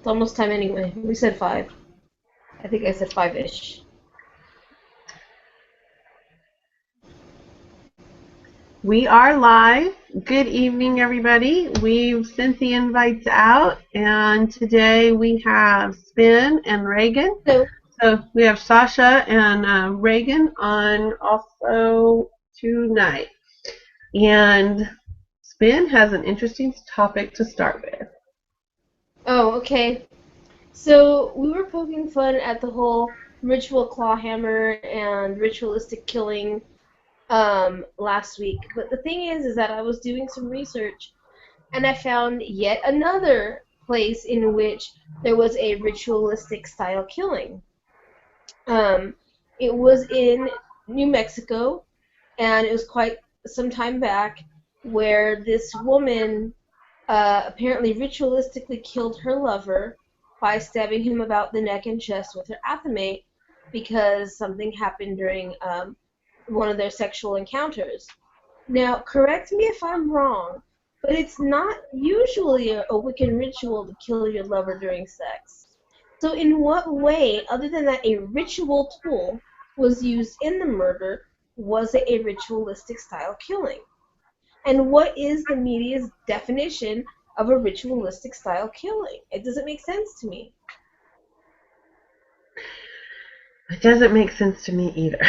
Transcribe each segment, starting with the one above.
almost time anyway. We said 5. I think I said 5-ish. We are live. Good evening, everybody. We've sent the invites out, and today we have Spin and Reagan. Hello. So we have Sasha and Reagan on also tonight. And Spin has an interesting topic to start with. Oh, okay. So we were poking fun at the whole ritual clawhammer and ritualistic killing last week. But the thing is that I was doing some research and I found yet another place in which there was a ritualistic style killing. Um, it was in New Mexico, and it was quite some time back, where this woman apparently ritualistically killed her lover by stabbing him about the neck and chest with her athame because something happened during one of their sexual encounters. Now, correct me if I'm wrong, but it's not usually a Wiccan ritual to kill your lover during sex. So in what way, other than that a ritual tool was used in the murder, was it a ritualistic style killing? And what is the media's definition of a ritualistic style killing? It doesn't make sense to me. It doesn't make sense to me either.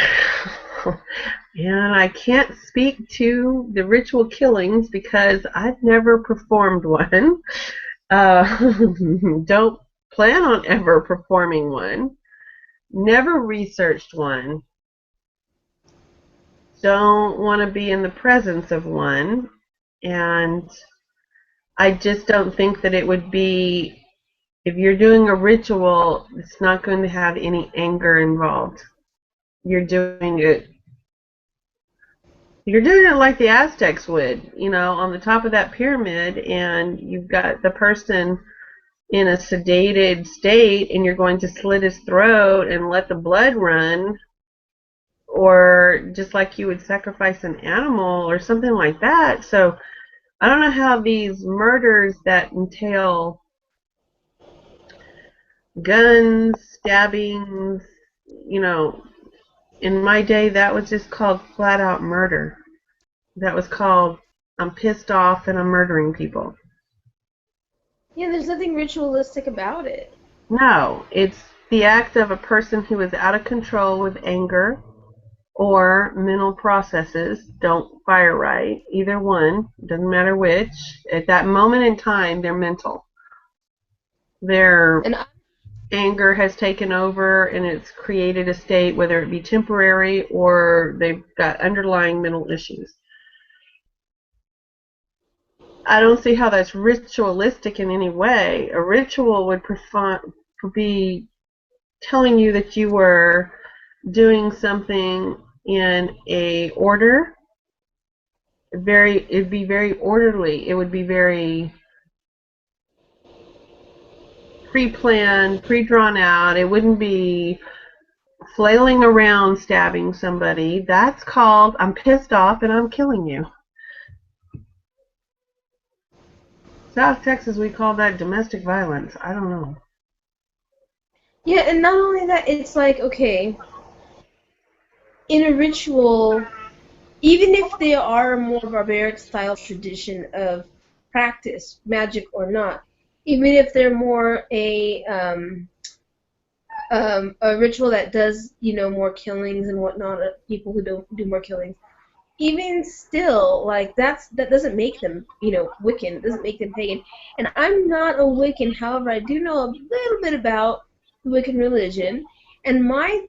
And I can't speak to the ritual killings because I've never performed one. Don't plan on ever performing one. Never researched one. Don't want to be in the presence of one. And I just don't think that it would be, if you're doing a ritual, it's not going to have any anger involved. You're doing it like the Aztecs would, on the top of that pyramid, and you've got the person in a sedated state, and you're going to slit his throat and let the blood run, or just like you would sacrifice an animal or something like that. So I don't know how these murders that entail guns, stabbings, in my day that was just called flat out murder. That was called, I'm pissed off and I'm murdering people. Yeah, there's nothing ritualistic about it. No, it's the act of a person who is out of control with anger or mental processes don't fire right. Either one, doesn't matter which. At that moment in time, they're mental. Their And anger has taken over and it's created a state, whether it be temporary or they've got underlying mental issues. I don't see how that's ritualistic in any way. A ritual would be telling you that you were doing something in a order. It'd be very orderly. It would be very pre-planned, pre-drawn out. It wouldn't be flailing around stabbing somebody. That's called, I'm pissed off and I'm killing you. South Texas, we call that domestic violence. I don't know. yeah, and not only that, it's like, okay, in a ritual, even if they are a more barbaric style tradition of practice, magic or not, even if they're more a ritual that does, more killings and whatnot, people who don't do more killings, even still, like, that doesn't make them, Wiccan. It doesn't make them pagan. And I'm not a Wiccan, however, I do know a little bit about the Wiccan religion. And my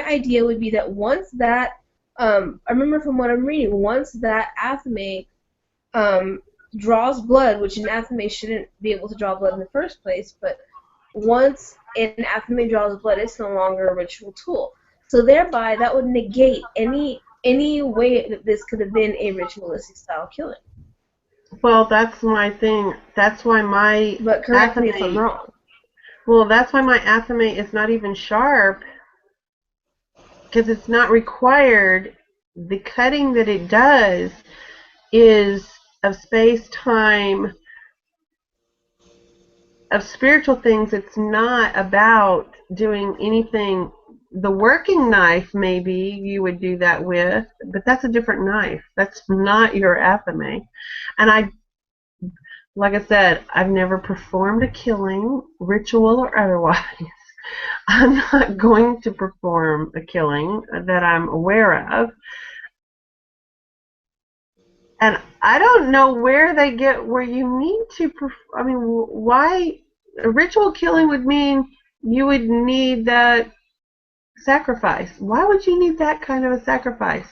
idea would be that once that, I remember from what I'm reading, once that athame draws blood, which an athame shouldn't be able to draw blood in the first place, but once an athame draws blood, it's no longer a ritual tool. So thereby, that would negate any way that this could have been a ritualistic style killing. Well, that's my thing. That's why my But correct me if I'm wrong. Well, that's why my athame is not even sharp, because it's not required. The cutting that it does is of space-time of spiritual things, it's not about doing anything. The working knife, maybe you would do that with, but that's a different knife. That's not your athame. And like I said, I've never performed a killing, ritual or otherwise. I'm not going to perform a killing that I'm aware of. And I don't know where they get where you need to, I mean, why a ritual killing would mean you would need that sacrifice. Why would you need that kind of a sacrifice?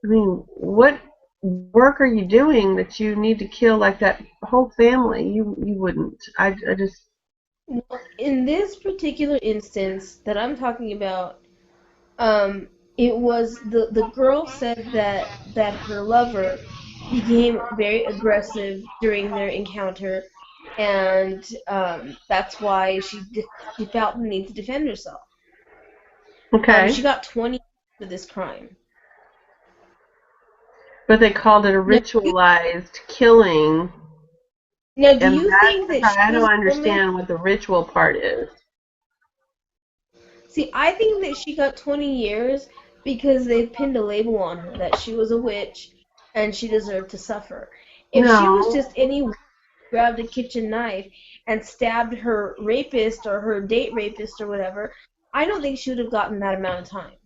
I mean, what work are you doing that you need to kill like that whole family? You wouldn't. I just Well, in this particular instance that I'm talking about, um, it was the girl said that her lover became very aggressive during their encounter, and that's why she felt the need to defend herself. okay. She got 20 for this crime. But they called it a Now, ritualized killing, now, do and you that's think the that part she I don't was a woman? understand what the ritual part is. See, I think that she got 20 years because they pinned a label on her that she was a witch and she deserved to suffer. If she was No, just any witch who grabbed a kitchen knife and stabbed her rapist or her date rapist or whatever, I don't think she would have gotten that amount of time.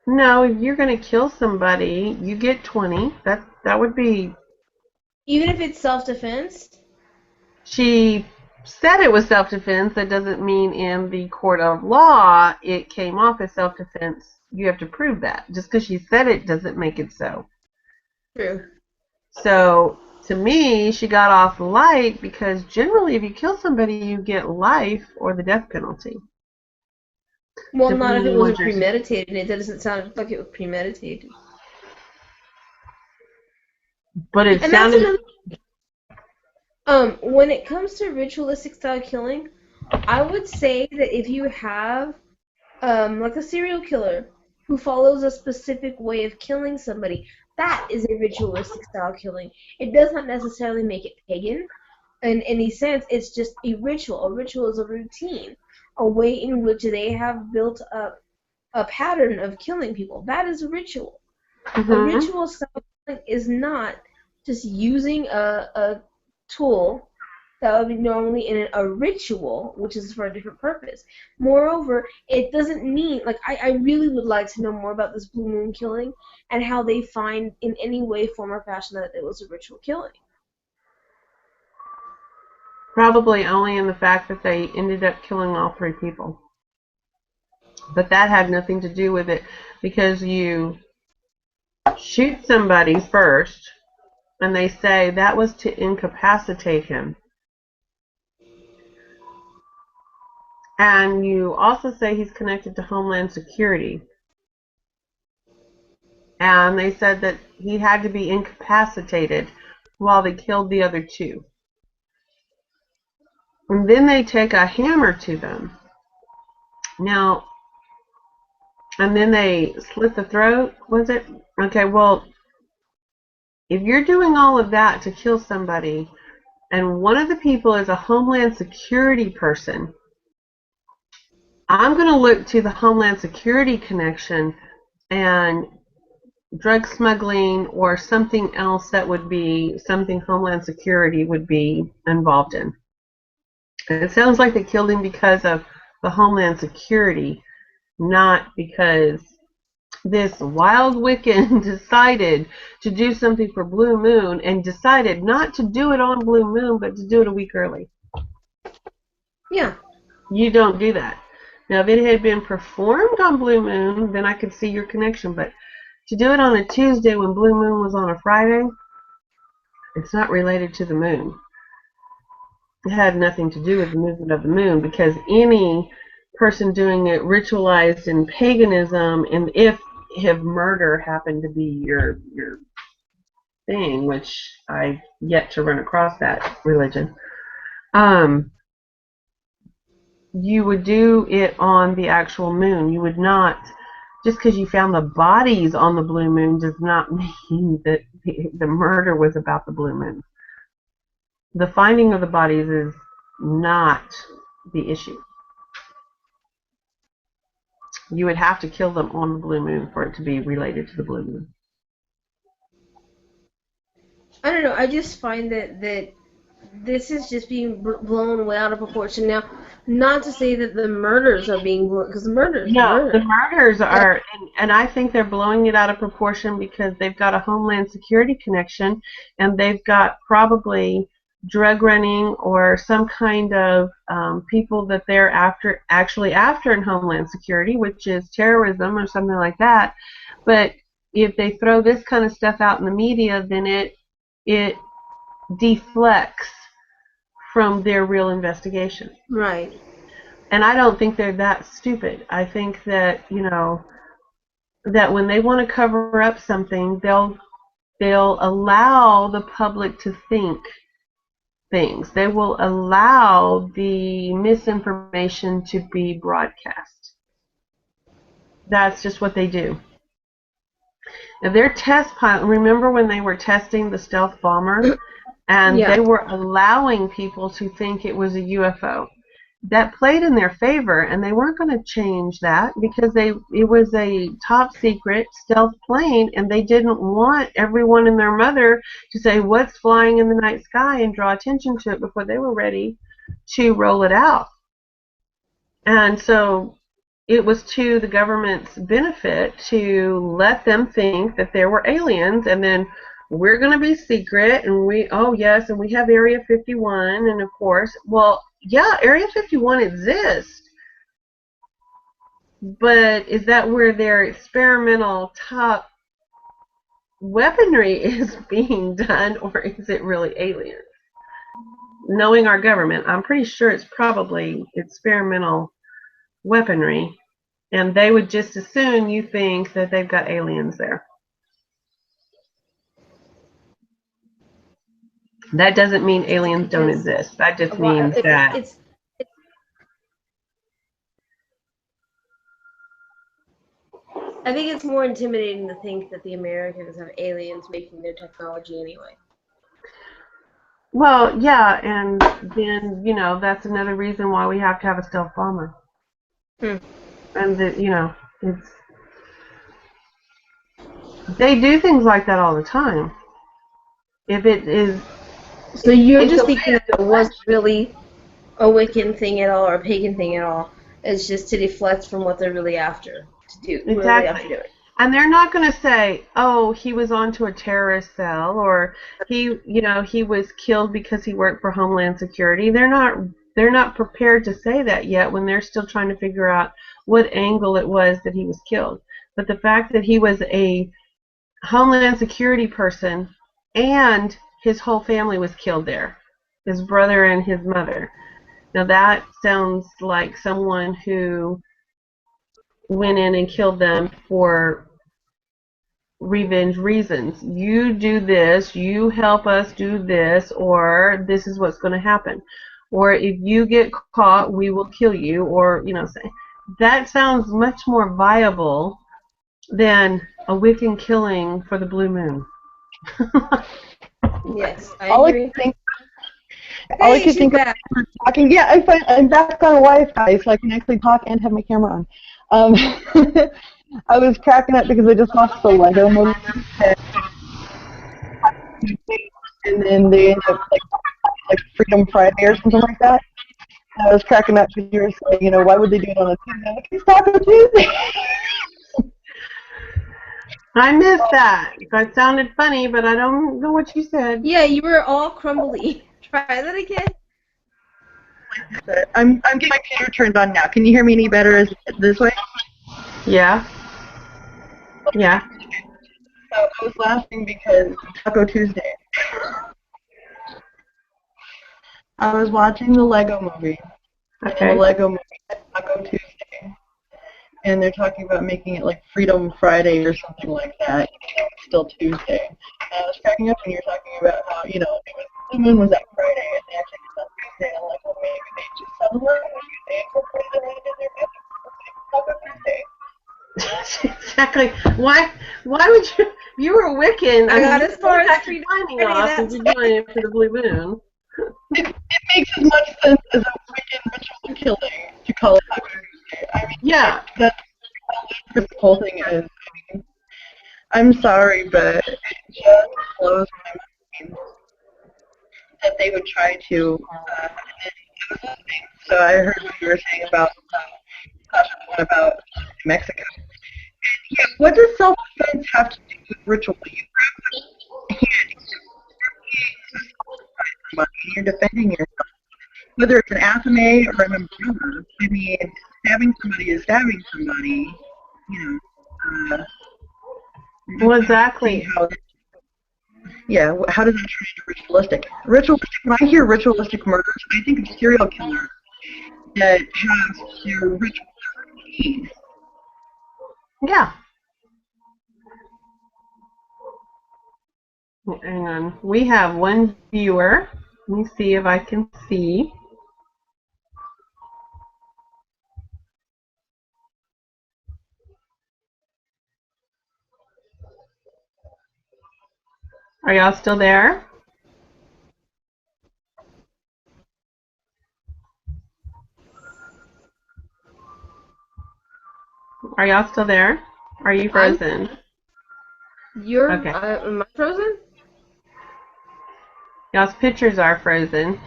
no, if you're going to kill somebody, you get 20. That would be. Even if it's self-defense? She said it was self-defense. That doesn't mean in the court of law it came off as self-defense. You have to prove that. Just because she said it doesn't make it so. True. So to me, she got off light because generally, if you kill somebody, you get life or the death penalty, Well, not if depending it on what wasn't you're. premeditated. It doesn't sound like it was premeditated. But it And that's sounded. another. When it comes to ritualistic style killing, I would say that if you have like a serial killer who follows a specific way of killing somebody. That is a ritualistic style killing. It does not necessarily make it pagan in any sense. It's just a ritual. A ritual is a routine, a way in which they have built up a pattern of killing people. That is a ritual. A Mm-hmm. ritual style killing is not just using a tool that would be normally in a ritual, which is for a different purpose. Moreover, it doesn't mean, like, I really would like to know more about this Blue Moon killing and how they find in any way, form, or fashion that it was a ritual killing. Probably only in the fact that they ended up killing all three people. But that had nothing to do with it because you shoot somebody first and they say that was to incapacitate him. And you also say he's connected to Homeland Security. And they said that he had to be incapacitated while they killed the other two. And then they take a hammer to them. Now, and then they slit the throat, was it? Okay, well, if you're doing all of that to kill somebody, and one of the people is a Homeland Security person, I'm going to look to the Homeland Security connection and drug smuggling or something else that would be something Homeland Security would be involved in. And it sounds like they killed him because of the Homeland Security, not because this wild Wiccan decided to do something for Blue Moon and decided not to do it on Blue Moon, but to do it a week early. Yeah. You don't do that. Now, if it had been performed on Blue Moon, then I could see your connection. But to do it on a Tuesday when Blue Moon was on a Friday, it's not related to the moon. It had nothing to do with the movement of the moon because any person doing it ritualized in paganism, and if murder happened to be your thing, which I yet to run across that religion, um, you would do it on the actual moon. You would not, just because you found the bodies on the blue moon does not mean that the murder was about the blue moon. The finding of the bodies is not the issue. You would have to kill them on the blue moon for it to be related to the blue moon. I don't know. I just find that this is just being blown way out of proportion now. Not to say that the murders are being blown, because murder is No, the murder. murders are, and I think they're blowing it out of proportion because they've got a Homeland Security connection, and they've got probably drug running or some kind of people that they're actually after in Homeland Security, which is terrorism or something like that. But if they throw this kind of stuff out in the media, then it deflects from their real investigation. Right. And I don't think they're that stupid. I think that, that when they want to cover up something, they'll allow the public to think things. They will allow the misinformation to be broadcast. That's just what they do. Now, their test pilot, remember when they were testing the stealth bomber and Yeah. they were allowing people to think it was a UFO? That played in their favor, and they weren't going to change that because it was a top secret stealth plane, and they didn't want everyone and their mother to say what's flying in the night sky and draw attention to it before they were ready to roll it out. And so it was to the government's benefit to let them think that there were aliens, and then we're going to be secret, and oh yes, and we have Area 51, and of course, well, yeah, Area 51 exists, but is that where their experimental top weaponry is being done, or is it really aliens? Knowing our government, I'm pretty sure it's probably experimental weaponry, and they would just as soon you think that they've got aliens there. That doesn't mean aliens don't exist. That just means that I think it's more intimidating to think that the Americans have aliens making their technology anyway. Well, yeah, and then, that's another reason why we have to have a stealth bomber. And that, they do things like that all the time. If it is... So you're just thinking that it wasn't really a Wiccan thing at all or a pagan thing at all. It's just to deflect from what they're really after to do. Exactly. Really after doing. And they're not going to say, oh, he was onto a terrorist cell, or he was killed because he worked for Homeland Security. They're not prepared to say that yet when they're still trying to figure out what angle it was that he was killed. But the fact that he was a Homeland Security person and his whole family was killed there, his brother and his mother. Now that sounds like someone who went in and killed them for revenge reasons. You do this, you help us do this, or this is what's going to happen. Or if you get caught, we will kill you, or, that sounds much more viable than a Wiccan killing for the blue moon. Yes, I agree. All I could think of talking. Yeah, I'm back on Wi-Fi, so I can actually talk and have my camera on. I was cracking up because I just watched the Lego movie, and then they ended up like Freedom Friday or something like that. And I was cracking up because you were saying, why would they do it on a Tuesday? Like, it's Taco Tuesday. I missed that. That sounded funny, but I don't know what you said. Yeah, you were all crumbly. Try that again. I'm getting my computer turned on now. Can you hear me any better this way? Yeah. Yeah. So I was laughing because Taco Tuesday. I was watching the Lego movie. Okay. And the Lego movie Taco Tuesday. And they're talking about making it like Freedom Friday or something like that. It's still Tuesday. And I was cracking up when you were talking about how, it was the moon was that Friday and they actually did on Tuesday. And I'm like, well, maybe they just saw the language. They incorporated it right in their business. Taco Tuesday. Exactly. Why would you were Wiccan. I got as far as Freedom Friday off and you're doing it for the blue moon. sense as a wicked ritual killing to call it Taco Tuesday. I mean, Yeah. that's what the whole thing is. I mean, I'm sorry, but it just blows my mind that they would try to. So I heard what you were saying about Sasha, the one about Mexico. Yeah, what does self-defense have to do with ritual? You grab the hand, you're defending yourself. Whether it's an athame or an umbrella, I mean, stabbing somebody is stabbing somebody. You know, Well, exactly. yeah, how does that turn into ritualistic? Ritualistic. When I hear ritualistic murders, I think of serial killers that have their ritual routine. Yeah. Hang on. We have one viewer. Let me see if I can see. Are y'all still there? Are y'all still there? Are you frozen? Okay. Am I frozen? Y'all's pictures are frozen.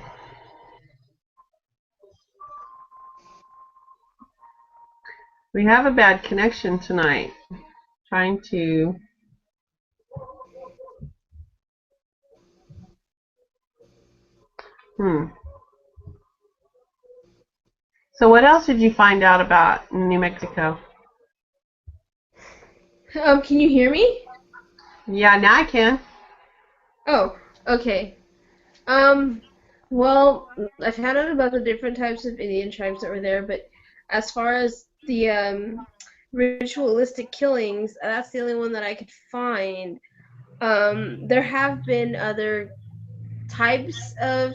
We have a bad connection tonight. Trying to. So what else did you find out about New Mexico? Can you hear me? Yeah, now I can. Oh, okay. Well, I found out about the different types of Indian tribes that were there, but as far as the ritualistic killings, that's the only one that I could find. There have been other types of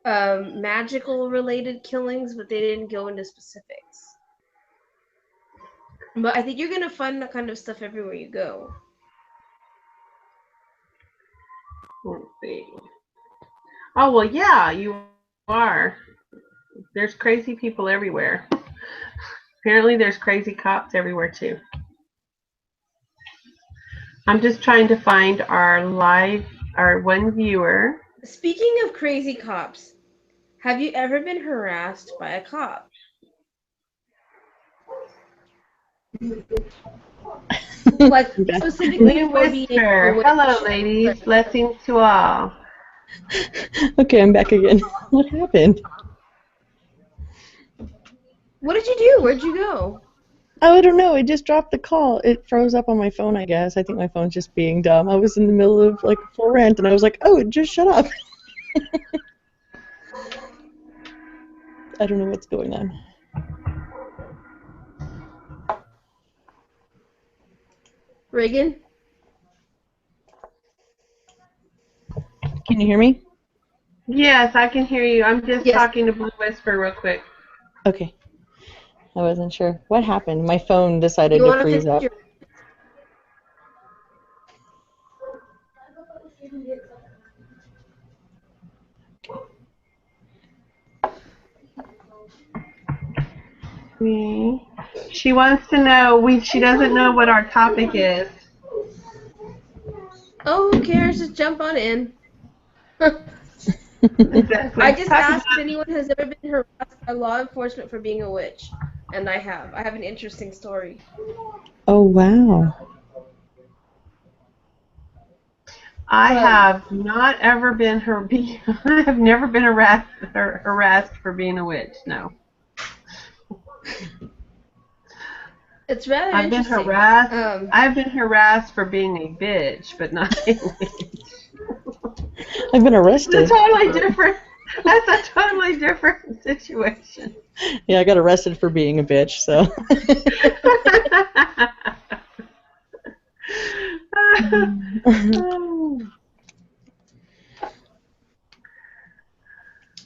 magical related killings, but they didn't go into specifics. But I think you're gonna find that kind of stuff everywhere you go. Let's see. Oh, well, yeah, you are. There's crazy people everywhere. Apparently there's crazy cops everywhere, too. I'm just trying to find our one viewer. Speaking of crazy cops, have you ever been harassed by a cop? Like, specifically New for being a Whisper. witch? Hello, ladies. Blessings to all. Okay, I'm back again. What happened? What did you do? Where'd you go? Oh, I don't know. It just dropped the call. It froze up on my phone, I guess. I think my phone's just being dumb. I was in the middle of like a full rant, and I was like, "Oh, it just shut up." I don't know what's going on. Reagan? Can you hear me? Yes, I can hear you. I'm just Yes. talking to Blue Whisper real quick. Okay. I wasn't sure. What happened? My phone decided You to want to freeze finish up. your... She wants to know. She doesn't know what our topic is. Oh, who cares? Just jump on in. Exactly. I just asked if anyone has ever been harassed by law enforcement for being a witch. And I have. I have an interesting story. Oh, wow. I have not ever been I have never been harassed for being a witch. No. It's rather I've been interesting. harassed. I've been harassed for being a bitch, but not a witch. I've been arrested. It's totally different. That's a totally different situation. Yeah, I got arrested for being a bitch, so.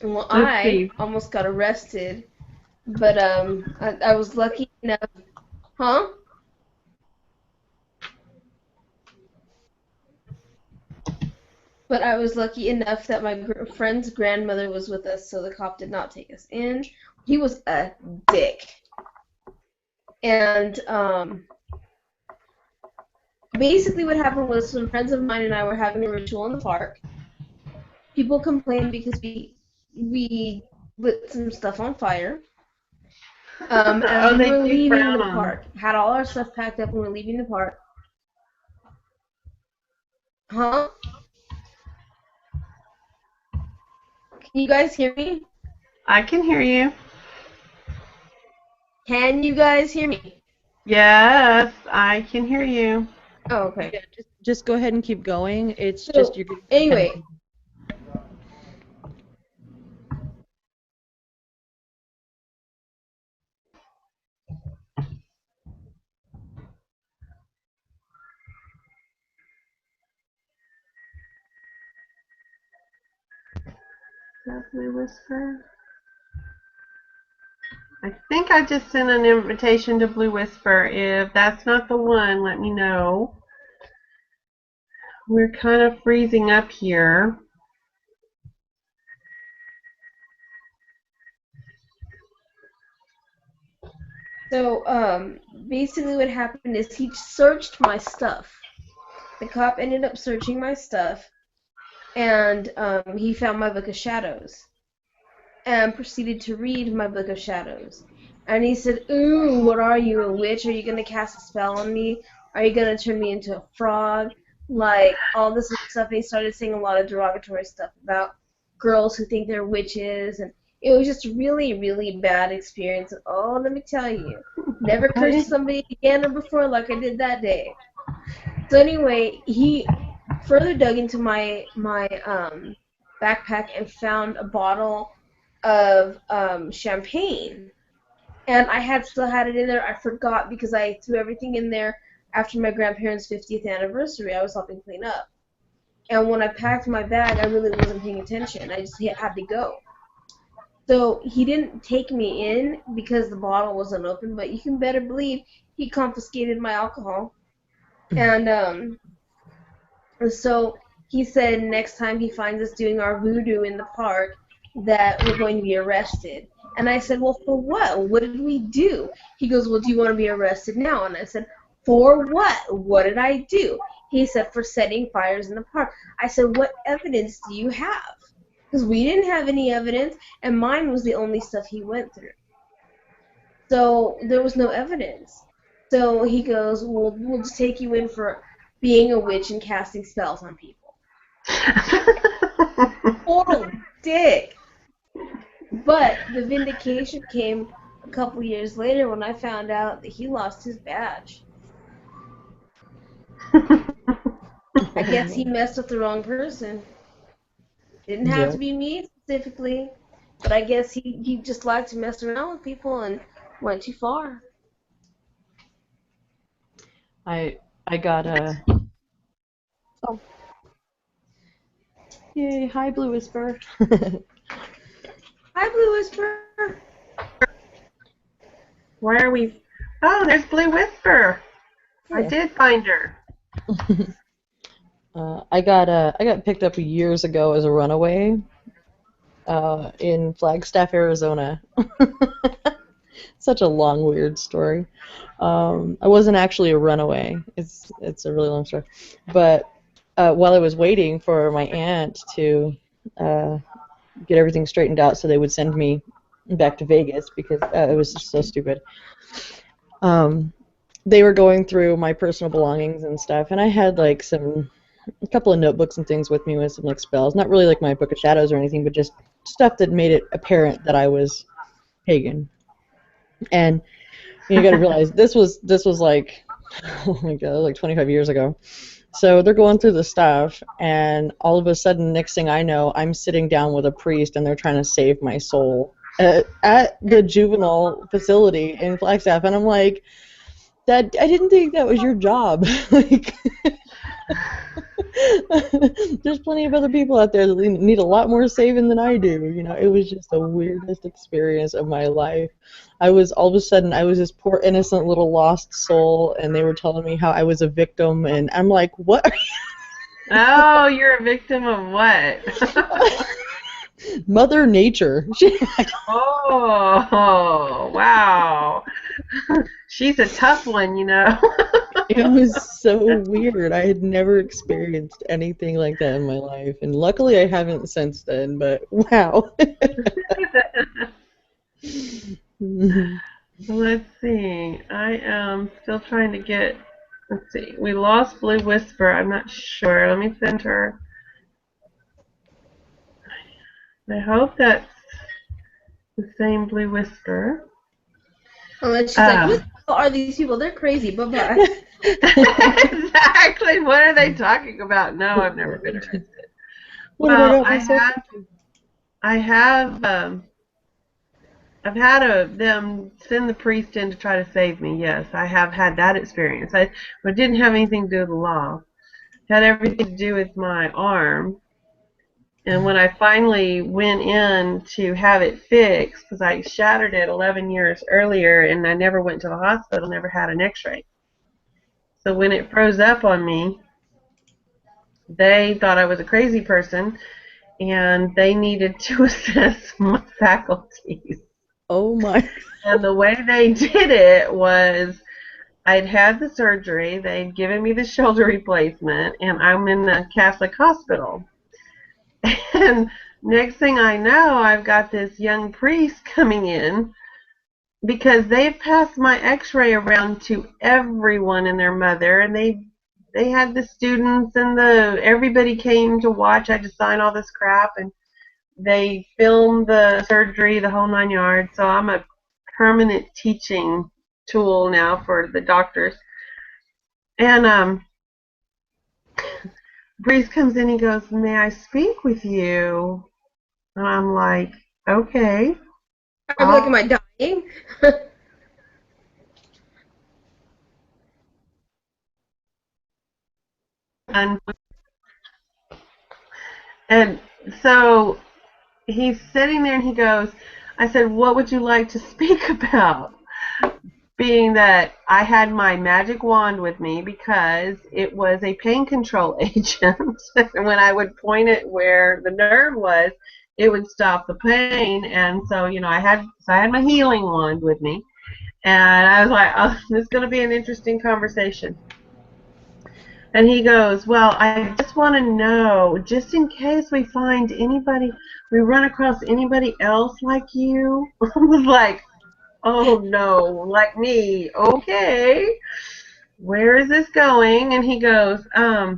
Well, Let's see. I almost got arrested, but I was lucky enough. Huh? But I was lucky enough that my friend's grandmother was with us, so the cop did not take us in. He was a dick. And basically what happened was some friends of mine and I were having a ritual in the park. People complained because we lit some stuff on fire. As Oh, we they were do leaving frown the on. park, had all our stuff packed up and we're leaving the park. Huh? Can you guys hear me? I can hear you. Can you guys hear me? Yes, I can hear you. Oh, okay. Yeah, just go ahead and keep going. It's just So, you're getting kind of. anyway, Lovely Whisper. I think I just sent an invitation to Blue Whisper. If that's not the one, let me know. We're kind of freezing up here. so basically what happened is he searched my stuff. The cop ended up searching my stuff, and he found my Book of Shadows, and proceeded to read my Book of Shadows. And he said, "Ooh, what are you, a witch? Are you going to cast a spell on me? Are you going to turn me into a frog?" Like, all this stuff. And he started saying a lot of derogatory stuff about girls who think they're witches. And it was just a really, really bad experience. And, oh, let me tell you, never cursed somebody again or before like I did that day. So anyway, he further dug into my backpack and found a bottle of champagne, and I had still had it in there. I forgot because I threw everything in there after my grandparents' 50th anniversary. I was helping clean up, and when I packed my bag, I really wasn't paying attention. I just had to go. So he didn't take me in because the bottle wasn't open, but you can better believe he confiscated my alcohol. And so he said next time he finds us doing our voodoo in the park that we're going to be arrested. And I said, well, for what? What did we do? He goes, well, do you want to be arrested now? And I said, for what? What did I do? He said, for setting fires in the park. I said, what evidence do you have? Because we didn't have any evidence, and mine was the only stuff he went through. So there was no evidence. So he goes, well, we'll just take you in for being a witch and casting spells on people. Total dick. But the vindication came a couple years later when I found out that he lost his badge. I guess he messed with the wrong person. Didn't have Yeah. to be me specifically, but I guess he just liked to mess around with people and went too far. I got a. Oh, yay! Hi, Blue Whisper. Hi, Blue Whisper. Why are we? Oh, there's Blue Whisper. I Yeah. did find her. I got picked up years ago as a runaway in Flagstaff, Arizona. Such a long, weird story. I wasn't actually a runaway. It's a really long story. But while I was waiting for my aunt to get everything straightened out so they would send me back to Vegas because it was just so stupid. They were going through my personal belongings and stuff, and I had like a couple of notebooks and things with me with some like spells. Not really like my Book of Shadows or anything, but just stuff that made it apparent that I was pagan. And you got to realize this was like, oh my god, like 25 years ago. So they're going through the stuff, and all of a sudden, next thing I know, I'm sitting down with a priest, and they're trying to save my soul at the juvenile facility in Flagstaff, and I'm like, that I didn't think that was your job. Like, there's plenty of other people out there that need a lot more saving than I do. You know, it was just the weirdest experience of my life. I was all of a sudden I was this poor innocent little lost soul, and they were telling me how I was a victim, and I'm like, what? Oh, you're a victim of what? Mother Nature. Oh, wow. She's a tough one, you know. It was so weird. I had never experienced anything like that in my life, and luckily I haven't since then, but wow. Let's see. I am still trying to get. Let's see. We lost Blue Whisper. I'm not sure. Let me send her. I hope that's the same Blue Whisper. Unless she's like, who the Um, hell are these people? They're crazy. Bye-bye. exactly. What are they talking about? No, I've never been arrested. What have I Well, got myself into? I have, I've had them send the priest in to try to save me. Yes, I have had that experience. But it didn't have anything to do with the law. It had everything to do with my arm. And when I finally went in to have it fixed, because I shattered it 11 years earlier and I never went to the hospital, never had an x-ray. So when it froze up on me, they thought I was a crazy person and they needed to assess my faculties. Oh my. And the way they did it was I'd had the surgery, they'd given me the shoulder replacement, and I'm in a Catholic hospital. And next thing I know, I've got this young priest coming in because they've passed my x-ray around to everyone and their mother, and they had the students and everybody came to watch. I had to sign all this crap, and they filmed the surgery, the whole 9 yards. So I'm a permanent teaching tool now for the doctors. And Breeze comes in, he goes, "May I speak with you?" And I'm like, "Okay." I'm like, am I dying? And, and so he's sitting there and he goes, I said, "What would you like to speak about?" Being that I had my magic wand with me because it was a pain control agent. And when I would point it where the nerve was, it would stop the pain. And so, I had my healing wand with me. And I was like, "Oh, this is going to be an interesting conversation." And he goes, "Well, I just want to know, just in case we find anybody, we run across anybody else like you." I was like, "Oh no, like me. Okay. Where is this going?" And he goes, "Well,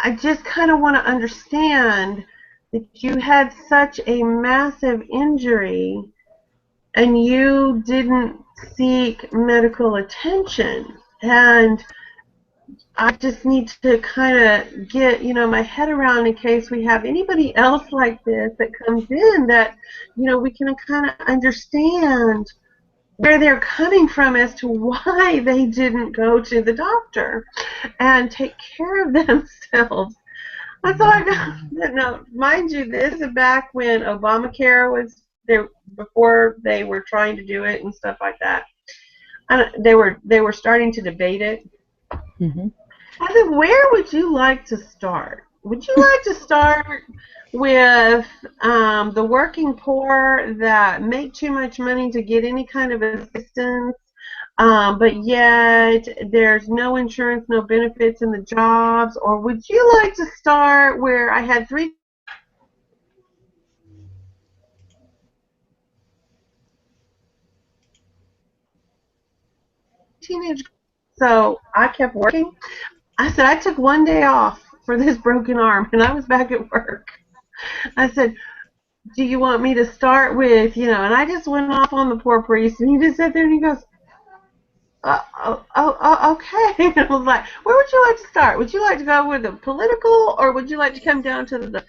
I just kind of want to understand that you had such a massive injury and you didn't seek medical attention. And I just need to kind of get, my head around in case we have anybody else like this that comes in that, we can kind of understand where they're coming from as to why they didn't go to the doctor and take care of themselves." I thought, no, mind you, this is back when Obamacare was there, before they were trying to do it and stuff like that. And they were starting to debate it. Mm-hmm. I said, "Where would you like to start? Would you like to start with the working poor that make too much money to get any kind of assistance, but yet there's no insurance, no benefits in the jobs? Or would you like to start where I had 3 teenage girls?" So I kept working. I said, I took one day off for this broken arm, and I was back at work. I said, "Do you want me to start with, and I just went off on the poor priest, and he just sat there and he goes, okay." And I was like, "Where would you like to start? Would you like to go with the political, or would you like to come down to the,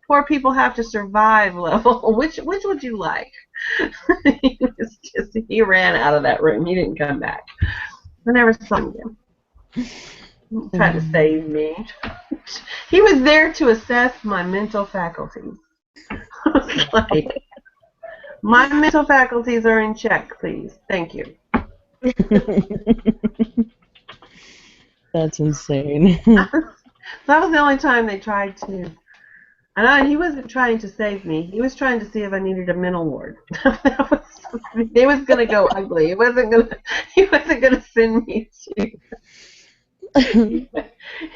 poor people have to survive level? Which would you like?" He ran out of that room. He didn't come back. I never saw him again. He tried to save me. He was there to assess my mental faculties. I was like, "My mental faculties are in check, please. Thank you." That's insane. That was the only time they tried to. And he wasn't trying to save me. He was trying to see if I needed a mental ward. It was gonna go ugly. It wasn't gonna. He wasn't gonna send me to.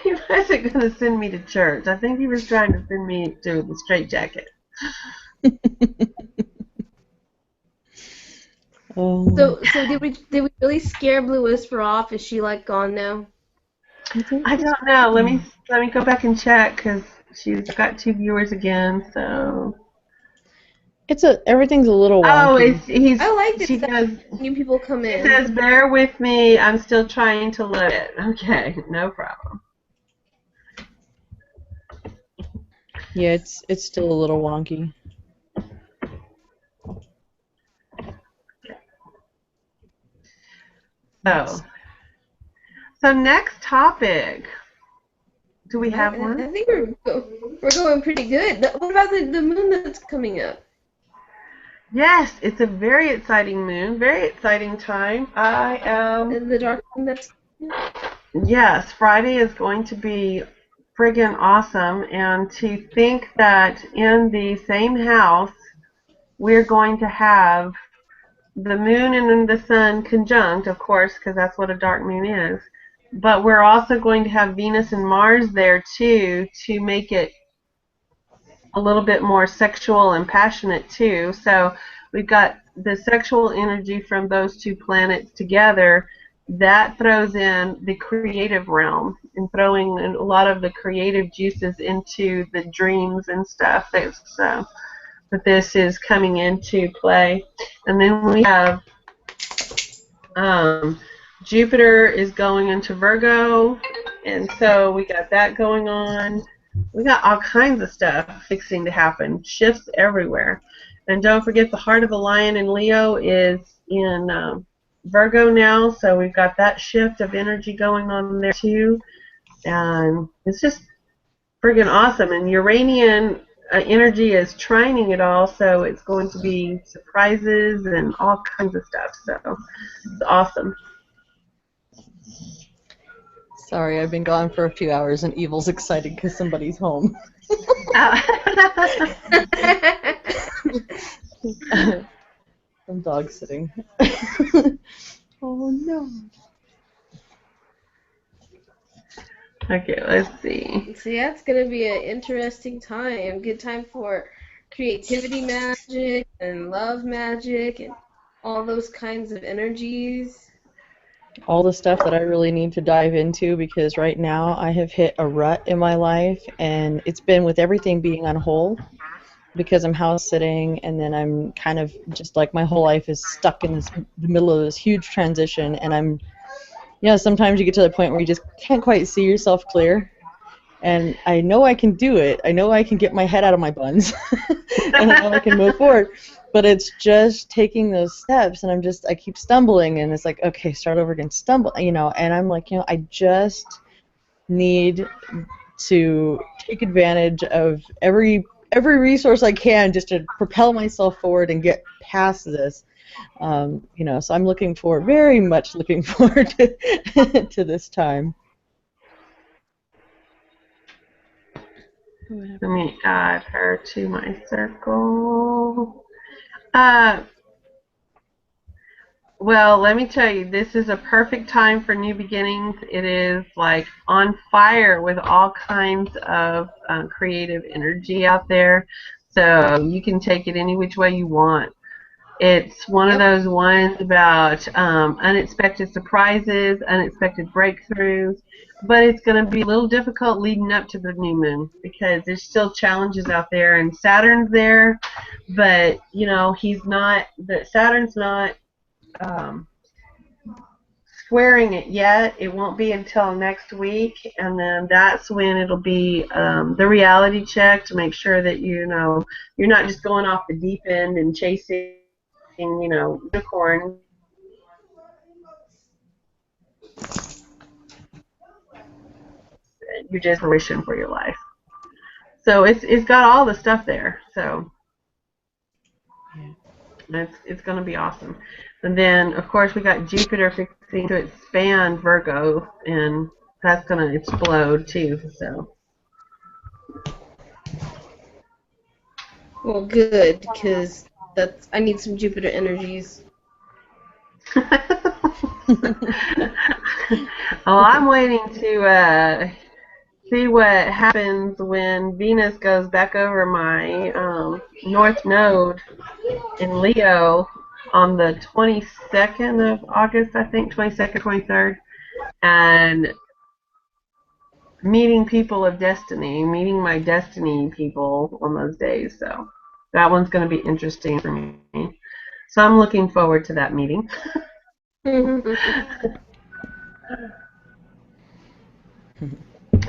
He wasn't gonna send me to church. I think he was trying to send me to the straitjacket. Oh, So did we really scare Blue Whisper off? Is she like gone now? I don't know. Let me go back and check because she's got 2 viewers again. So. Everything's a little Oh, wonky. I like she this that does. new people come She in. says, "Bear with me. I'm still trying to load it." Okay, no problem. Yeah, it's still a little wonky. So next topic. Do we have one? I think we're going pretty good. What about the moon that's coming up? Yes, it's a very exciting moon, very exciting time. I am. And the dark moon that's coming up? Yes, Friday is going to be friggin' awesome, and to think that in the same house we're going to have the moon and the sun conjunct, of course, because that's what a dark moon is. But we're also going to have Venus and Mars there too to make it a little bit more sexual and passionate too. So we've got the sexual energy from those two planets together. That throws in the creative realm and throwing a lot of the creative juices into the dreams and stuff. That this is coming into play. And then we have Jupiter is going into Virgo, and so we got that going on. We got all kinds of stuff fixing to happen, shifts everywhere. And don't forget the heart of the lion in Leo is in Virgo now, so we've got that shift of energy going on there too. And it's just friggin' awesome. And Uranian energy is trining it all, so it's going to be surprises and all kinds of stuff. So it's awesome. Sorry, I've been gone for a few hours and Evil's excited because somebody's home. I'm dog sitting. Oh no. Okay, let's see. So yeah, it's gonna be an interesting time. Good time for creativity magic and love magic and all those kinds of energies. All the stuff that I really need to dive into because right now I have hit a rut in my life and it's been with everything being on hold because I'm house sitting and then I'm kind of just like my whole life is stuck in the middle of this huge transition and sometimes you get to the point where you just can't quite see yourself clear. And I know I can do it. I know I can get my head out of my buns. And I know I can move forward. But it's just taking those steps, and I keep stumbling, and it's like, okay, start over again, stumble, and I'm like, I just need to take advantage of every resource I can just to propel myself forward and get past this. So I'm very much looking forward to this time. Let me add her to my circle. Well, let me tell you, this is a perfect time for new beginnings. It is like on fire with all kinds of creative energy out there. So you can take it any which way you want. It's one of those ones about unexpected surprises, unexpected breakthroughs, but it's going to be a little difficult leading up to the new moon because there's still challenges out there, and Saturn's there, but Saturn's not squaring it yet. It won't be until next week, and then that's when it'll be the reality check to make sure that you're not just going off the deep end and chasing unicorn. You're just fruition for your life. So it's got all the stuff there. So it's going to be awesome. And then of course we got Jupiter fixing to expand Virgo in that's gonna explode too. So. Well, good, because I need some Jupiter energies. Well, I'm waiting to see what happens when Venus goes back over my North Node in Leo on the 22nd of August, I think, 22nd, 23rd, and meeting people of destiny, meeting my destiny people on those days. So that one's going to be interesting for me. So I'm looking forward to that meeting.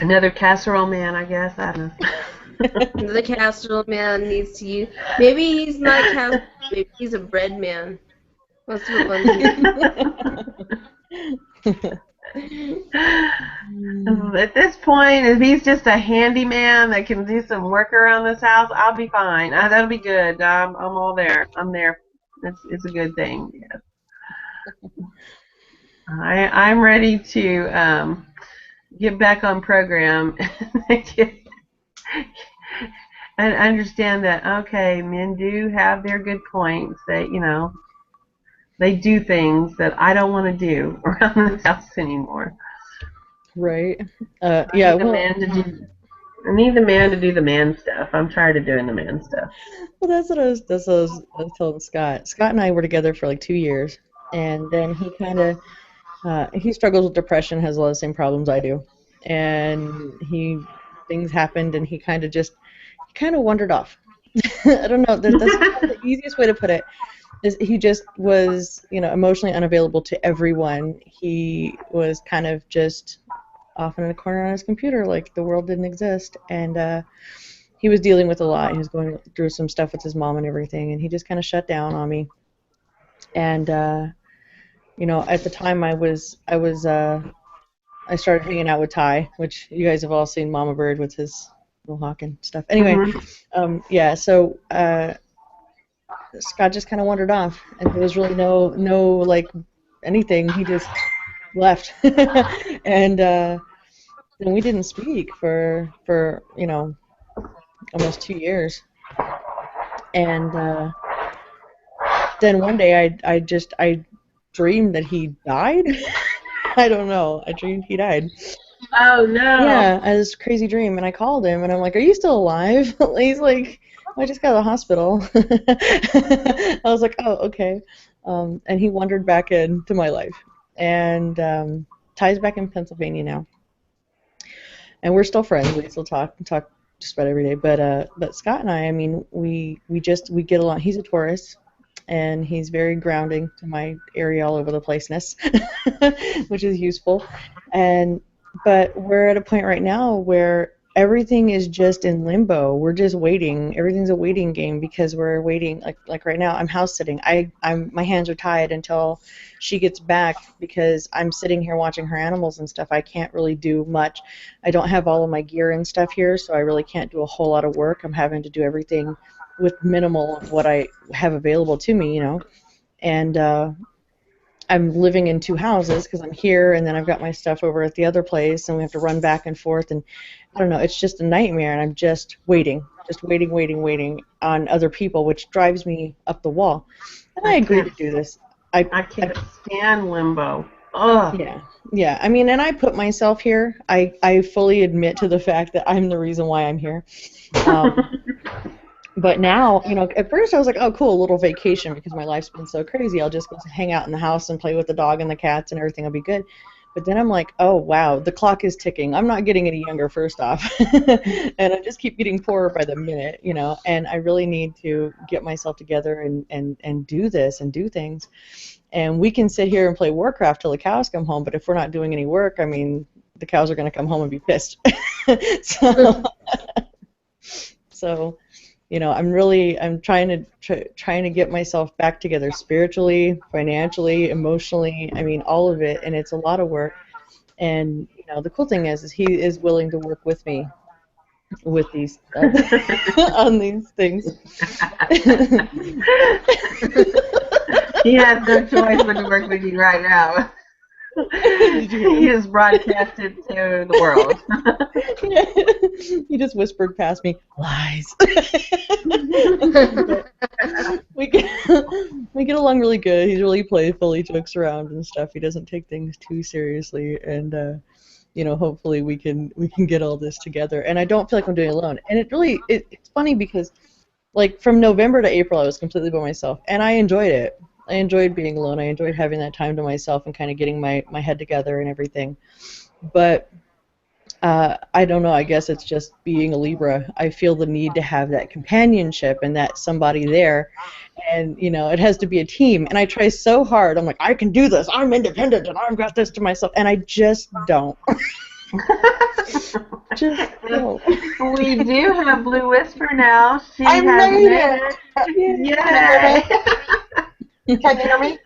Another casserole man, I guess. I don't know. The casserole man needs to use. Maybe he's not a casserole. Maybe he's a bread man. That's what At this point, if he's just a handyman that can do some work around this house, I'll be fine. That'll be good. I'm all there. I'm there. It's a good thing. Yes. I'm ready to get back on program and understand that, okay, men do have their good points, that, they do things that I don't want to do around this house anymore. Right. I Yeah. need I need the man to do the man stuff. I'm tired of doing the man stuff. Well, that's what I was telling Scott. Scott and I were together for like 2 years, and then he kind of he struggles with depression, has a lot of the same problems I do, and things happened, and he kind of wandered off. I don't know. That's the easiest way to put it. Is he just was, emotionally unavailable to everyone. He was kind of just off in a corner on his computer, like the world didn't exist, and he was dealing with a lot. He was going through some stuff with his mom and everything, and he just kind of shut down on me. And at the time I started hanging out with Ty, which you guys have all seen Mama Bird with his little hawk and stuff. Anyway, yeah. So Scott just kind of wandered off, and there was really no like anything. He just left, and we didn't speak for almost 2 years. And then one day I dreamed that he died. I don't know. I dreamed he died. Oh no. Yeah, I had this crazy dream, and I called him, and I'm like, "Are you still alive?" He's like, well, "I just got to the hospital." I was like, "Oh, okay." And he wandered back into my life, and Ty's back in Pennsylvania now, and we're still friends. We still talk just about every day. But Scott and I mean, we get along. He's a Taurus, and he's very grounding to my airy all over the placeness, which is useful. But we're at a point right now where everything is just in limbo. We're just waiting. Everything's a waiting game because we're waiting. Like right now, I'm house sitting. My hands are tied until she gets back because I'm sitting here watching her animals and stuff. I can't really do much. I don't have all of my gear and stuff here, so I really can't do a whole lot of work. I'm having to do everything with minimal of what I have available to me, and I'm living in 2 houses because I'm here, and then I've got my stuff over at the other place, and we have to run back and forth, and I don't know, it's just a nightmare, and I'm just waiting on other people, which drives me up the wall. And I agreed to do this. I can't stand limbo. Ugh. Yeah. I mean, and I put myself here. I fully admit to the fact that I'm the reason why I'm here. But now, at first I was like, oh, cool, a little vacation because my life's been so crazy. I'll just go hang out in the house and play with the dog and the cats and everything will be good. But then I'm like, oh, wow, the clock is ticking. I'm not getting any younger, first off. And I just keep getting poorer by the minute, and I really need to get myself together and do this and do things. And we can sit here and play Warcraft till the cows come home, but if we're not doing any work, I mean, the cows are going to come home and be pissed. So I'm trying to get myself back together spiritually, financially, emotionally. I mean, all of it, and it's a lot of work. And the cool thing is he is willing to work with me with these on these things. He has no choice but to work with you right now. Did you hear He him? just broadcast it to the world. He just whispered past me, lies. we get along really good. He's really playful. He jokes around and stuff. He doesn't take things too seriously, and hopefully we can get all this together. And I don't feel like I'm doing it alone. And it's funny because like from November to April, I was completely by myself, and I enjoyed it. I enjoyed being alone. I enjoyed having that time to myself and kind of getting my head together and everything. But I don't know. I guess it's just being a Libra. I feel the need to have that companionship and that somebody there, and it has to be a team. And I try so hard. I'm like, I can do this. I'm independent, and I've got this to myself, and I just don't. Just don't. We do have Blue Whisper now. She I has made made it. Yay! Can you hear me?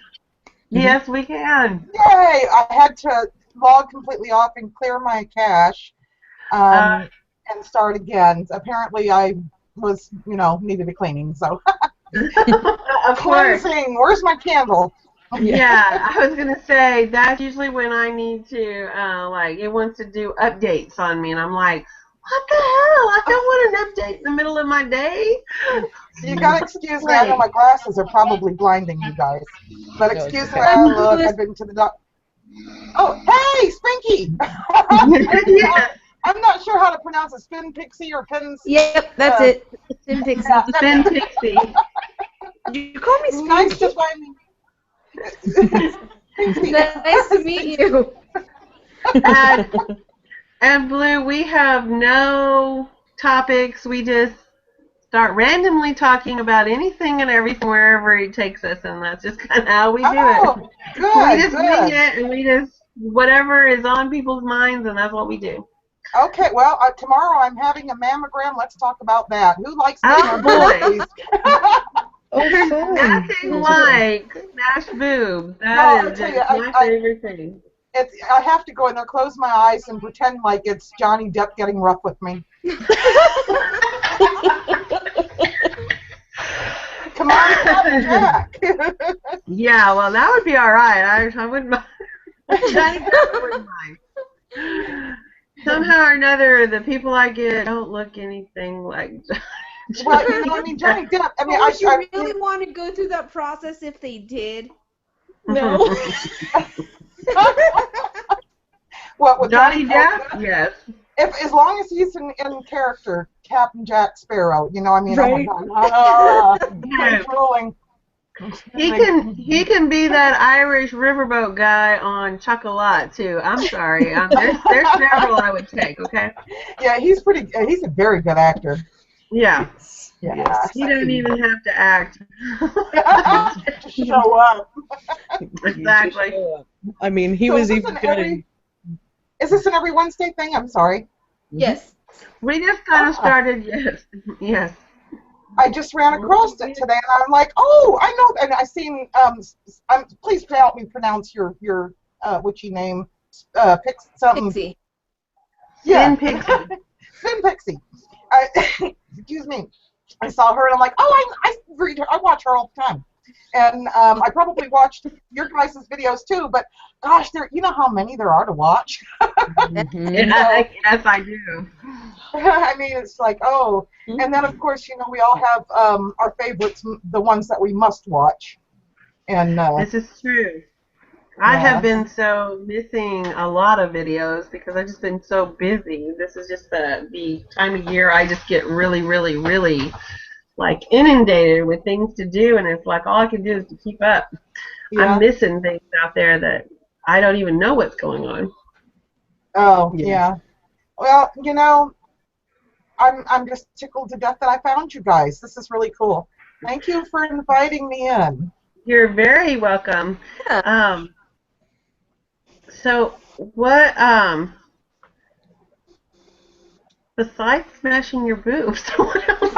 Yes, we can. Yay! I had to log completely off and clear my cache and start again. Apparently, I was, needed a cleaning. So, Of course. cleansing. Where's my candle? Yeah, I was gonna say that's usually when I need to, it wants to do updates on me, and I'm like, what the hell? I don't want an update in the middle of my day. You gotta excuse me. I know my glasses are probably blinding you guys, but No, excuse it's me. okay. I've been to the doctor. Oh, hey, Spinky! Yeah. I'm not sure how to pronounce it. Spin Pixie or Pins. Yep, that's it. Spin Pixie. Yeah, Spin Pixie. You call me Spin nice Pixie? to find me. Nice to meet you. And Blue, we have no topics. We just start randomly talking about anything and everything wherever it takes us, and that's just kind of how we do it. Good, We just wing good. it, and we just, whatever is on people's minds, and that's what we do. Okay, well, tomorrow I'm having a mammogram. Let's talk about that. Who likes Oh, boy. Oh, There's fun. nothing like smash boobs. No, That I is tell just you, my favorite thing. I have to go in there, close my eyes, and pretend like it's Johnny Depp getting rough with me. Come on, Captain Jack. Yeah, well, that would be all right. I wouldn't mind. Johnny Depp wouldn't mind. Somehow or another, the people I get don't look anything like Well, Johnny Depp. I mean, Would you really want to go through that process if they did? No. What with Johnny Depp? Yes. As long as he's in character, Captain Jack Sparrow. Right. Oh my God. Yes. Controlling. He can be that Irish riverboat guy on Chocolat too. I'm sorry. There's several I would take. Okay. Yeah, he's a very good actor. Yeah. Yeah. He doesn't even have to act. To show up. Exactly. I mean, he So was is this even an good. Is this an every Wednesday thing? I'm sorry. Yes. We just kind of started. Yes. Yes. I just ran across it today, and I'm like, oh, I know. And I seen. Please help me pronounce your witchy name. Something. Pixie. Yeah. Spin Pixie. Spin Pixie. Excuse me. I saw her, and I'm like, oh, I read her. I watch her all the time. And I probably watched your guys' videos too, but gosh, you know how many there are to watch? Mhm. Yeah, yes, I do. I mean, it's like, oh. And then, of course, we all have our favorites, the ones that we must watch. And This is true. I have been so missing a lot of videos because I've just been so busy. This is just the time of year I just get really, really, really inundated with things to do, and it's like all I can do is to keep up. yeah. I'm missing things out there that I don't even know what's going on. Oh, Yeah. yeah. Well, I'm just tickled to death that I found you guys. This is really cool. Thank you for inviting me in. You're very welcome. Yeah. So what besides smashing your boobs, what else?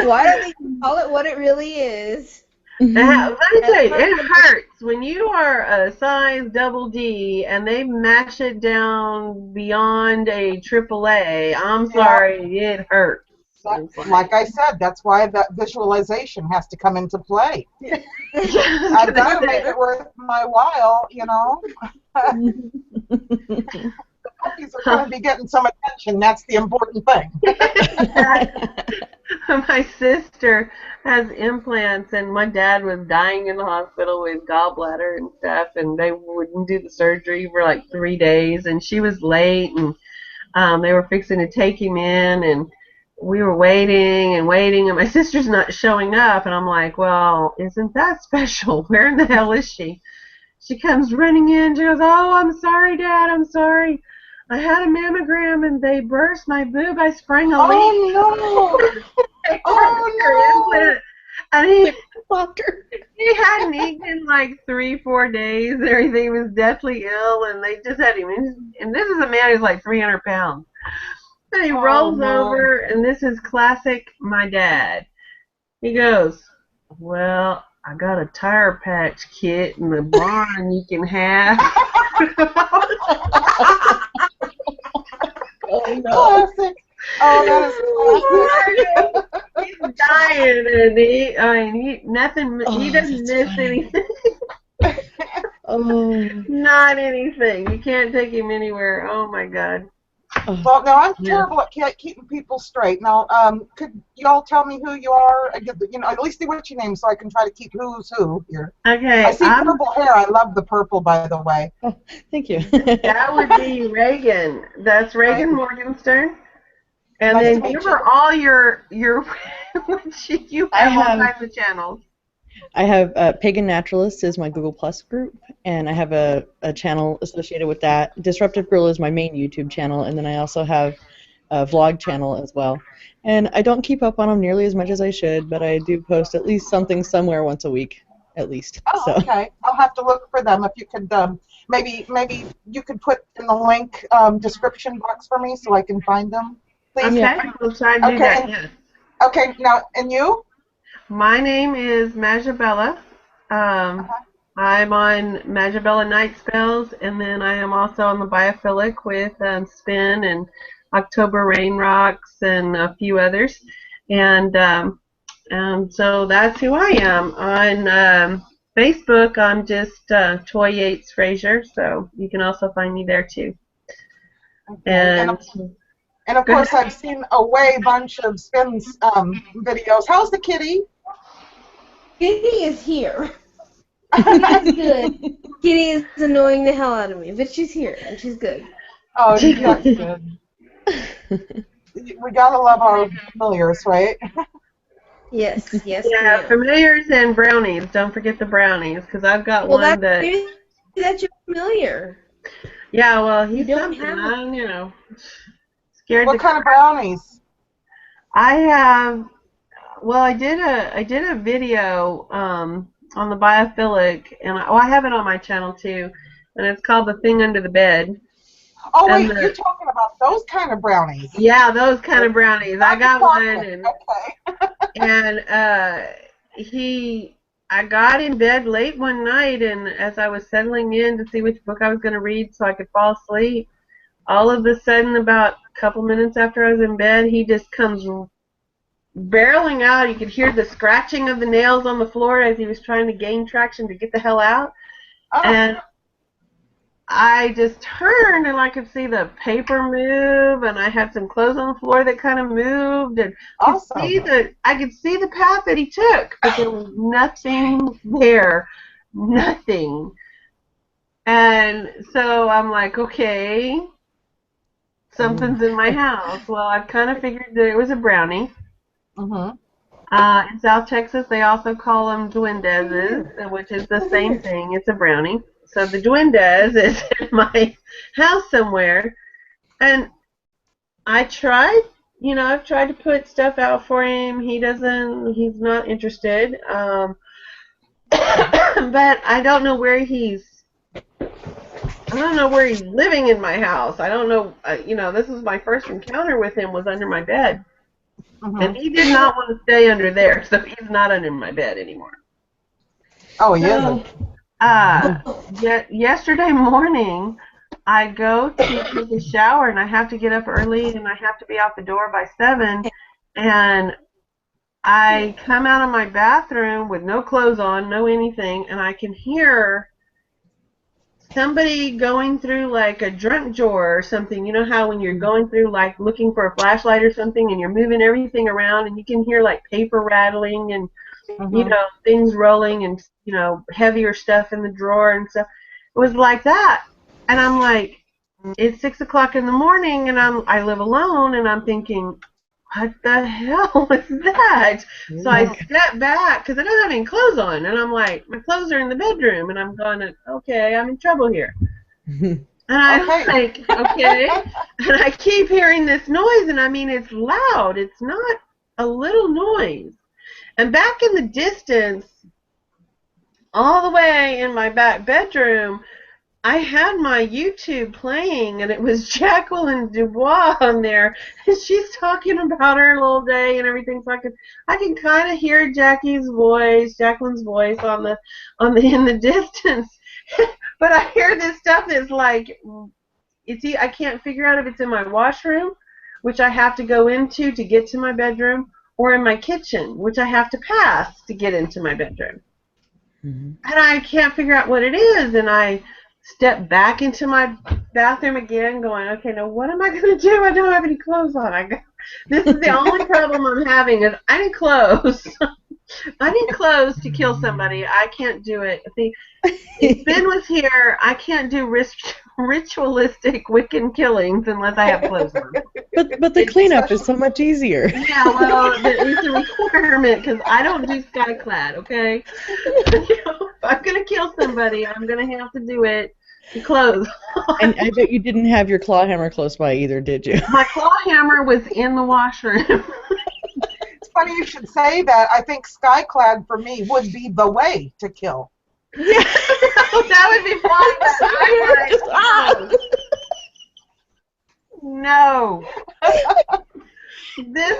Why don't they call it what it really is? Let me tell you, it hurts when you are a size double D and they mash it down beyond a triple A. I'm sorry, it hurts. It's Like I said, that's why that visualization has to come into play. I've got to make it worth my while, you know. The puppies are going to be getting some attention. That's the important thing. My sister has implants, and my dad was dying in the hospital with gallbladder and stuff, and they wouldn't do the surgery for like 3 days, and she was late, and they were fixing to take him in, and we were waiting and waiting, and my sister's not showing up, and I'm like, well, isn't that special? Where in the hell is she? She comes running in. She goes, oh, I'm sorry, Dad. I'm sorry. I had a mammogram, and they burst my boob. I sprang a leak. Oh, no. Oh, no. And he hadn't eaten in like 3-4 days. Everything was deathly ill, and they just had him. And this is a man who's like 300 pounds. And he rolls over, and this is classic my dad. He goes, well, I got a tire patch kit in the barn you can have. Oh, no. Classic. Oh, that is classic. He's dying, and he doesn't miss anything. Not anything. You can't take him anywhere. Oh my God. Well, now I'm terrible at keeping people straight. Now, could y'all tell me who you are? You know, at least the Witchy name, so I can try to keep who's who here. Okay. I see purple hair. I love the purple, by the way. Oh, thank you. That would be Reagan. That's Reagan Morgenstern. And Nice then give her all your you have all kinds of channels. I have Pagan Naturalist is my Google Plus group, and I have a channel associated with that. Disruptive Girl is my main YouTube channel, and then I also have a vlog channel as well. And I don't keep up on them nearly as much as I should, but I do post at least something somewhere once a week, at least. Oh, okay. I'll have to look for them. If you could, maybe you could put in the link description box for me so I can find them. Please. Okay, we'll try to do that. Yes. Okay. Now, and you? My name is Majabella. I'm on Majabella Night Spells, and then I am also on the Biophilic with Spin and October Rain Rocks and a few others. And so that's who I am. On Facebook, I'm just Toy Yates Frazier, so you can also find me there too. Okay. And of course, I've seen a bunch of Spin's videos. How's the kitty? Kitty is here. Kitty's good. Kitty is annoying the hell out of me, but she's here and she's good. Oh, that's good. We gotta love our familiars, right? Yes. Yeah, familiars and brownies. Don't forget the brownies, because I've got one that. Maybe that's your familiar. Yeah, well, he's don't something. have I'm, scared. What kind of brownies? I have. Well, I did a video on the Biophilic, and I have it on my channel too, and it's called The Thing Under the Bed. Oh wait, you're talking about those kind of brownies? Yeah, those kind of brownies. I got one, and I got in bed late one night, and as I was settling in to see which book I was going to read so I could fall asleep, all of a sudden, about a couple minutes after I was in bed, he just comes barreling out. You could hear the scratching of the nails on the floor as he was trying to gain traction to get the hell out. Oh. And I just turned, and I could see the paper move, and I had some clothes on the floor that kind of moved, and awesome. I could see the path that he took, but there was nothing there, nothing. And so I'm like, okay, something's in my house. Well, I've kind of figured that it was a brownie. In South Texas, they also call them duendezes, which is the same thing. It's a brownie. So the duendez is in my house somewhere, and I've tried to put stuff out for him. He's not interested. But I don't know where he's living in my house. I don't know, this is my first encounter with him was under my bed. And he did not want to stay under there, so he's not under my bed anymore. Oh, he isn't. Yesterday morning, I go to take a shower, and I have to get up early, and I have to be out the door by 7. And I come out of my bathroom with no clothes on, no anything, and I can hear somebody going through like a drunk drawer or something. You know how when you're going through like looking for a flashlight or something and you're moving everything around and you can hear like paper rattling and things rolling and heavier stuff in the drawer and stuff. It was like that. And I'm like, it's 6 o'clock in the morning and I live alone and I'm thinking, what the hell was that? So I step back because I don't have any clothes on, and I'm like, my clothes are in the bedroom, and I'm going, okay, I'm in trouble here. And I'm like, okay, and I keep hearing this noise, and I mean, it's loud. It's not a little noise. And back in the distance, all the way in my back bedroom, I had my YouTube playing, and it was Jacqueline Dubois on there, and she's talking about her little day and everything. So I can kind of hear Jackie's voice, Jacqueline's voice in the distance. But I hear this stuff that's like, I can't figure out if it's in my washroom, which I have to go into to get to my bedroom, or in my kitchen, which I have to pass to get into my bedroom. And I can't figure out what it is, and I step back into my bathroom again going, okay, now what am I going to do? I don't have any clothes on. This is the only problem I'm having is I need clothes. I need clothes to kill somebody. I can't do it. If Ben was here, I can't do ritualistic Wiccan killings unless I have clothes on. But the cleanup is so much easier. Yeah, well, it's a requirement because I don't do skyclad, okay? If I'm going to kill somebody, I'm going to have to do it to clothes. And I bet you didn't have your claw hammer close by either, did you? My claw hammer was in the washroom. It's funny you should say that. I think skyclad for me would be the way to kill. Yeah, that would be fun. No. This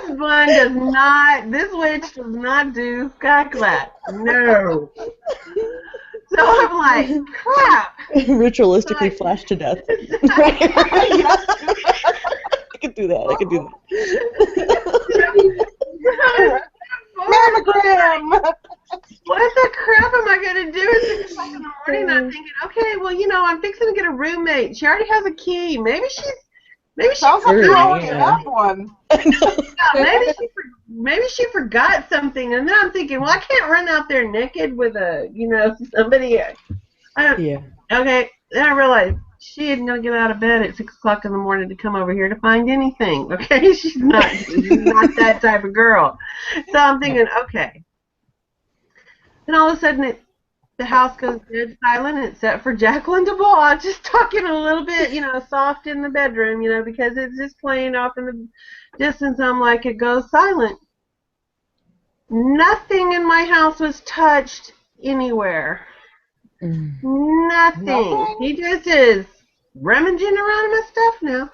witch does not do skyclad. No. So I'm like, crap. Ritualistically flashed to death. I could do that. Mammogram! What the crap am I going to do at 6 o'clock in the morning? I'm thinking, okay, well, I'm fixing to get a roommate. She already has a key. Maybe she Sounds like you already have one. Maybe she forgot something, and then I'm thinking, well, I can't run out there naked with somebody. Okay, then I realized she isn't gonna get out of bed at 6 o'clock in the morning to come over here to find anything. Okay, she's not that type of girl. So I'm thinking, okay. And all of a sudden, the house goes dead silent, except for Jacqueline Dubois just talking a little bit, soft in the bedroom, because it's just playing off in the distance. I'm like, it goes silent. Nothing in my house was touched anywhere. Nothing. He just is rummaging around in my stuff now.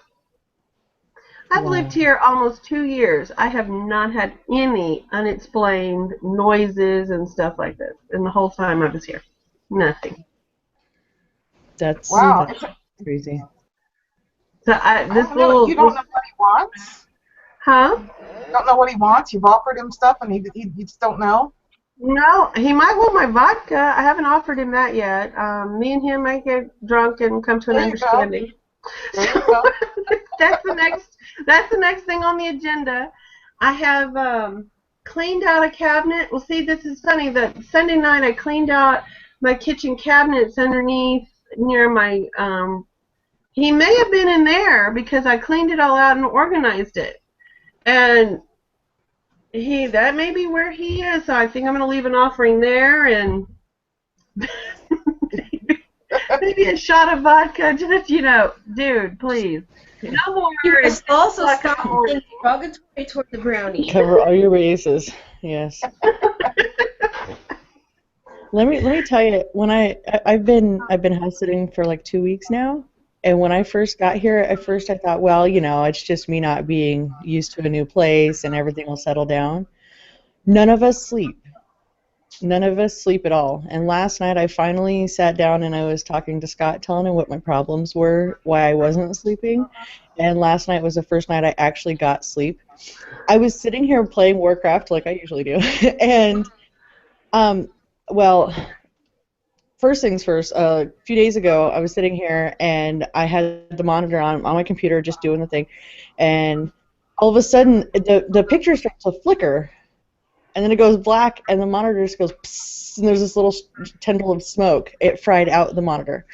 I've lived here almost 2 years. I have not had any unexplained noises and stuff like this in the whole time I was here. Nothing. That's crazy. So you don't know what he wants? Huh? You don't know what he wants? You've offered him stuff and he just don't know? No, he might want my vodka. I haven't offered him that yet. Me and him might get drunk and come to an understanding. So that's the next thing on the agenda. I have cleaned out a cabinet. Well, see, this is funny. That Sunday night I cleaned out my kitchen cabinets underneath near my. He may have been in there because I cleaned it all out and organized it, and that may be where he is. So I think I'm going to leave an offering there and. Maybe a shot of vodka, just, dude, please. No more. You must also stop being derogatory toward the brownie. Cover all your bases. Yes. Let me tell you, when I've been house sitting for like 2 weeks now, and when I first got here, at first I thought, well, it's just me not being used to a new place and everything will settle down. None of us sleep. None of us sleep at all. And last night I finally sat down and I was talking to Scott, telling him what my problems were, why I wasn't sleeping. And last night was the first night I actually got sleep. I was sitting here playing Warcraft like I usually do. And, um, well, first things first, a few days ago I was sitting here and I had the monitor on my computer just doing the thing. And all of a sudden the picture starts to flicker. And then it goes black, and the monitor just goes psst, and there's this little tendril of smoke. It fried out the monitor.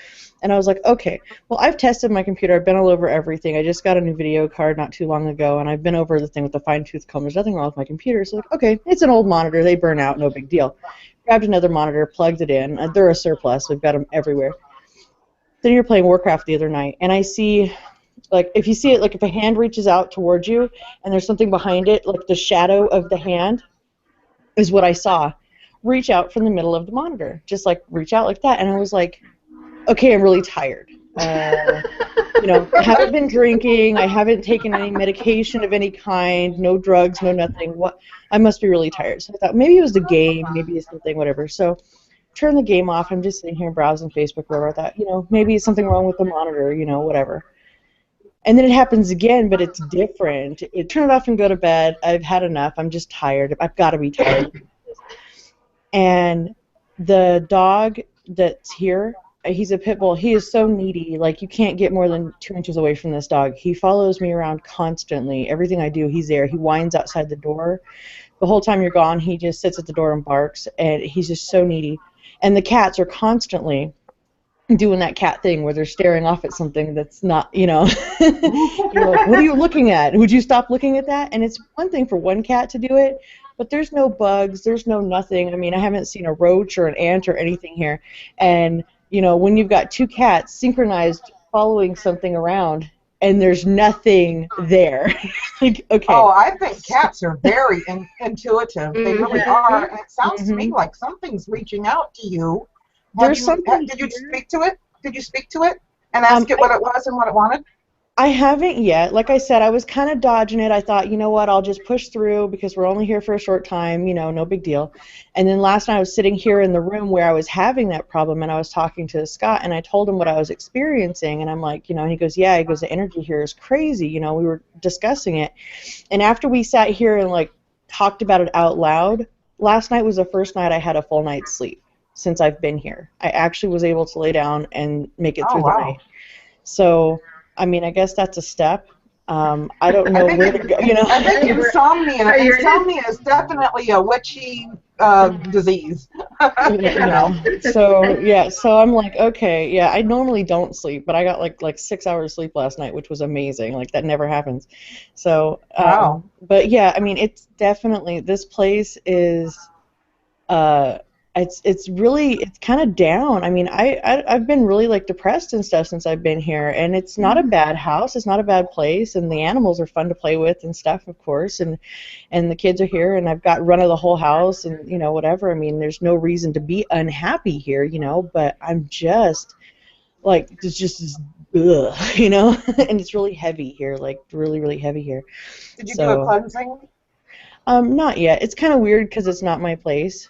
And I was like, okay, well, I've tested my computer. I've been all over everything. I just got a new video card not too long ago, and I've been over the thing with the fine-tooth comb. There's nothing wrong with my computer. So, like, okay, it's an old monitor. They burn out. No big deal. Grabbed another monitor, plugged it in. They're a surplus. We've got them everywhere. Then you're playing Warcraft the other night, and I see, like, if you see it, like, if a hand reaches out towards you, and there's something behind it, like the shadow of the hand, is what I saw. Reach out from the middle of the monitor. Just like reach out like that. And I was like, okay, I'm really tired. I haven't been drinking. I haven't taken any medication of any kind. No drugs, no nothing. What? I must be really tired. So I thought maybe it was the game, maybe it's something, whatever. So turn the game off. I'm just sitting here browsing Facebook, whatever. I thought, maybe it's something wrong with the monitor, whatever. And then it happens again, but it's different. Turn it off and go to bed. I've had enough. I'm just tired. I've got to be tired. And the dog that's here, he's a pit bull. He is so needy. Like, you can't get more than 2 inches away from this dog. He follows me around constantly. Everything I do, he's there. He whines outside the door. The whole time you're gone, he just sits at the door and barks. And he's just so needy. And the cats are constantly doing that cat thing where they're staring off at something that's not, you're like, what are you looking at? Would you stop looking at that? And it's one thing for one cat to do it, but there's no bugs, there's no nothing. I mean, I haven't seen a roach or an ant or anything here. And, when you've got two cats synchronized following something around and there's nothing there. Like, okay. Oh, I think cats are very intuitive. They really are. And it sounds to me like something's reaching out to you. There's something. Did you speak to it? Did you speak to it and ask it what it was and what it wanted? I haven't yet. Like I said, I was kind of dodging it. I thought, you know what, I'll just push through because we're only here for a short time, no big deal. And then last night I was sitting here in the room where I was having that problem, and I was talking to Scott, and I told him what I was experiencing, and I'm like, and he goes, yeah, the energy here is crazy. We were discussing it. And after we sat here and, like, talked about it out loud, last night was the first night I had a full night's sleep since I've been here. I actually was able to lay down and make it through the night. So, I mean, I guess that's a step. I don't know where to go. I think insomnia is definitely a witchy disease. So I'm like, okay, yeah. I normally don't sleep, but I got like 6 hours sleep last night, which was amazing. Like, that never happens. So, wow. But yeah, I mean, it's definitely, this place is. It's kind of down. I mean, I've been really, like, depressed and stuff since I've been here, and it's not a bad house, it's not a bad place, and the animals are fun to play with and stuff, of course, and the kids are here, and I've got run of the whole house, and whatever. I mean, there's no reason to be unhappy here, but I'm just like, it's just ugh, and it's really heavy here, like really, really heavy here. Did you do a cleansing? Not yet. It's kind of weird because it's not my place,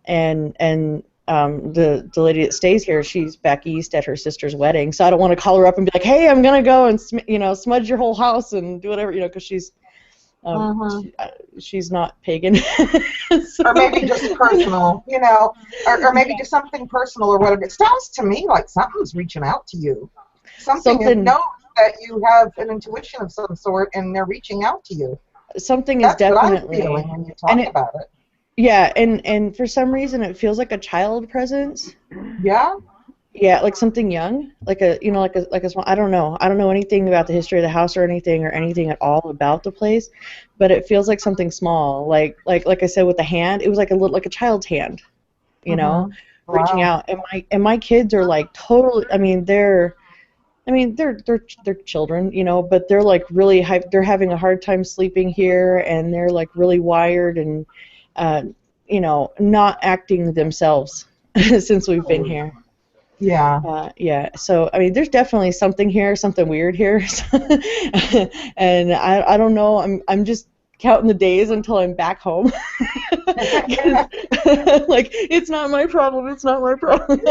and the lady that stays here, she's back east at her sister's wedding, so I don't want to call her up and be like, hey, I'm gonna go and smudge your whole house and do whatever, because she's she's not pagan. So, or maybe just personal, or maybe just something personal or whatever. It sounds to me like something's reaching out to you. Something knows that you have an intuition of some sort, and they're reaching out to you. Something That's is definitely. what I'm feeling when you talk about it. Yeah, and for some reason it feels like a child presence. Yeah. Yeah, like something young, like a small. I don't know anything about the history of the house or anything at all about the place, but it feels like something small, like I said with the hand. It was like a child's hand, reaching out. And my kids are like totally. They're children, but they're like really they're having a hard time sleeping here, and they're like really wired and. Not acting themselves since we've been here. Yeah. Yeah. So, I mean, there's definitely something here, something weird here. And I don't know. I'm just counting the days until I'm back home. Like, it's not my problem. It's not my problem.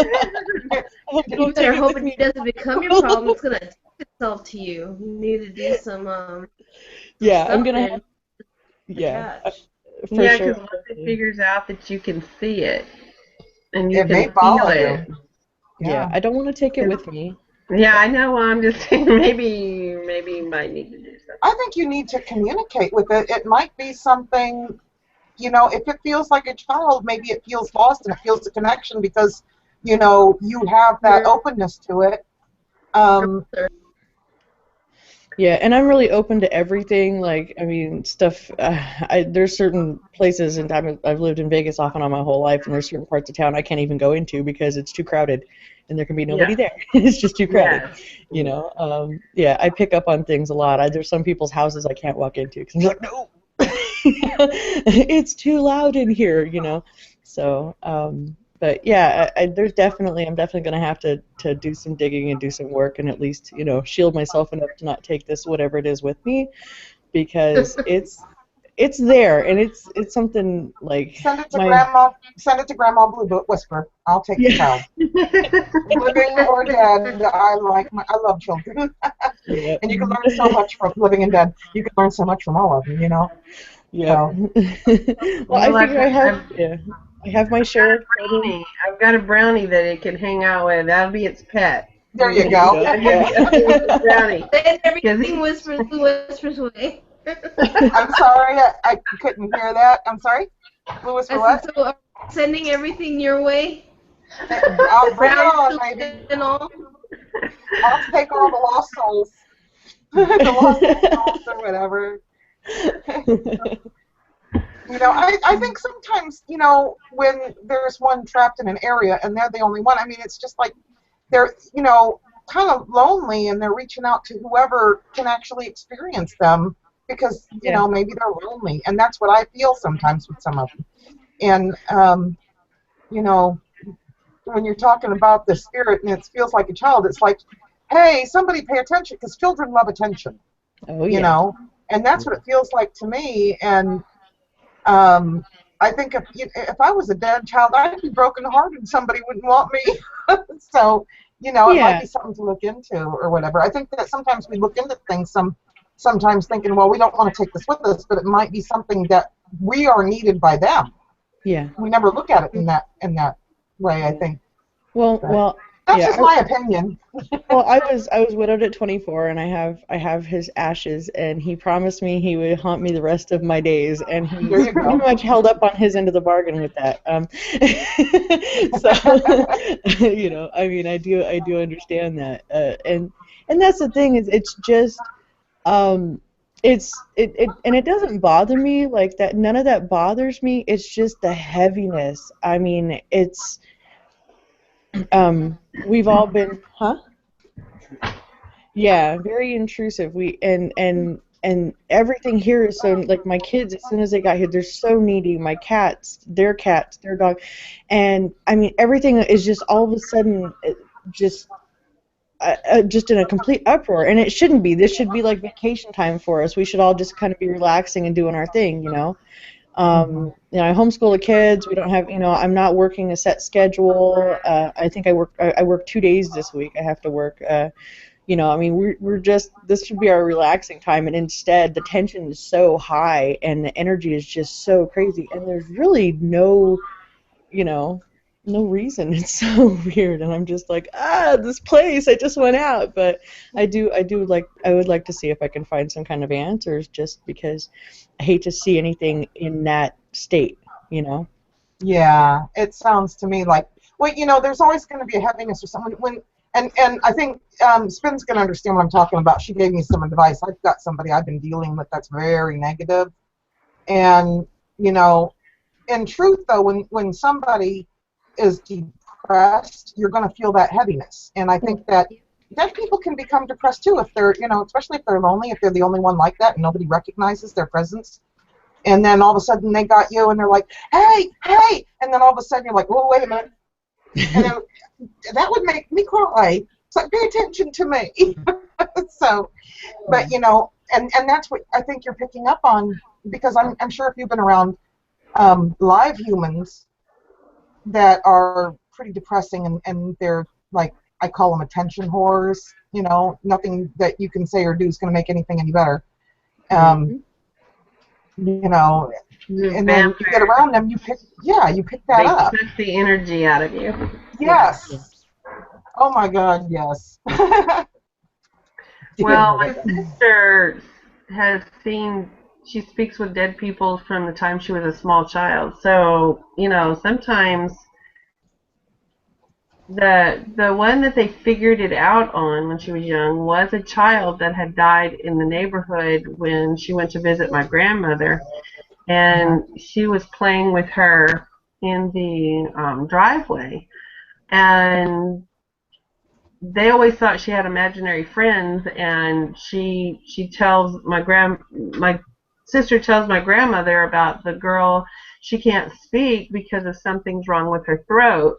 You better hope it doesn't become your problem. It's gonna take itself to you. You need to do some Yeah, I'm something. gonna have. Yeah, Attach. for Yeah, sure. because once it figures out that you can see it and you It can may feel follow it. you. Yeah, I don't want to take it with me. Yeah, I know. I'm just saying maybe you might need to do something. I think you need to communicate with it. It might be something, you know, if it feels like a child, maybe it feels lost and it feels a connection because, you know, you have that openness to it. Yeah, and I'm really open to everything. Like, I mean, stuff. There's certain places, and I've lived in Vegas off and on my whole life, and there's certain parts of town I can't even go into because it's too crowded, and there can be nobody there. It's just too crowded, Yes. you know. Yeah, I pick up on things a lot. There's some people's houses I can't walk into because I'm like, no, it's too loud in here, you know. So, but yeah, I'm definitely going to have to do some digging and do some work and at least, you know, shield myself enough to not take this whatever it is with me, because it's there, and it's something like Send it to Grandma. Send it to Grandma Blue Whisper. I'll take the child. Living or dead, I love children, Yeah. and you can learn so much from living and dead. You can learn so much from all of them, you know. Yeah. So. Well, I figure I have my share of children. I've got a brownie that it can hang out with. That'll be its pet. There you go. Brownie. Everything whispers away. I'm sorry, I couldn't hear that. I'm sorry. Blue Whisper what? So are we sending everything your way? I'll bring it on, baby. And all. I'll take all the lost souls. The lost souls or whatever. You know, I think sometimes, you know, when there's one trapped in an area and they're the only one, I mean, it's just like they're, you know, kind of lonely and they're reaching out to whoever can actually experience them because, you know, maybe they're lonely. And that's what I feel sometimes with some of them. And, you know, when you're talking about the spirit and it feels like a child, it's like, hey, somebody pay attention because children love attention. Oh, you know, and that's what it feels like to me. And I think if I was a dead child, I'd be brokenhearted and somebody wouldn't want me. So, you know, it might be something to look into or whatever. I think that sometimes we look into things sometimes thinking, well, we don't want to take this with us, but it might be something that we are needed by them. Yeah. We never look at it in that way, I think. Well, that's just my opinion. Well, I was widowed at 24, and I have his ashes, and he promised me he would haunt me the rest of my days, and he pretty much held up on his end of the bargain with that. So, you know, I mean, I do understand that, and that's the thing, is it's just and it doesn't bother me like that. None of that bothers me. It's just the heaviness. I mean, it's we've all been, yeah, very intrusive. And everything here is so, like, my kids, as soon as they got here, they're so needy. My cats, their dog, and I mean, everything is just all of a sudden just in a complete uproar, and it shouldn't be. This should be like vacation time for us. We should all just kind of be relaxing and doing our thing, you know. You know, I homeschool the kids. We don't have, you know, I'm not working a set schedule. I think I work 2 days this week. I have to work. You know, I mean, we're just, this should be our relaxing time, and instead the tension is so high and the energy is just so crazy, and there's really no, you know, no reason. It's so weird, and I'm just like, this place, I just went out. But I would like to see if I can find some kind of answers, just because I hate to see anything in that state, you know. Yeah, it sounds to me like, well, you know, there's always going to be a heaviness or something and I think Spin's going to understand what I'm talking about. She gave me some advice. I've got somebody I've been dealing with that's very negative, and you know, in truth though, when somebody is depressed, you're going to feel that heaviness, and I think that deaf people can become depressed too if they're, you know, especially if they're lonely, if they're the only one like that and nobody recognizes their presence. And then all of a sudden they got you and they're like, hey, and then all of a sudden you're like, oh, wait a minute. And then that would make me cry. It's like, pay attention to me. So, but you know, and that's what I think you're picking up on, because I'm sure if you've been around live humans that are pretty depressing, and they're like, I call them attention whores. You know, nothing that you can say or do is going to make anything any better. You know, The and then you get vampire, around them, you pick that they up. suck the energy out of you. Yes. Oh my God, yes. Well, Dealing my with it. sister has seen, she speaks with dead people from the time she was a small child. So, sometimes the one that they figured it out on when she was young was a child that had died in the neighborhood when she went to visit my grandmother, and she was playing with her in the driveway, and they always thought she had imaginary friends, and she tells my sister tells my grandmother about the girl. She can't speak because of something's wrong with her throat.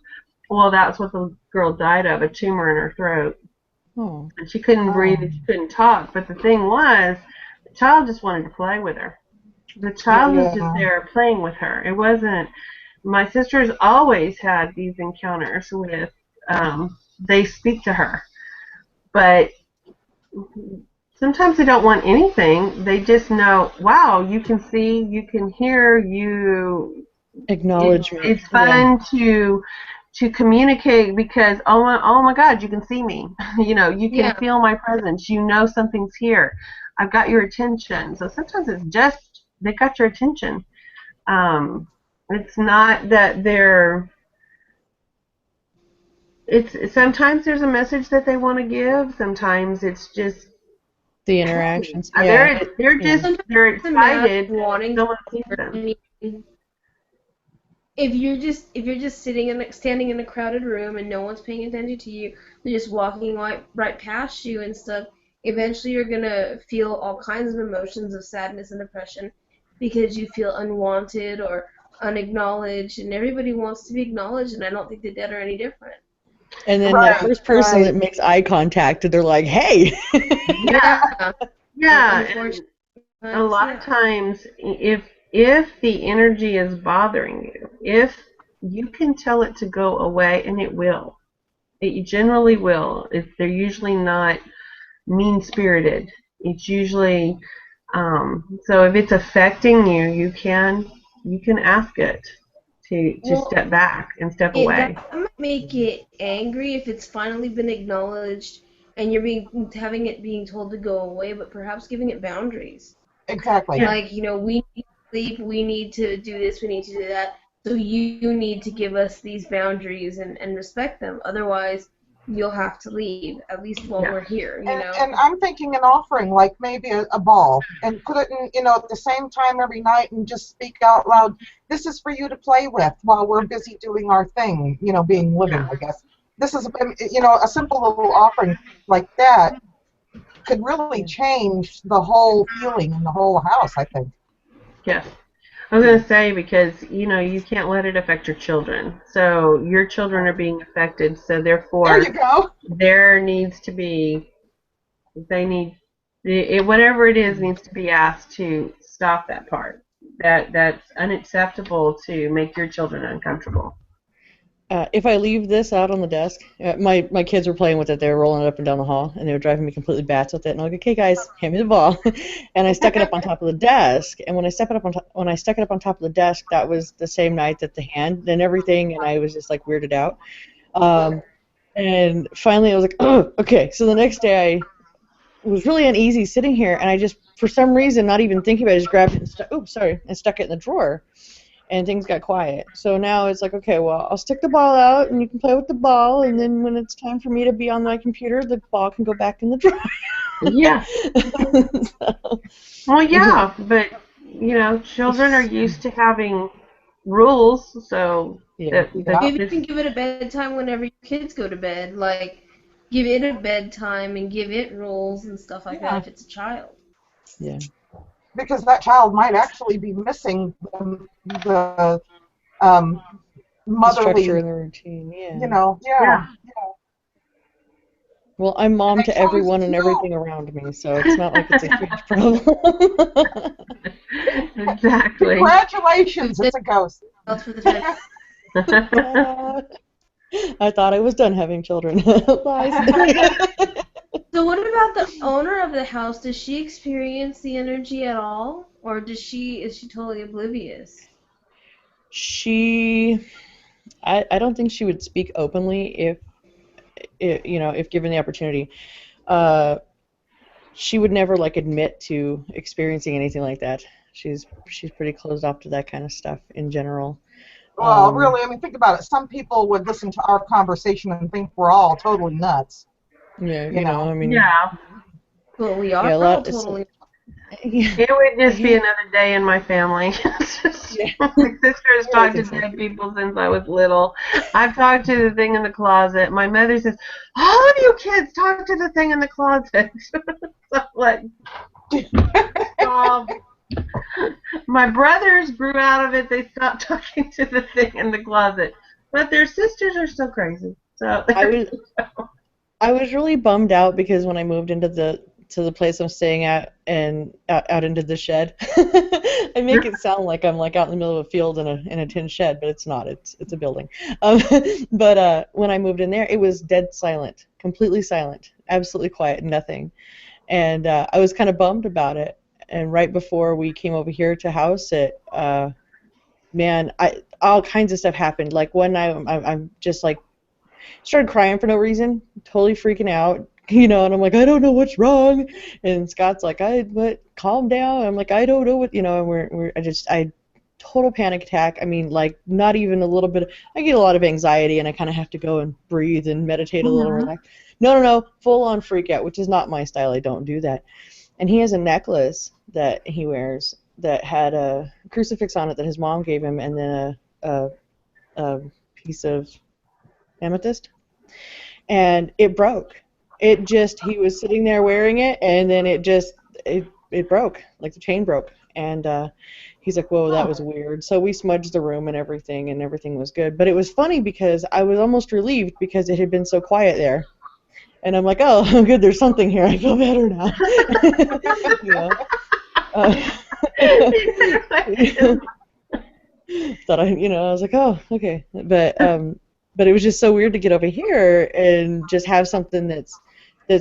Well, that's what the girl died of, a tumor in her throat. Oh. And she couldn't breathe, and she couldn't talk. But the thing was, the child just wanted to play with her. The child was just there playing with her. It wasn't. My sister's always had these encounters with. They speak to her, but sometimes they don't want anything. They just know, wow, you can see, you can hear, Acknowledgement. it's fun to communicate because oh my God, you can see me. You can feel my presence. You know something's here. I've got your attention. So sometimes it's just they got your attention. It's not that it's sometimes there's a message that they want to give. Sometimes it's just The interactions. they're excited. Wanting Someone sees them. if you're just standing in a crowded room and no one's paying attention to you, they're just walking right past you and stuff. Eventually, you're gonna feel all kinds of emotions of sadness and depression because you feel unwanted or unacknowledged, and everybody wants to be acknowledged. And I don't think the dead are any different. And then that first person that makes eye contact, they're like, "Hey." Yeah. And a lot of times, if the energy is bothering you, if you can tell it to go away, and it will. It generally will. They're usually not mean-spirited. It's usually so if it's affecting you, you can ask it to step back and step away. That might make it angry if it's finally been acknowledged and you're having it being told to go away, but perhaps giving it boundaries. Exactly. Like, we need to sleep, we need to do this, we need to do that. So you need to give us these boundaries and respect them. Otherwise, you'll have to leave, at least while we're here, And I'm thinking an offering, like maybe a ball, and put it in, at the same time every night, and just speak out loud. This is for you to play with while we're busy doing our thing, being living, I guess. This is, a simple little offering like that could really change the whole feeling in the whole house, I think. Yes. I was going to say, because, you can't let it affect your children. So your children are being affected, so therefore there you go. There needs to be, whatever it is needs to be asked to stop that part. That's unacceptable to make your children uncomfortable. If I leave this out on the desk, my kids were playing with it. They were rolling it up and down the hall, and they were driving me completely bats with it. And I'm like, "Okay, guys, hand me the ball." And I stuck it up on top of the desk. And when I stuck it up on top of the desk, that was the same night that the hand and everything, and I was just like weirded out. And finally, I was like, "Oh, okay." So the next day, I was really uneasy sitting here, and I just, for some reason, not even thinking about it, just grabbed it and stuck it in the drawer. And things got quiet. So now it's like, okay, well, I'll stick the ball out, and you can play with the ball, and then when it's time for me to be on my computer, the ball can go back in the drawer. Yeah. Well, yeah, but, children are used to having rules, so... Maybe you can give it a bedtime whenever your kids go to bed. Like, give it a bedtime and give it rules and stuff like that if it's a child. Yeah. Because that child might actually be missing the motherly structure and the routine. Yeah. Yeah. Well, I'm mom I to chose everyone and to. everything around me, so it's not like it's a huge problem. Exactly. Congratulations, it's a ghost. Else for the time. Ta-da. I thought I was done having children. Lies. So what about the owner of the house? Does she experience the energy at all, or is she totally oblivious? She, I don't think she would speak openly if given the opportunity. Uh, she would never like admit to experiencing anything like that. She's pretty closed off to that kind of stuff in general. Well, really, I mean, think about it. Some people would listen to our conversation and think we're all totally nuts. Yeah, You know. I mean, Yeah. Well, we are yeah, a all lot. totally. Yeah, It would just be he, another day in my family. yeah, My sister has I talked to think so. dead people since I was little. I've talked to the thing in the closet. My mother says, all of you kids talk to the thing in the closet. So I'm like, my brothers grew out of it. They stopped talking to the thing in the closet. But their sisters are still crazy. So I was I was really bummed out because when I moved into the place I'm staying at and out into the shed, I make it sound like I'm like out in the middle of a field in a tin shed, but it's not. It's a building. Um, but when I moved in there, it was dead silent, completely silent, absolutely quiet, nothing. And I was kind of bummed about it. And right before we came over here to house it, man, all kinds of stuff happened. Like one night, I'm just like started crying for no reason, totally freaking out, and I'm like, I don't know what's wrong. And Scott's like, what, calm down. I'm like, I don't know what, and I total panic attack. I mean, like, not even a little bit. I get a lot of anxiety, and I kind of have to go and breathe and meditate a little and relax. No, full on freak out, which is not my style. I don't do that. And he has a necklace that he wears that had a crucifix on it that his mom gave him, and then a piece of amethyst, and it broke. He was sitting there wearing it, and then it broke, like the chain broke. And he's like, whoa, that Huh. was weird. So we smudged the room and everything was good. But it was funny because I was almost relieved because it had been so quiet there. And I'm like, oh, good, there's something here. I feel better now. you know. Uh, I was like, oh, okay. But it was just so weird to get over here and just have something that's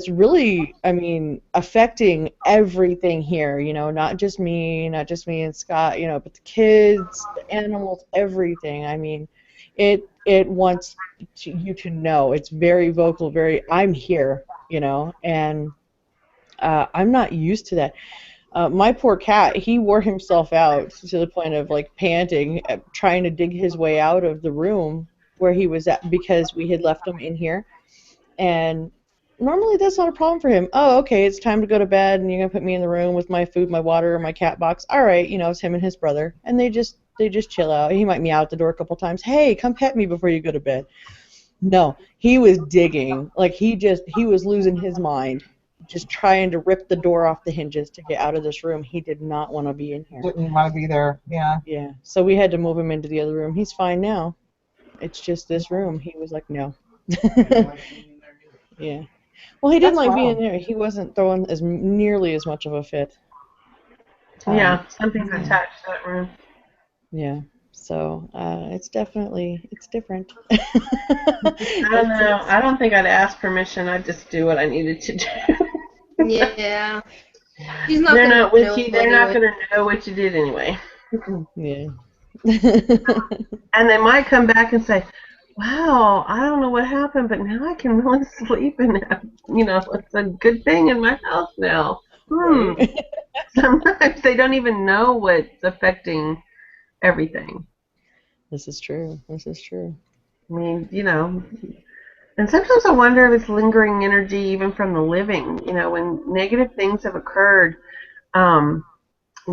really, I mean, affecting everything here, not just me and Scott, but the kids, the animals, everything. I mean, it wants you to know. It's very vocal, I'm here, and I'm not used to that. My poor cat, he wore himself out to the point of like panting, trying to dig his way out of the room where he was at because we had left him in here. And normally that's not a problem for him. Oh, okay, it's time to go to bed, and you're gonna put me in the room with my food, my water, and my cat box. All right, it's him and his brother, and they just chill out. He might meow out the door a couple times. Hey, come pet me before you go to bed. No, he was digging. Like he was losing his mind, just trying to rip the door off the hinges to get out of this room. He did not want to be in here. Didn't want to be there. Yeah. Yeah. So we had to move him into the other room. He's fine now. It's just this room. He was like, no. Yeah. Well, he didn't That's like being wild. there. He wasn't throwing as nearly as much of a fit. yeah, something's attached to that room. Yeah. So it's different. I don't know. I don't think I'd ask permission. I'd just do what I needed to do. Yeah. He's not They're gonna not know witchy. They're not anyway. going to know what you did anyway. Yeah. And they might come back and say, wow, I don't know what happened, but now I can really sleep and it's a good thing in my house now. Right. Sometimes they don't even know what's affecting everything. This is true. This is true. I mean, and sometimes I wonder if it's lingering energy even from the living. When negative things have occurred, um,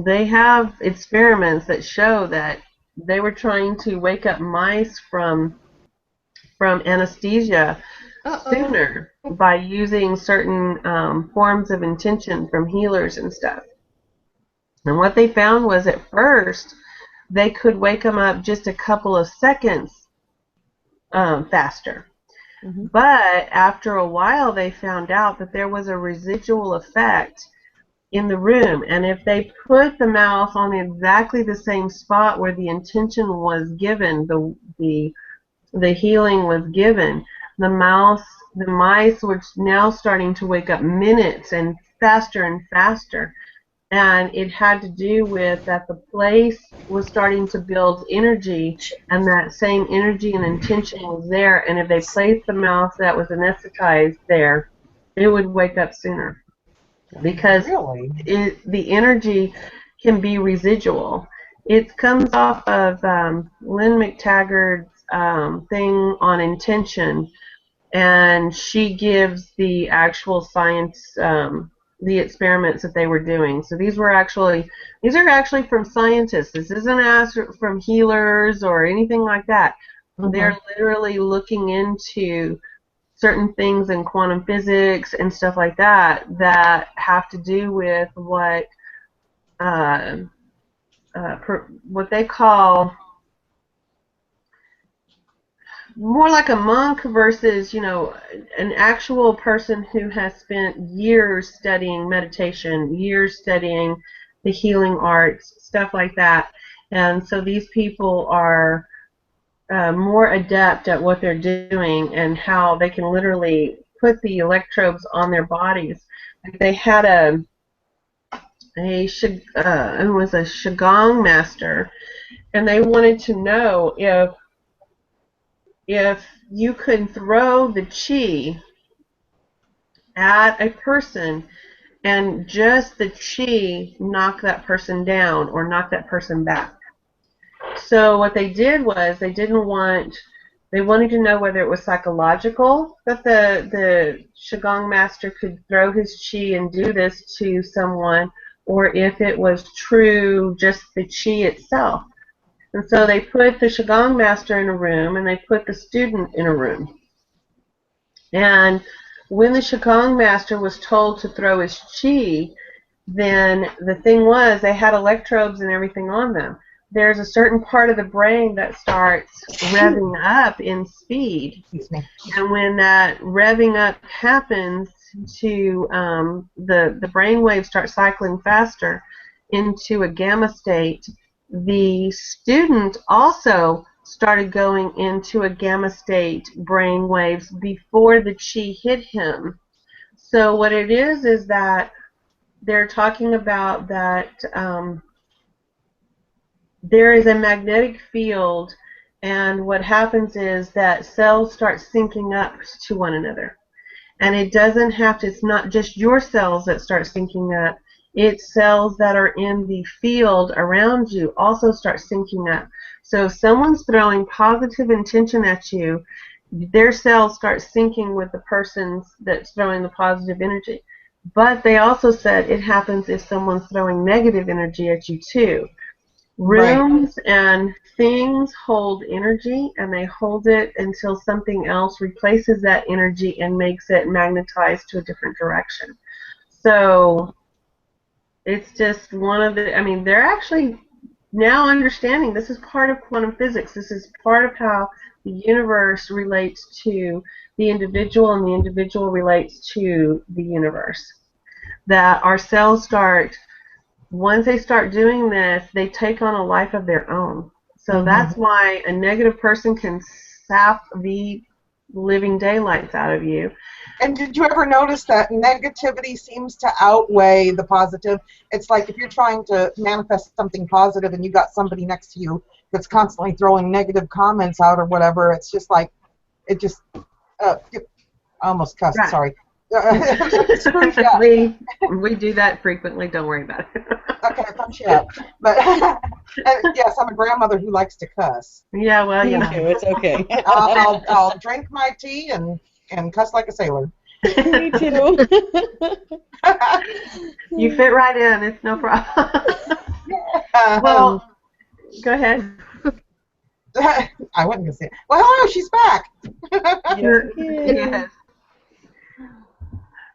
they have experiments that show that they were trying to wake up mice from anesthesia Uh-oh. sooner by using certain forms of intention from healers and stuff. And what they found was at first they could wake them up just a couple of seconds faster. Mhm. But after a while, they found out that there was a residual effect in the room, and if they put the mouse on exactly the same spot where the intention was given, the healing was given, the mice were now starting to wake up minutes and faster, and it had to do with that the place was starting to build energy, and that same energy and intention was there, and if they placed the mouse that was anesthetized there, it would wake up sooner, because Really? the energy can be residual. It comes off of Lynn McTaggart's thing on intention, and she gives the actual science, the experiments that they were doing. So these are actually from scientists. This isn't asked from healers or anything like that. Mm-hmm. They're literally looking into certain things in quantum physics and stuff like that that have to do with uh, what they call more like a monk versus, an actual person who has spent years studying meditation, years studying the healing arts, stuff like that. And so these people are more adept at what they're doing and how they can literally put the electrodes on their bodies. They had it was a Qigong master, and they wanted to know if you could throw the chi at a person and just the chi knock that person down or knock that person back. So what they did was they wanted to know whether it was psychological that the Qigong master could throw his chi and do this to someone, or if it was true just the chi itself. And so they put the Qigong master in a room and they put the student in a room. And when the Qigong master was told to throw his chi, then the thing was they had electrodes and everything on them. There's a certain part of the brain that starts revving up in speed. Excuse me. And when that revving up happens to the brain waves start cycling faster into a gamma state, the student also started going into a gamma state brain waves before the chi hit him. So what it is that they're talking about that there is a magnetic field, and what happens is that cells start syncing up to one another. And it doesn't have to, it's not just your cells that start syncing up, it's cells that are in the field around you also start syncing up. So if someone's throwing positive intention at you, their cells start syncing with the person's that's throwing the positive energy. But they also said it happens if someone's throwing negative energy at you too. Right. Rooms and things hold energy, and they hold it until something else replaces that energy and makes it magnetized to a different direction. So it's just one of the, I mean, they're actually now understanding this is part of quantum physics. This is part of how the universe relates to the individual, and the individual relates to the universe. That our cells start, once they start doing this, they take on a life of their own. So Mm-hmm. that's why a negative person can sap the living daylights out of you. And did you ever notice that negativity seems to outweigh the positive? It's like if you're trying to manifest something positive and you got somebody next to you that's constantly throwing negative comments out or whatever, it's just like, it just, I almost cussed, Right. sorry. Screws you up. We do that frequently, don't worry about it. Okay, I thumbs you up. But and yes, I'm a grandmother who likes to cuss. Yeah, well, Me you too. It's okay. I'll drink my tea and cuss like a sailor. Me too. You fit right in, it's no problem. Well, go ahead. I wasn't gonna say it. Well, hello, she's back. Yes.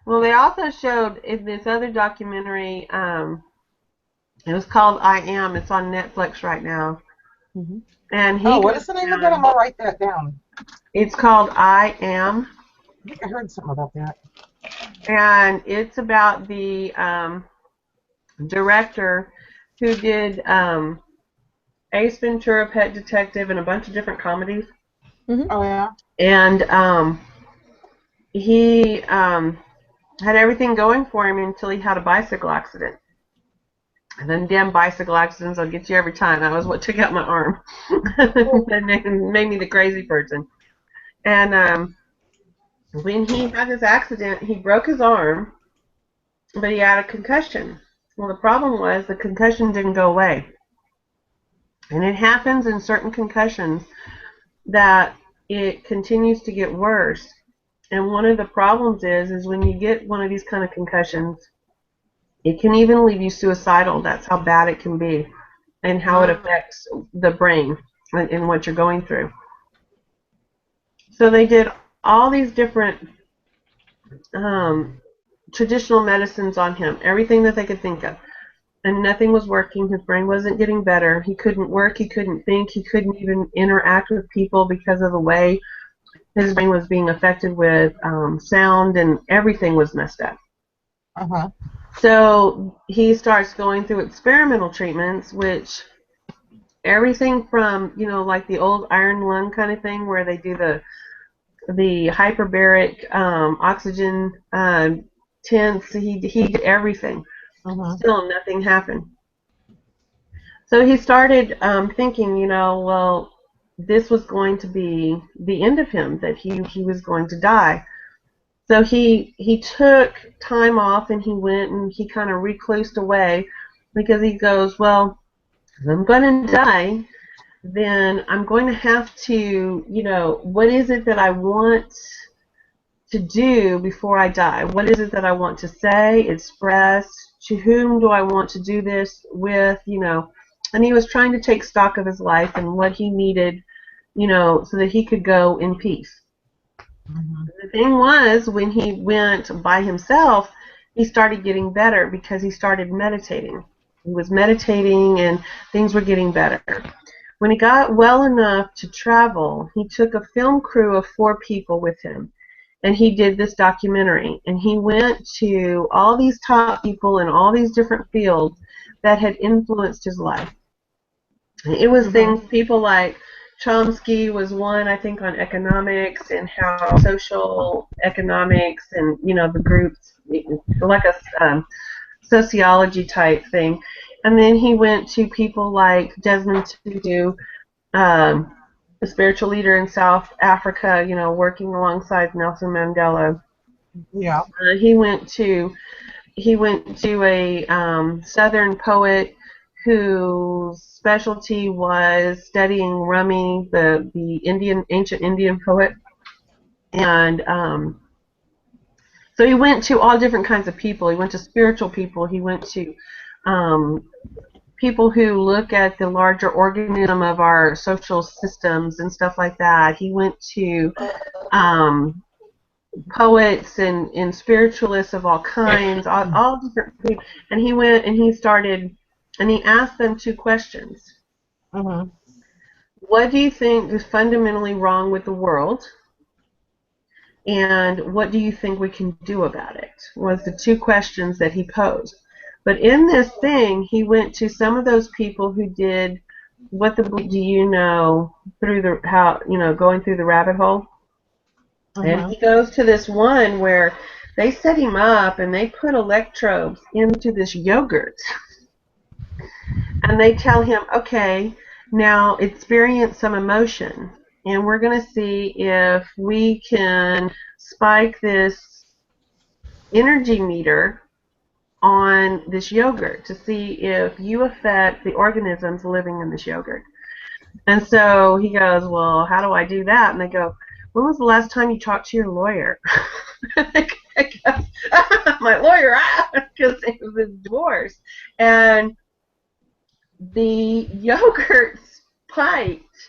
Well, they also showed in this other documentary, it was called I Am. It's on Netflix right now. Mm-hmm. And he Oh, what goes is the name of that? down, I'm gonna write that down. It's called I Am, I think I heard something about that. and it's about the director who did Ace Ventura, Pet Detective, and a bunch of different comedies. Oh yeah. And he had everything going for him until he had a bicycle accident. And then damn bicycle accidents will get you every time. That was what took out my arm. And made me the crazy person. And when he had this accident, he broke his arm, but he had a concussion. Well, the problem was the concussion didn't go away. And it happens in certain concussions that it continues to get worse. And one of the problems is when you get one of these kind of concussions, it can even leave you suicidal. That's how bad it can be and how it affects the brain and what you're going through. So they did all these different traditional medicines on him, everything that they could think of. And nothing was working. His brain wasn't getting better. He couldn't work. He couldn't think. He couldn't even interact with people because of the way his brain was being affected with sound, and everything was messed up. Uh-huh. So he starts going through experimental treatments, which everything from, like the old iron lung kind of thing where they do the hyperbaric oxygen tents. He did everything. Still nothing happened. So he started thinking, well, this was going to be the end of him, that he was going to die. So he took time off and he went and he kind of reclused away because he goes, well, if I'm going to die, then I'm going to have to, what is it that I want to do before I die? What is it that I want to say, express? To whom do I want to do this with? And he was trying to take stock of his life and what he needed, so that he could go in peace. The thing was, when he went by himself, he started getting better because he started meditating. He was meditating and things were getting better. When he got well enough to travel, he took a film crew of 4 people with him. And he did this documentary. And he went to all these top people in all these different fields that had influenced his life. It was things, people like Chomsky was one, I think, on economics and how social economics and, the groups, like a sociology type thing. And then he went to people like Desmond Tutu, a spiritual leader in South Africa, working alongside Nelson Mandela. Yeah. He went to a Southern poet whose specialty was studying Rumi, the ancient Indian poet, and so he went to all different kinds of people. He went to spiritual people. He went to people who look at the larger organism of our social systems and stuff like that. He went to poets and spiritualists of all kinds, all different people. And he went and he started, and he asked them 2 questions. What do you think is fundamentally wrong with the world? And what do you think we can do about it? Was the 2 questions that he posed. But in this thing, he went to some of those people who did what the do you know through the going through the rabbit hole. And he goes to this one where they set him up and they put electrodes into this yogurt. And they tell him, okay, now experience some emotion. And we're going to see if we can spike this energy meter on this yogurt to see if you affect the organisms living in this yogurt. And so he goes, well, how do I do that? And they go, when was the last time you talked to your lawyer? My lawyer, because it was his divorce. And the yogurt spiked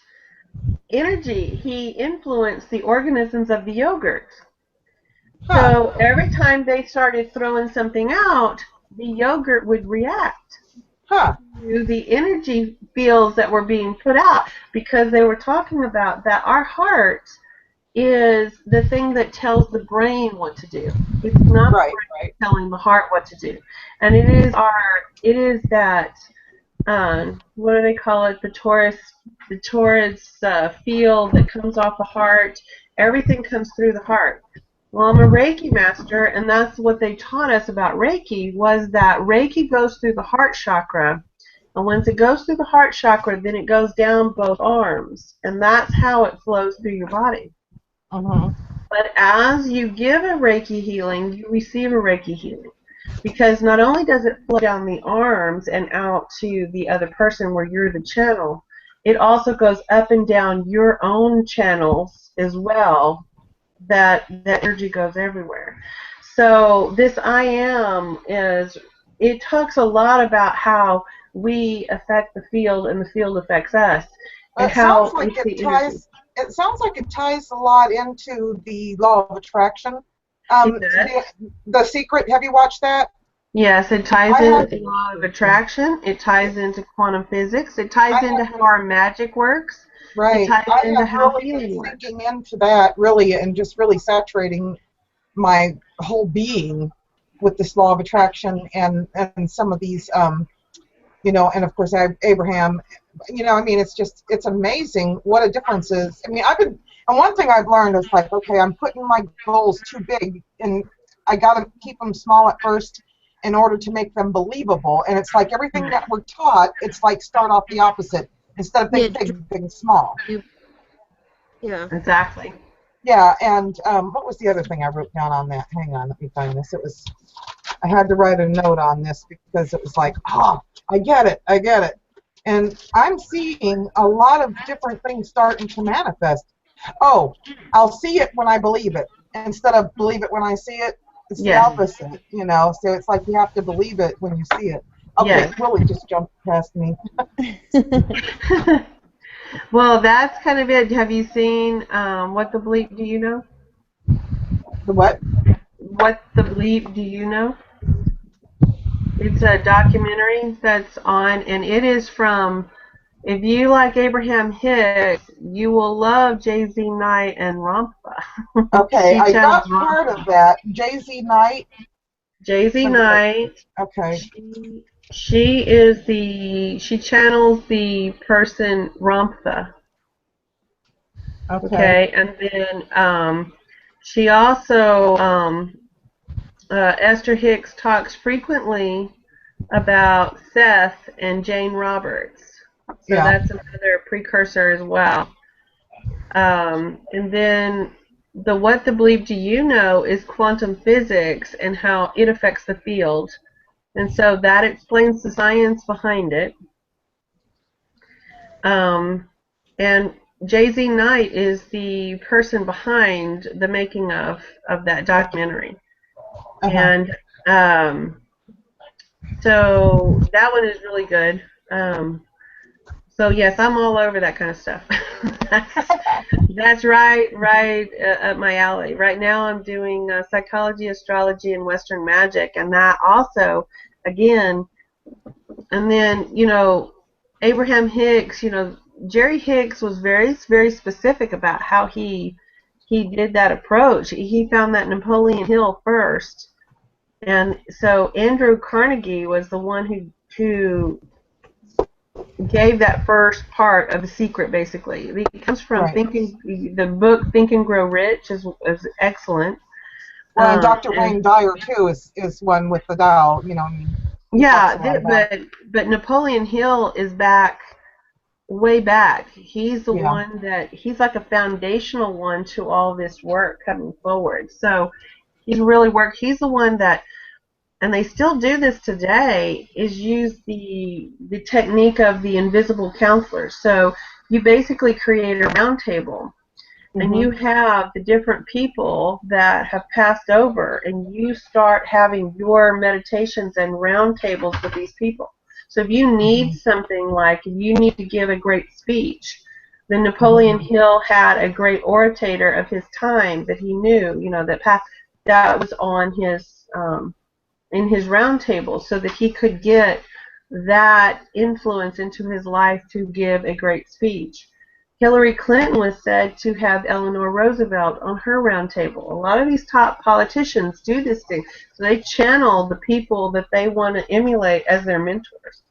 energy. He influenced the organisms of the yogurt. So every time they started throwing something out, the yogurt would react to the energy fields that were being put out, because they were talking about that our heart is the thing that tells the brain what to do. It's not the Right, brain right. telling the heart what to do. And it is that, what do they call it? The torus field that comes off the heart. Everything comes through the heart. Well, I'm a Reiki master, and that's what they taught us about Reiki, was that Reiki goes through the heart chakra. And once it goes through the heart chakra, then it goes down both arms. And that's how it flows through your body. Uh-huh. But as you give a Reiki healing, you receive a Reiki healing. Because not only does it flow down the arms and out to the other person where you're the channel, it also goes up and down your own channels as well. That energy goes everywhere. So this I am it talks a lot about how we affect the field and the field affects us, and It sounds how like it's it the energy. ties. It sounds like it ties a lot into the law of attraction. It does. The Secret. Have you watched that? Yes, it ties I have. into law of attraction. It ties into quantum physics. It ties I into have how our magic works. It right. ties I into have how really been healing works. sinking into that really, and just really saturating my whole being with this law of attraction and some of these and of course Abraham, I mean, it's amazing what a difference is. I mean, and one thing I've learned is like, okay, I'm putting my goals too big, and I got to keep them small at first in order to make them believable. And it's like everything that we're taught, it's like start off the opposite. Instead of Yeah, think big, think small. yeah. Exactly. Yeah, and what was the other thing I wrote down on that? Hang on, let me find this. I had to write a note on this because it was like, I get it. And I'm seeing a lot of different things starting to manifest. Oh, I'll see it when I believe it. Instead of believe it when I see it, it's the Yes. opposite, So it's like you have to believe it when you see it. Okay, Yes. Willie just jumped past me. Well, that's kind of it. Have you seen What the Bleep Do You Know? The what? What the Bleep Do You Know? It's a documentary that's on, and it is from, if you like Abraham Hicks, you will love Jay-Z Knight and Ramtha. Okay, She I channels got part Ramtha. of that. Jay-Z Knight. Jay-Z Knight, Okay, she channels the person Ramtha. okay. Okay, and then she also Esther Hicks talks frequently about Seth and Jane Roberts. So Yeah. that's another precursor as well. And then the What the Bleep Do You Know is quantum physics and how it affects the field. And so that explains the science behind it. And Jay-Z Knight is the person behind the making of that documentary. Uh-huh. And so that one is really good. So yes, I'm all over that kind of stuff. that's right up my alley. Right now I'm doing psychology, astrology, and Western magic, and that also, again, and then Abraham Hicks, Jerry Hicks was very, very specific about how he did that approach. He found that Napoleon Hill first, and so Andrew Carnegie was the one who gave that first part of the secret. Basically, it comes from Right. the book Think and Grow Rich is excellent. Well, and Dr. And Wayne Dyer too is one with the Tao. I mean, he talks yeah, a lot about. but Napoleon Hill is back way back. He's the Yeah. one he's like a foundational one to all this work coming forward. So he's really worked. He's the one that, and they still do this today, is use the technique of the invisible counselor. So you basically create a round table, and you have the different people that have passed over, and you start having your meditations and round tables with these people. So if you need something, like you need to give a great speech, then Napoleon Hill had a great orator of his time that he knew, that was on his in his round table, so that he could get that influence into his life to give a great speech. Hillary Clinton was said to have Eleanor Roosevelt on her round table. A lot of these top politicians do this thing. So they channel the people that they want to emulate as their mentors.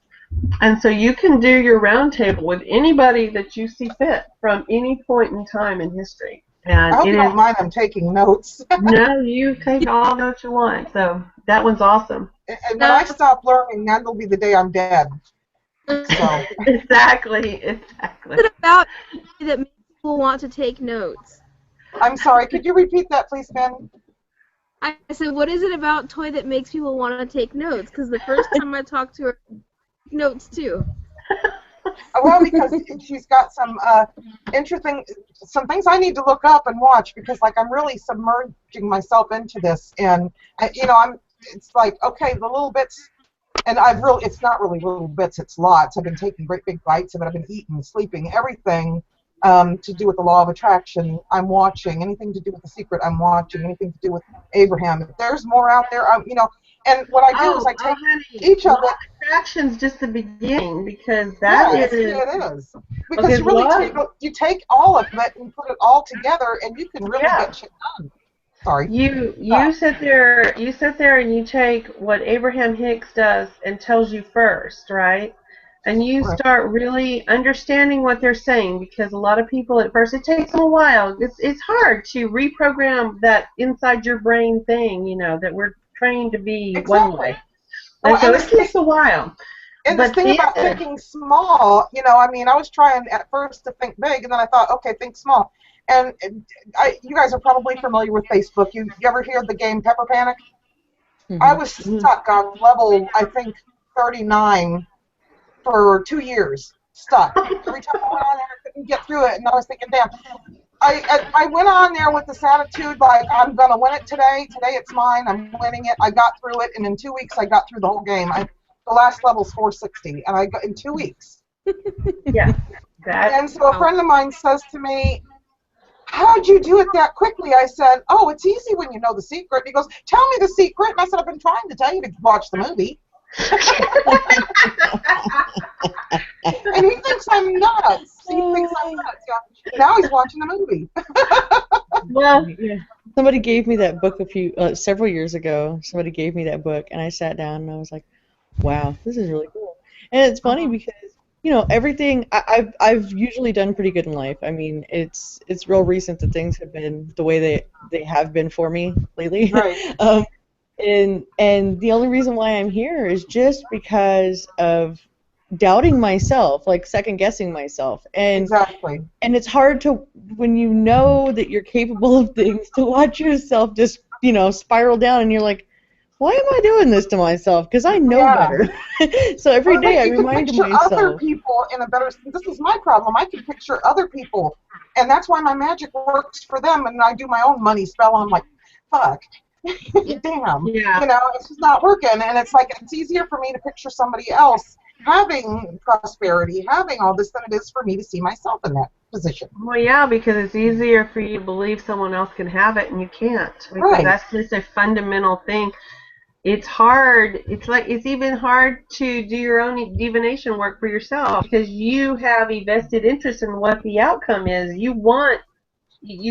And so you can do your round table with anybody that you see fit from any point in time in history. And I hope it you is, don't mind I'm taking notes. no, you take all notes you want. So that one's awesome. And when I stop learning, that'll be the day I'm dead. So. Exactly. What is it about that makes people want to take notes? I'm sorry, could you repeat that, please, Ben? I said, what is it about Toy that makes people want to take notes? Because the first time I talked to her, I took notes too. Well, because she's got some interesting, some things I need to look up and watch because, like, I'm really submerging myself into this, and it's like, okay, the little bits, and it's not really little bits, it's lots. I've been taking great big bites of it. I've been eating, sleeping, everything to do with the law of attraction. I'm watching anything to do with The Secret. I'm watching anything to do with Abraham. If there's more out there, and what I do is I take each of it. Attraction's just the beginning because that Yes, is. it is. Because you really take all of it and put it all together, and you can really get shit done. Sorry. You sit there and you take what Abraham Hicks does and tells you first, right? And you start really understanding what they're saying because a lot of people at first it takes them a while. It's hard to reprogram that inside your brain thing, that we're trained to be one way. And so it takes a while. And the thing about thinking small, I was trying at first to think big, and then I thought, okay, think small. And you guys are probably familiar with Facebook. You ever hear the game Pepper Panic? Mm-hmm. I was stuck on level, I think, 39 for 2 years. Stuck. Every time I went on there, I couldn't get through it, and I was thinking, damn. I went on there with this attitude like, I'm going to win it today. Today it's mine. I'm winning it. I got through it, and in 2 weeks I got through the whole game. The last level's 460, and I got in 2 weeks. Yeah. And so a friend of mine says to me, how'd you do it that quickly? I said, oh, it's easy when you know the secret. He goes, tell me the secret. And I said, I've been trying to tell you to watch the movie. And he thinks I'm nuts. He thinks I'm nuts. Now he's watching the movie. Well, yeah. Somebody gave me that book several years ago. Somebody gave me that book, and I sat down and I was like, wow, this is really cool. And it's funny because everything I've usually done pretty good in life. I mean, it's real recent that things have been the way they have been for me lately. Right. And the only reason why I'm here is just because of doubting myself, like second guessing myself. And exactly. And it's hard to, when you know that you're capable of things, to watch yourself just spiral down, and you're like, why am I doing this to myself? Because I know better. So every day I remind myself. Other people in a better. This is my problem. I can picture other people, and that's why my magic works for them. And I do my own money spell, and I'm like, fuck, damn. Yeah. It's just not working. And it's like it's easier for me to picture somebody else having prosperity, having all this, than it is for me to see myself in that position. Well, yeah, because it's easier for you to believe someone else can have it and you can't. Because that's just a fundamental thing. It's hard. It's even hard to do your own divination work for yourself because you have a vested interest in what the outcome is. You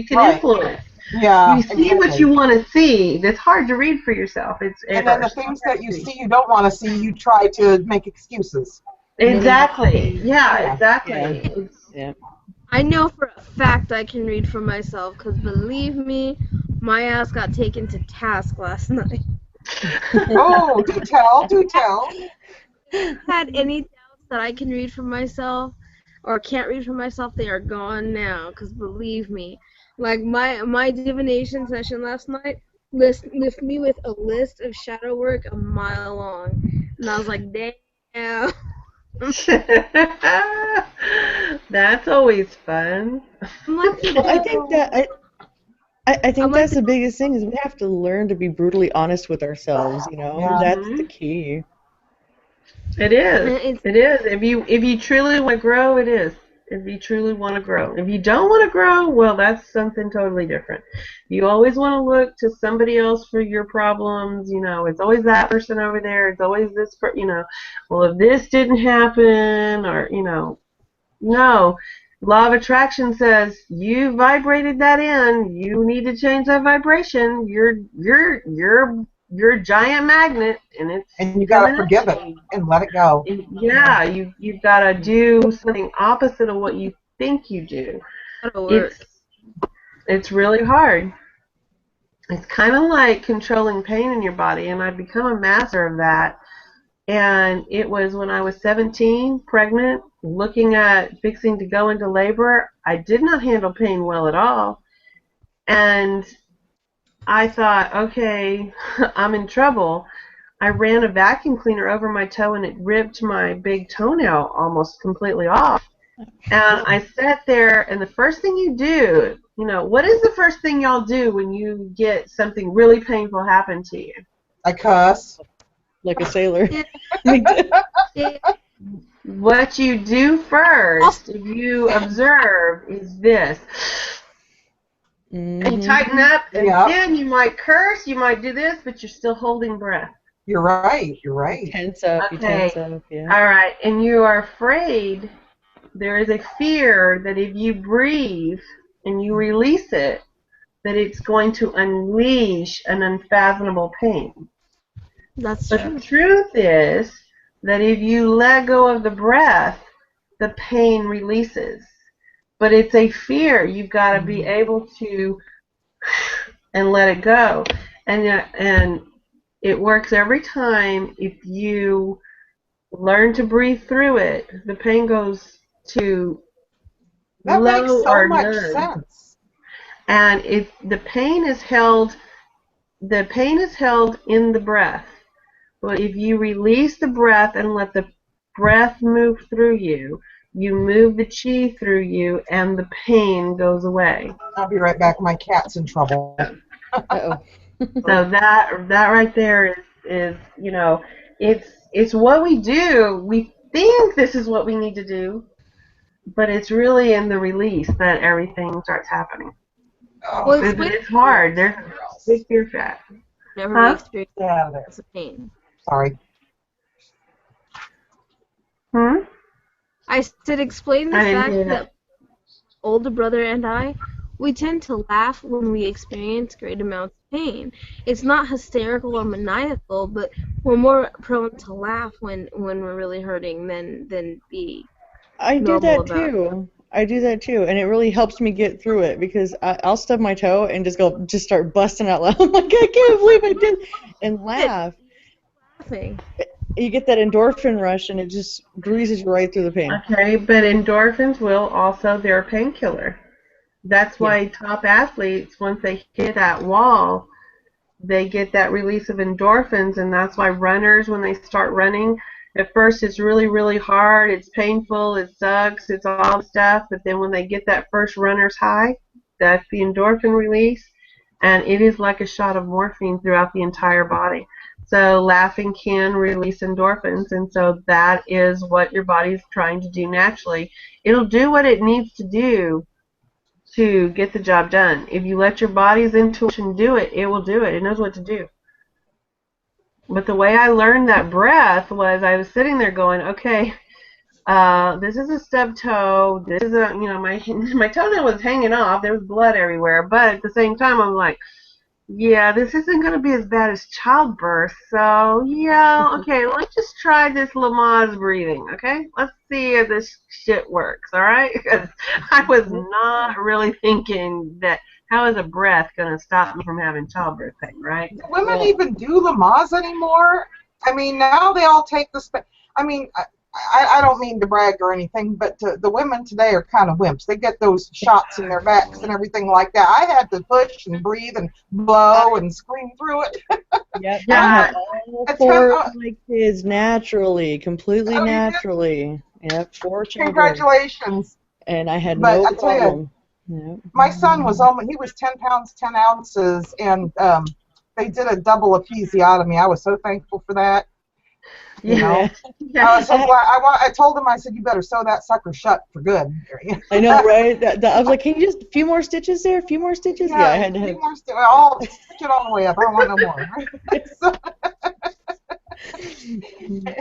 can influence. Yeah, you see what you want to see. That's hard to read for yourself. And then the things that you see you don't want to see, you try to make excuses. Exactly. Yeah, exactly. Yeah. I know for a fact I can read for myself because believe me, my ass got taken to task last night. Oh, do tell, do tell. Had any doubts that I can read for myself or can't read for myself, they are gone now. Because believe me, like my divination session last night left me with a list of shadow work a mile long, and I was like, damn. That's always fun. I think that I think that's the biggest thing is we have to learn to be brutally honest with ourselves. That's the key. It is. It is. If you truly want to grow, it is. If you truly want to grow. If you don't want to grow, well, that's something totally different. You always want to look to somebody else for your problems. It's always that person over there. It's always this. Well, if this didn't happen, or no. Law of attraction says you vibrated that in. You need to change that vibration. You're a giant magnet, and it's And you got to coming forgive at it you. and let it go. Yeah, you've got to do something opposite of what you think you do. That'll work. It's really hard. It's kind of like controlling pain in your body, and I've become a master of that. And it was when I was 17, pregnant, looking at fixing to go into labor. I did not handle pain well at all. And I thought, okay, I'm in trouble. I ran a vacuum cleaner over my toe and it ripped my big toenail almost completely off. And I sat there, and the first thing you do, what is the first thing y'all do when you get something really painful happen to you? I cuss. Like a sailor. Yeah. What you do first, if you observe, is this. And tighten up, and then you might curse, you might do this, but you're still holding breath. You're right. You're right. You tense up, Okay. you tense up, yeah. All right, and you are afraid. There is a fear that if you breathe and you release it, that it's going to unleash an unfathomable pain. That's But true. the truth is that if you let go of the breath, the pain releases. But it's a fear. You've got to be able to and let it go. And it works every time. If you learn to breathe through it, the pain goes to That makes low so or much none. sense. And if the pain is held in the breath. But if you release the breath and let the breath move through you, you move the chi through you, and the pain goes away. I'll be right back. My cat's in trouble. Uh-oh. So that right there is it's what we do. We think this is what we need to do, but it's really in the release that everything starts happening. Well, But explain it's hard. There's a big fear factor. whenever Huh? we experience Get out of there. the pain. Sorry. I said explain the I didn't fact hear that older brother and I, we tend to laugh when we experience great amounts of pain. It's not hysterical or maniacal, but we're more prone to laugh when we're really hurting than be I do normal that about it. too. I do that too, and it really helps me get through it because I'll stub my toe and just start busting out loud. I'm like, I can't believe I did, and laugh. Laughing. You get that endorphin rush, and it just breezes you right through the pain. Okay, but endorphins they're a painkiller. That's why top athletes, once they hit that wall, they get that release of endorphins, and that's why runners, when they start running, at first it's really, really hard, it's painful, it sucks, it's all the stuff, but then when they get that first runner's high, that's the endorphin release, and it is like a shot of morphine throughout the entire body. So laughing can release endorphins, and so that is what your body's trying to do naturally. It'll do what it needs to do to get the job done. If you let your body's intuition do it, it will do it. It knows what to do. But the way I learned that breath was I was sitting there going, okay, this is a stub toe. This is my toenail was hanging off. There was blood everywhere. But at the same time, I'm like, yeah, this isn't going to be as bad as childbirth. So, yeah, okay, let's just try this Lamaze breathing, okay? Let's see if this shit works, all right? Because I was not really thinking that how is a breath going to stop me from having childbirth pain, right? Do women even do Lamaze anymore? I mean, now they all take the I mean, I don't mean to brag or anything, but the women today are kind of wimps. They get those shots in their backs and everything like that. I had to push and breathe and blow and scream through it. Yep. Yeah. I had all four of my kids naturally, completely naturally. Yep, 4 children. Congratulations. And I had But no I tell you, problem. Yep. my son was he was 10 pounds, 10 ounces, and they did a double episiotomy. I was so thankful for that. You know, I was so glad. I told him, I said, you better sew that sucker shut for good. I know, right? I was like, can you just a few more stitches there? A few more stitches? Yeah, I had to have. I'll stick it all the way up. I don't want no more.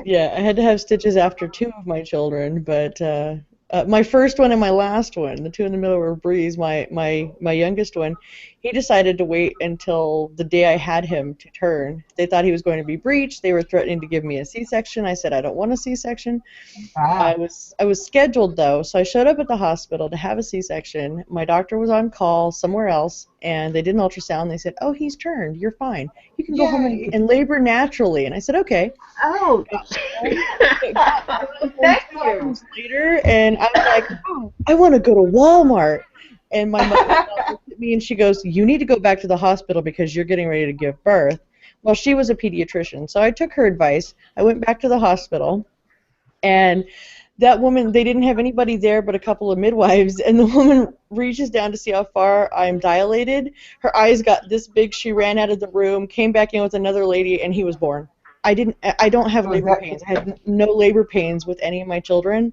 Yeah, I had to have stitches after 2 of my children, but my first one and my last one, the two in the middle were Breeze. My youngest one, he decided to wait until the day I had him to turn. They thought he was going to be breech. They were threatening to give me a C-section. I said I don't want a C-section. Ah. I was scheduled though, so I showed up at the hospital to have a C-section. My doctor was on call somewhere else, and they did an ultrasound. They said, "Oh, he's turned. You're fine. You can go home Yay. and labor naturally." And I said, "Okay." Oh. Thank you. Later, and I was like, "Oh, I want to go to Walmart." And my mother looked at me and she goes, "You need to go back to the hospital because you're getting ready to give birth." Well, she was a pediatrician, so I took her advice. I went back to the hospital, and that woman, they didn't have anybody there but a couple of midwives, and the woman reaches down to see how far I'm dilated. Her eyes got this big. She ran out of the room, came back in with another lady, and he was born. I don't have labor pains. I had no labor pains with any of my children,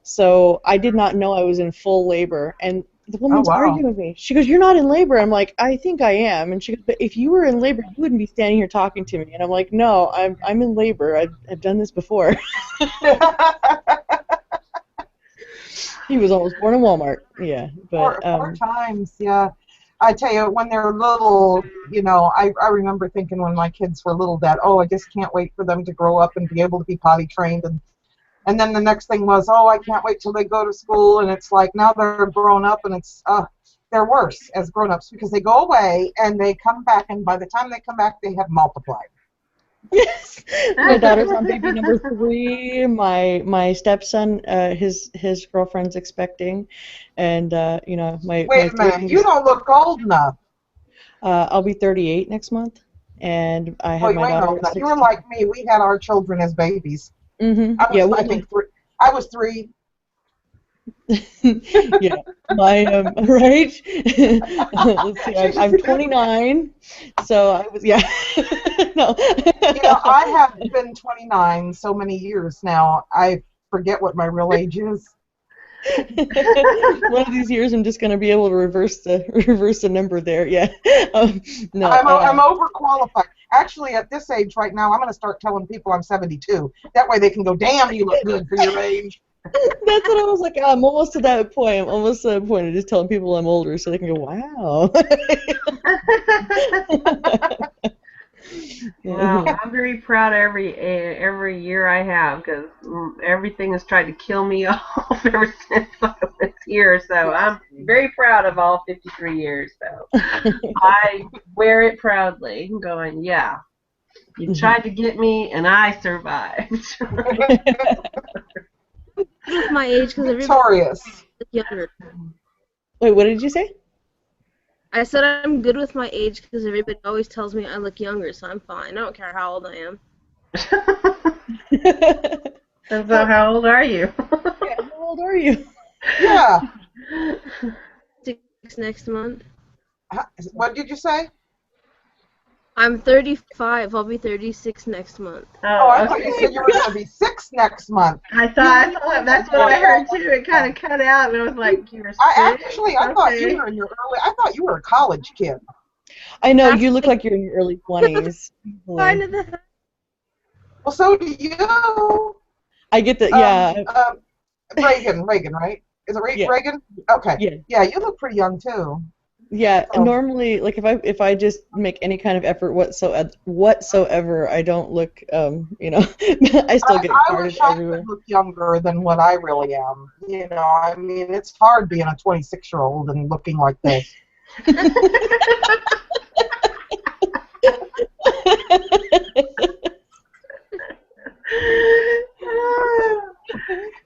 so I did not know I was in full labor. And the woman's arguing with me. She goes, "You're not in labor." I'm like, "I think I am." And she goes, "But if you were in labor, you wouldn't be standing here talking to me." And I'm like, "No, I'm in labor. I've done this before." He was almost born in Walmart. Yeah, but Four times, yeah. I tell you, when they're little, you know, I remember thinking when my kids were little that, oh, I just can't wait for them to grow up and be able to be potty trained. And then the next thing was, oh, I can't wait till they go to school. And it's like now they're grown up, and it's they're worse as grown-ups because they go away and they come back, and by the time they come back, they have multiplied. Yes, my daughter's on baby number 3. My stepson, his girlfriend's expecting, and you know my. Wait a minute, you don't look old enough. I'll be 38 next month, and I have my daughter at 16. You were like me. We had our children as babies. Mm-hmm. I think 3. I was 3. Yeah, my right. Let's see, I'm 29, so I was no. You know, I have been 29 so many years now. I forget what my real age is. One of these years, I'm just going to be able to reverse the number there. Yeah. No. I'm overqualified. Actually, at this age right now, I'm going to start telling people I'm 72. That way, they can go, "Damn, you look good for your age." That's what I was like. I'm almost to that point. I'm almost to that point of just telling people I'm older, so they can go, "Wow." Wow, I'm very proud every year I have because everything has tried to kill me off ever since I was here. So I'm very proud of all 53 years. So I wear it proudly, going, "Yeah, you tried to get me, and I survived." With my age, because everybody Victorious. looks younger. Wait, what did you say? I said I'm good with my age because everybody always tells me I look younger, so I'm fine. I don't care how old I am. And so, how old are you? Yeah, how old are you? Yeah. 6 next month. What did you say? I'm 35. I'll be 36 next month. Oh, I thought you said you were going to be 6 next month. I thought that's what I heard too. It kind of cut out, and I was like, "You're 6?" I thought you were in your early. I thought you were a college kid. I know, you look like you're in your early 20s. Kind of the. Well, so do you. I get that, yeah. Reagan, right? Is it Yeah. Reagan? Okay. Yeah, you look pretty young too. Yeah, normally, like if I just make any kind of effort whatsoever, I don't look, you know, I still get carded everywhere. I wish I could look younger than what I really am. You know, I mean, it's hard being a 26-year-old and looking like this.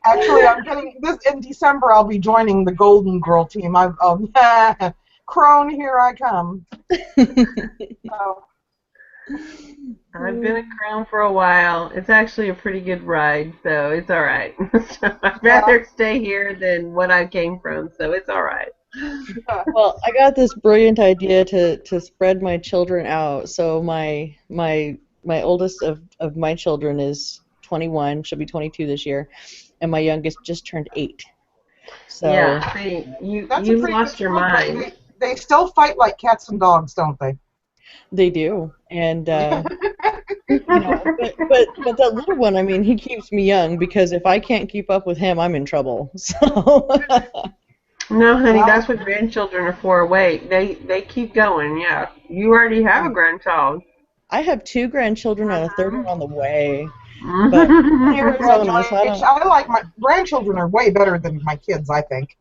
Actually, I'm getting this in December. I'll be joining the Golden Girl team. Crone, here I come. So. I've been a Crown for a while. It's actually a pretty good ride, so it's all right. So I'd rather stay here than what I came from, so it's all right. Well, I got this brilliant idea to spread my children out. So my oldest of my children is 21. She'll be 22 this year, and my youngest just turned 8. So yeah, see, you lost your mind. They still fight like cats and dogs, don't they? They do, and You know, but that little one, I mean, he keeps me young because if I can't keep up with him, I'm in trouble. So No, honey, Well, that's what grandchildren are for. Wait, they keep going. Yeah, you already have a grandchild. I have 2 grandchildren and a third one Mhm. on the way. But Arizona, so I congratulations. don't. I like my grandchildren are way better than my kids, I think.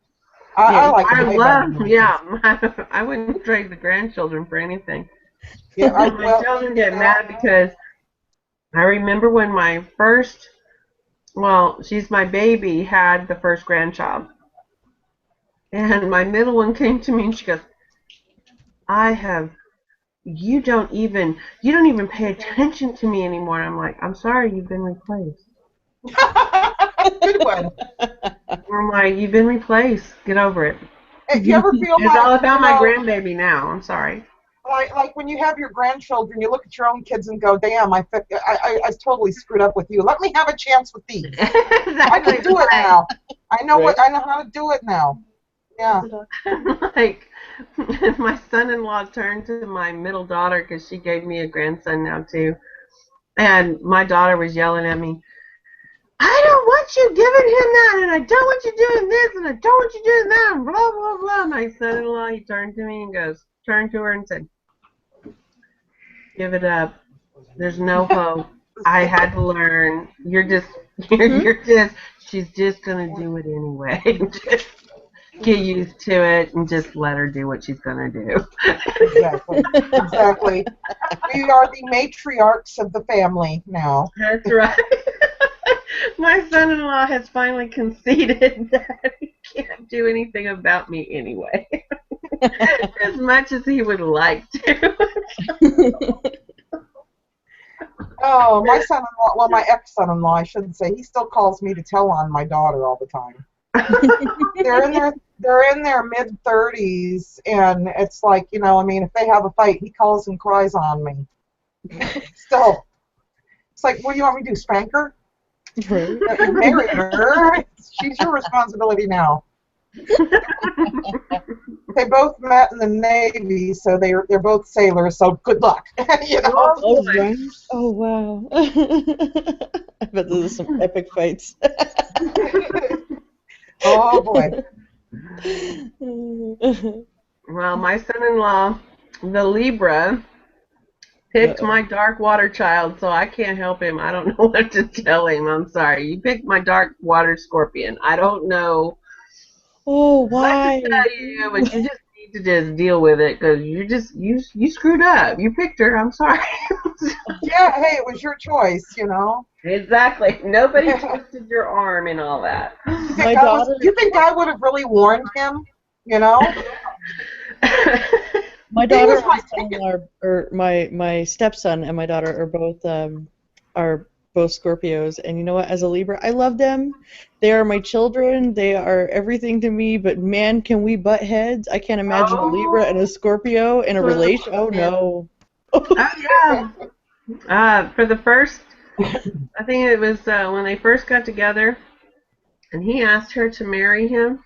I Yeah, like I them way better love, than my yeah, kids. I wouldn't trade the grandchildren for anything. Yeah, My well, children get mad because I remember when my first, well, she's my baby, had the first grandchild. And my middle one came to me and she goes, I have, you don't even pay attention to me anymore. I'm like, I'm sorry, you've been replaced. good one. I'm like, you've been replaced. Get over it. If you ever feel It's like, all about my grandbaby now. I'm sorry. like when you have your grandchildren, you look at your own kids and go, "Damn, I totally screwed up with you. Let me have a chance with these. I Exactly can do it right. now. I know Right. how to do it now." Yeah. Like, my son-in-law turned to my middle daughter because she gave me a grandson now too, and my daughter was yelling at me, I don't want you giving him that, and I don't want you doing this, and I don't want you doing that, and blah, blah, blah. My son-in-law, he turned to me and turned to her and said, give it up. There's no hope. I had to learn. She's just going to do it anyway. Just get used to it and just let her do what she's going to do. Exactly. Exactly. We are the matriarchs of the family now. That's right. My son-in-law has finally conceded that he can't do anything about me anyway, as much as he would like to. Oh, my son-in-law, well, my ex-son-in-law, I shouldn't say, he still calls me to tell on my daughter all the time. They're in their mid-30s, and it's like, I mean, if they have a fight, he calls and cries on me. Still, it's like, what do you want me to do, spank her? Right. You married her. She's your responsibility now. They both met in the Navy, so they're both sailors. So good luck. Oh Oh, boy. right. Oh, wow. I bet those are some epic fights. Oh boy. Well, my son-in-law, the Libra, picked Uh-oh. my dark water child, so I can't help him. I don't know what to tell him. I'm sorry. You picked my dark water scorpion. I don't know Oh, what to why? tell you, but you just need to just deal with it because you screwed up. You picked her. I'm sorry. Yeah, hey, it was your choice. Exactly. Nobody twisted your arm and all that. My daughter, You think I would have really warned him? You know? my He daughter was and my my son-in-law or my stepson and my daughter are both Scorpios, and you know what? As a Libra, I love them. They are my children. They are everything to me. But man, can we butt heads? I can't imagine a Libra and a Scorpio in a relation. Oh no. Oh yeah. For the first, I think it was when they first got together, and he asked her to marry him.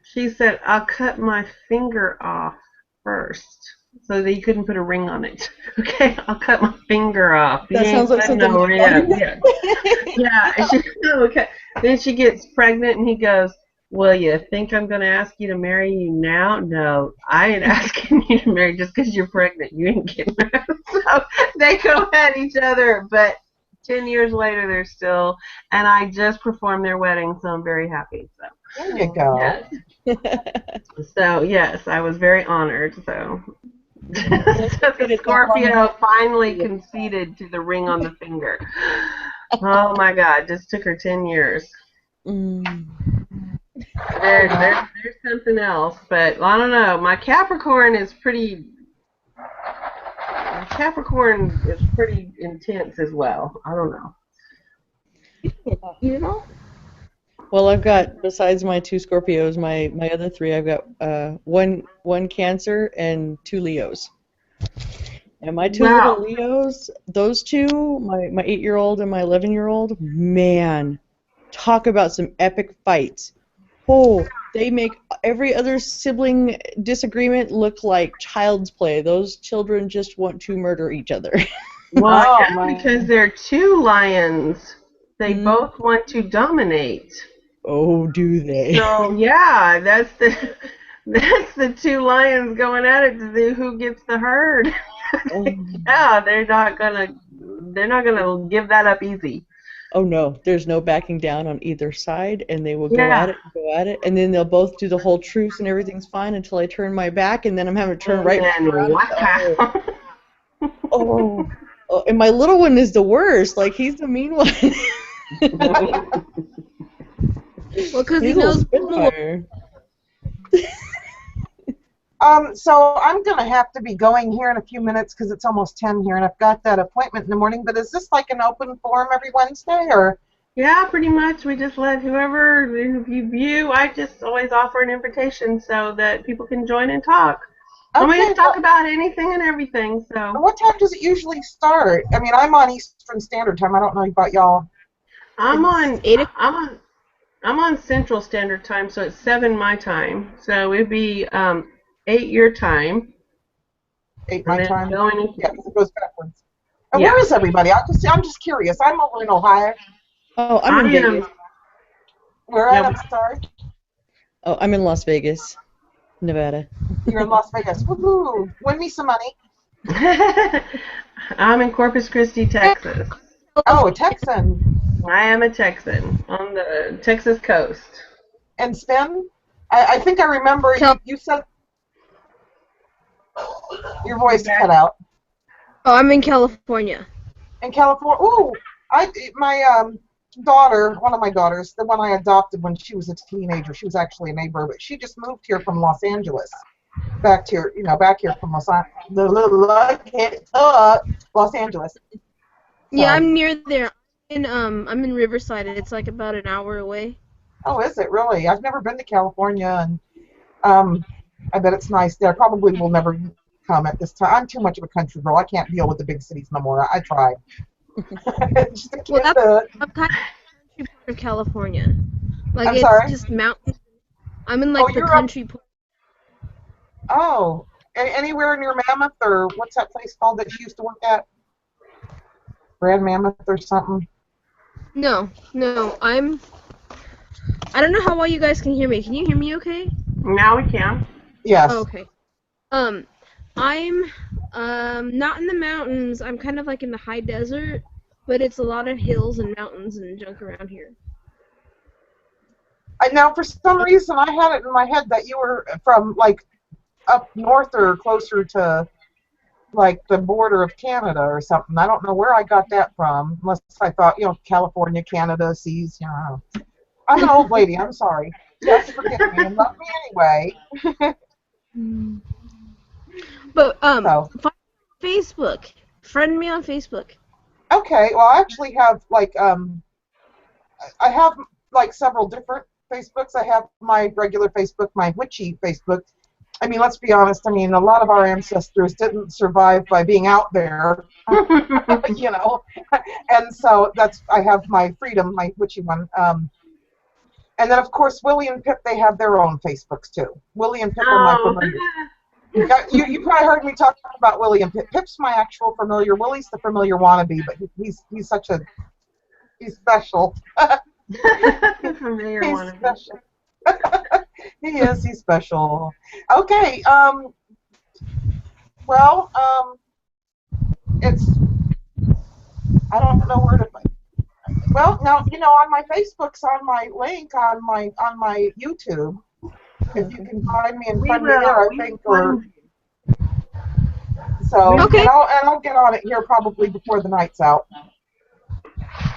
She said, "I'll cut my finger off first, so that you couldn't put a ring on it." Okay, I'll cut my finger off. You That ain't sounds like cutting something no my ring. daughter. Yeah, yeah. And she, okay. Then she gets pregnant, and he goes, "Well, you think I'm going to ask you to marry you now? No, I ain't asking you to marry just because you're pregnant. You ain't getting married." So they go at each other, but 10 years later, they're still, and I just performed their wedding, so I'm very happy. So, There you go. yes. So, yes, I was very honored. So, so the Scorpio finally conceded to the ring on the finger. Oh my God, just took her 10 years. Mm. There's something else, but I don't know. My Capricorn is pretty. Capricorn is pretty intense as well. I don't know. You know? Well, I've got besides my 2 Scorpios, my other 3, I've got one Cancer and 2 Leos. And my 2 little Wow. Leos, those 2, my 8-year-old and my 11-year-old, man, talk about some epic fights. Oh, they make every other sibling disagreement look like child's play. Those children just want to murder each other. Well, Oh, yeah, man. because they're two lions. They Mhm. both want to dominate. Oh, do they? So yeah, that's the that's the two lions going at it to see who gets the herd. Oh. Yeah, they're not gonna give that up easy. Oh no, there's no backing down on either side, and they will go at Yeah. it and go at it, and then they'll both do the whole truce and everything's fine until I turn my back, and then I'm having to turn And right back then around. whack. Oh, oh, and my little one is the worst. Like he's the mean one. Well, because he He's a little knows the law. spitfire. So I'm going to have to be going here in a few minutes because it's almost 10 here, and I've got that appointment in the morning. But is this like an open forum every Wednesday, or? Yeah, pretty much. We just let whoever you view. I just always offer an invitation so that people can join and talk. And we Okay. just talk about anything and everything. So What time does it usually start? I mean, I'm on Eastern Standard Time. I don't know about y'all. I'm on 8 I'm on Central Standard Time, so it's 7 my time. So it'd be 8 your time, 8 and my then time. going. Yeah, it goes backwards. And Yeah, where is everybody? I'm just curious. I'm over in Ohio. Oh, I'm I in am. Vegas. Where at? Yeah, I'm sorry. Oh, I'm in Las Vegas, Nevada. You're in Las Vegas. Woohoo! Win me some money. I'm in Corpus Christi, Texas. Oh, a Texan. I am a Texan on the Texas coast. And spin? I think I remember you said your voice Okay. cut out. Oh, I'm in California. In California. Ooh, my daughter, one of my daughters, the one I adopted when she was a teenager, she was actually a neighbor, but she just moved here from Los Angeles. Back here from Los Angeles. Yeah, So, I'm near there. I'm in Riverside. It's like about an hour away. oh, is it really? I've never been to California, and I bet it's nice there. Probably will never come at this time. I'm too much of a country girl. I can't deal with the big cities no more. I tried. Just can't Well, do it. I'm kind of country part of California. Like I'm it's sorry? just mountains. I'm in Oh, like the you're up. country part. Oh, anywhere near Mammoth, or what's that place called that she used to work at? Grand Mammoth or something? No. I don't know how well you guys can hear me. Can you hear me okay? Now we can. Yes. Oh, okay. I'm not in the mountains. I'm kind of like in the high desert, but it's a lot of hills and mountains and junk around here. Now, for some reason, I had it in my head that you were from, like, up north or closer to, like, the border of Canada or something. I don't know where I got that from, unless I thought, California, Canada, seas, I'm an old lady. I'm sorry. Yes, forgive me, and love me anyway. But So, find me on Facebook. Friend me on Facebook. okay, well, I actually have, like, I have, like, several different Facebooks. I have my regular Facebook, my Witchy Facebook. I mean, let's be honest. I mean, a lot of our ancestors didn't survive by being out there, And so I have my Freedom, my Witchy one. And then, of course, Willie and Pip, they have their own Facebooks, too. Willie and Pip are my familiar. You probably heard me talk about Willie and Pip. Pip's my actual familiar. Willie's the familiar wannabe, but he's special. Familiar He's one of special. He's special. Okay, well, I don't know where to, well, now, on my Facebook's on my link on my YouTube. If you can find me and friend me there, I think, so, Okay. and I'll get on it here probably before the night's out.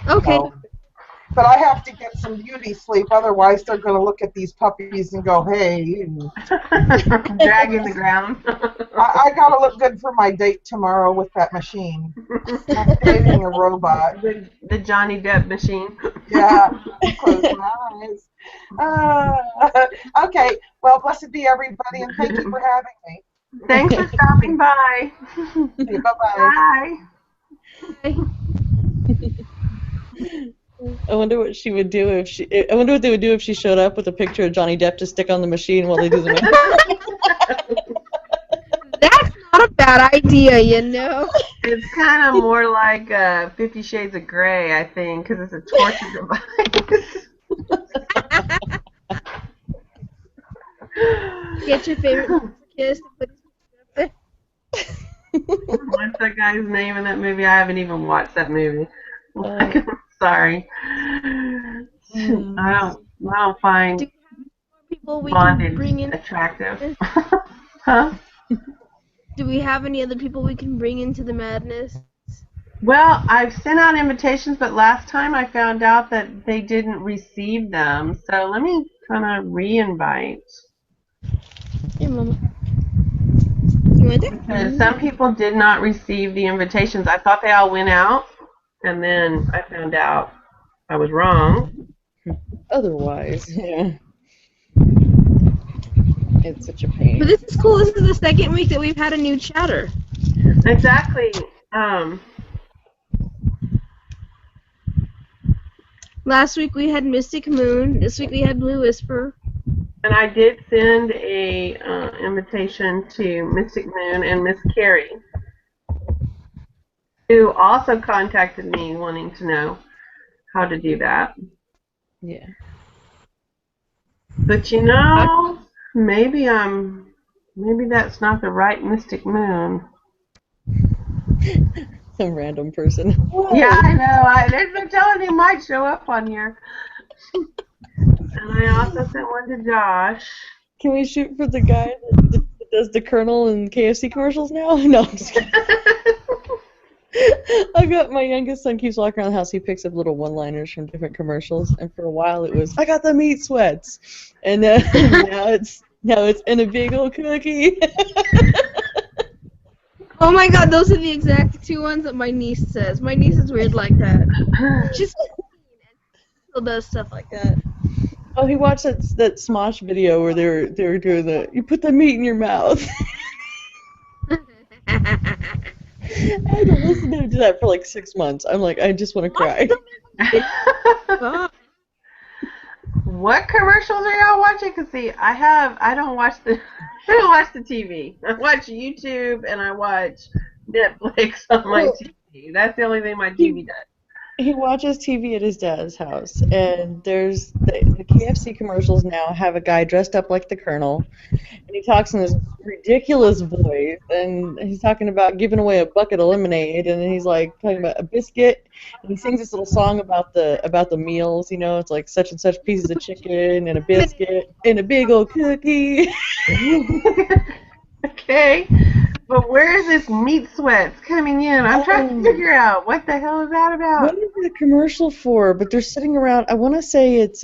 Okay. So, but I have to get some beauty sleep, otherwise they're going to look at these puppies and go, hey, you. Dragging the ground. I got to look good for my date tomorrow with that machine. I'm dating a robot. The Johnny Depp machine. Yeah, close my eyes. Okay, well, blessed be everybody, and thank you for having me. Thanks for stopping by. Okay, bye-bye. Bye. I wonder what she would do if she. I wonder what they would do if she showed up with a picture of Johnny Depp to stick on the machine while they do the. That's not not a bad idea, you know? It's kind of more like 50 Shades of Grey, I think, because it's a torture device. Get your favorite kiss and put it What's that guy's name in that movie? I haven't even watched that movie. Sorry. I don't find Do we have more people we can bondage bring in? attractive. Huh? Do we have any other people we can bring into the madness? Well, I've sent out invitations, but last time I found out that they didn't receive them. So let me kind of re-invite. Here, Mama. You want that? Because some people did not receive the invitations. I thought they all went out, and then I found out I was wrong. Otherwise, yeah. It's such a pain. But this is cool. This is the second week that we've had a new chatter. Exactly. Last week we had Mystic Moon. This week we had Blue Whisper. And I did send a invitation to Mystic Moon and Miss Carrie, who also contacted me wanting to know how to do that. Yeah. But you know, maybe that's not the right Mystic Moon. Some random person. Whoa. Yeah, I know. There's no telling he might show up on here. And I also sent one to Josh. Can we shoot for the guy that does the Colonel and KFC commercials now? No, I'm just kidding. I've got my youngest son keeps walking around the house. He picks up little one-liners from different commercials, and for a while it was, "I got the meat sweats," and now it's in a big old cookie. Oh my god, those are the exact two ones that my niece says. My niece is weird like that. She's still does stuff like that. Oh, he watched that Smosh video where they were doing the, you put the meat in your mouth. I had to listen to him do that for like 6 months. I'm like, I just want to cry. What commercials are y'all watching? Cause see, I don't watch the TV. I watch YouTube and I watch Netflix on my TV. That's the only thing my TV does. He watches TV at his dad's house, and there's the KFC commercials now have a guy dressed up like the Colonel, and he talks in this ridiculous voice, and he's talking about giving away a bucket of lemonade, and then he's like talking about a biscuit, and he sings this little song about the meals, you know, it's like such and such pieces of chicken and a biscuit and a big old cookie. Okay. But where is this meat sweats coming in? I'm trying to figure out what the hell is that about. What is the commercial for? But they're sitting around. I want to say it's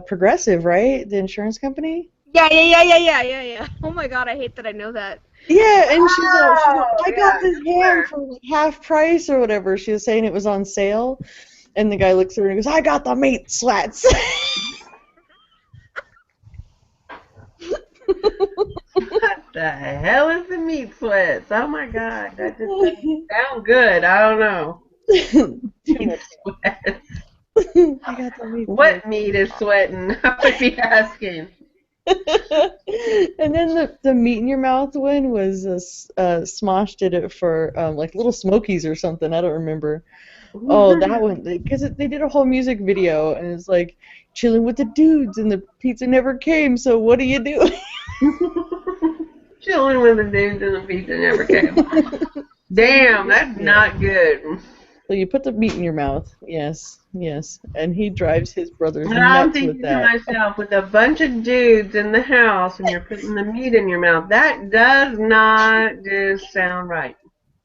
Progressive, right? The insurance company. Yeah. Oh my god, I hate that I know that. Yeah, and she's I got this ham for like half price or whatever. She was saying it was on sale, and the guy looks at her and goes, "I got the meat sweats." What the hell is the meat sweats? Oh my god, that just doesn't sound good. I don't know. Meat sweats. I got the meat What meat is sweating? I would be asking. And then the meat in your mouth one was Smosh did it for like Little Smokies or something. I don't remember. Oh, that one, because they did a whole music video, and it's like chilling with the dudes, and the pizza never came. So what do you do? Chilling with the dudes and the pizza never came. Damn, that's not good. So you put the meat in your mouth. Yes. And he drives his brothers And I'm nuts thinking with that. to myself, with a bunch of dudes in the house and you're putting the meat in your mouth, that does not just sound right.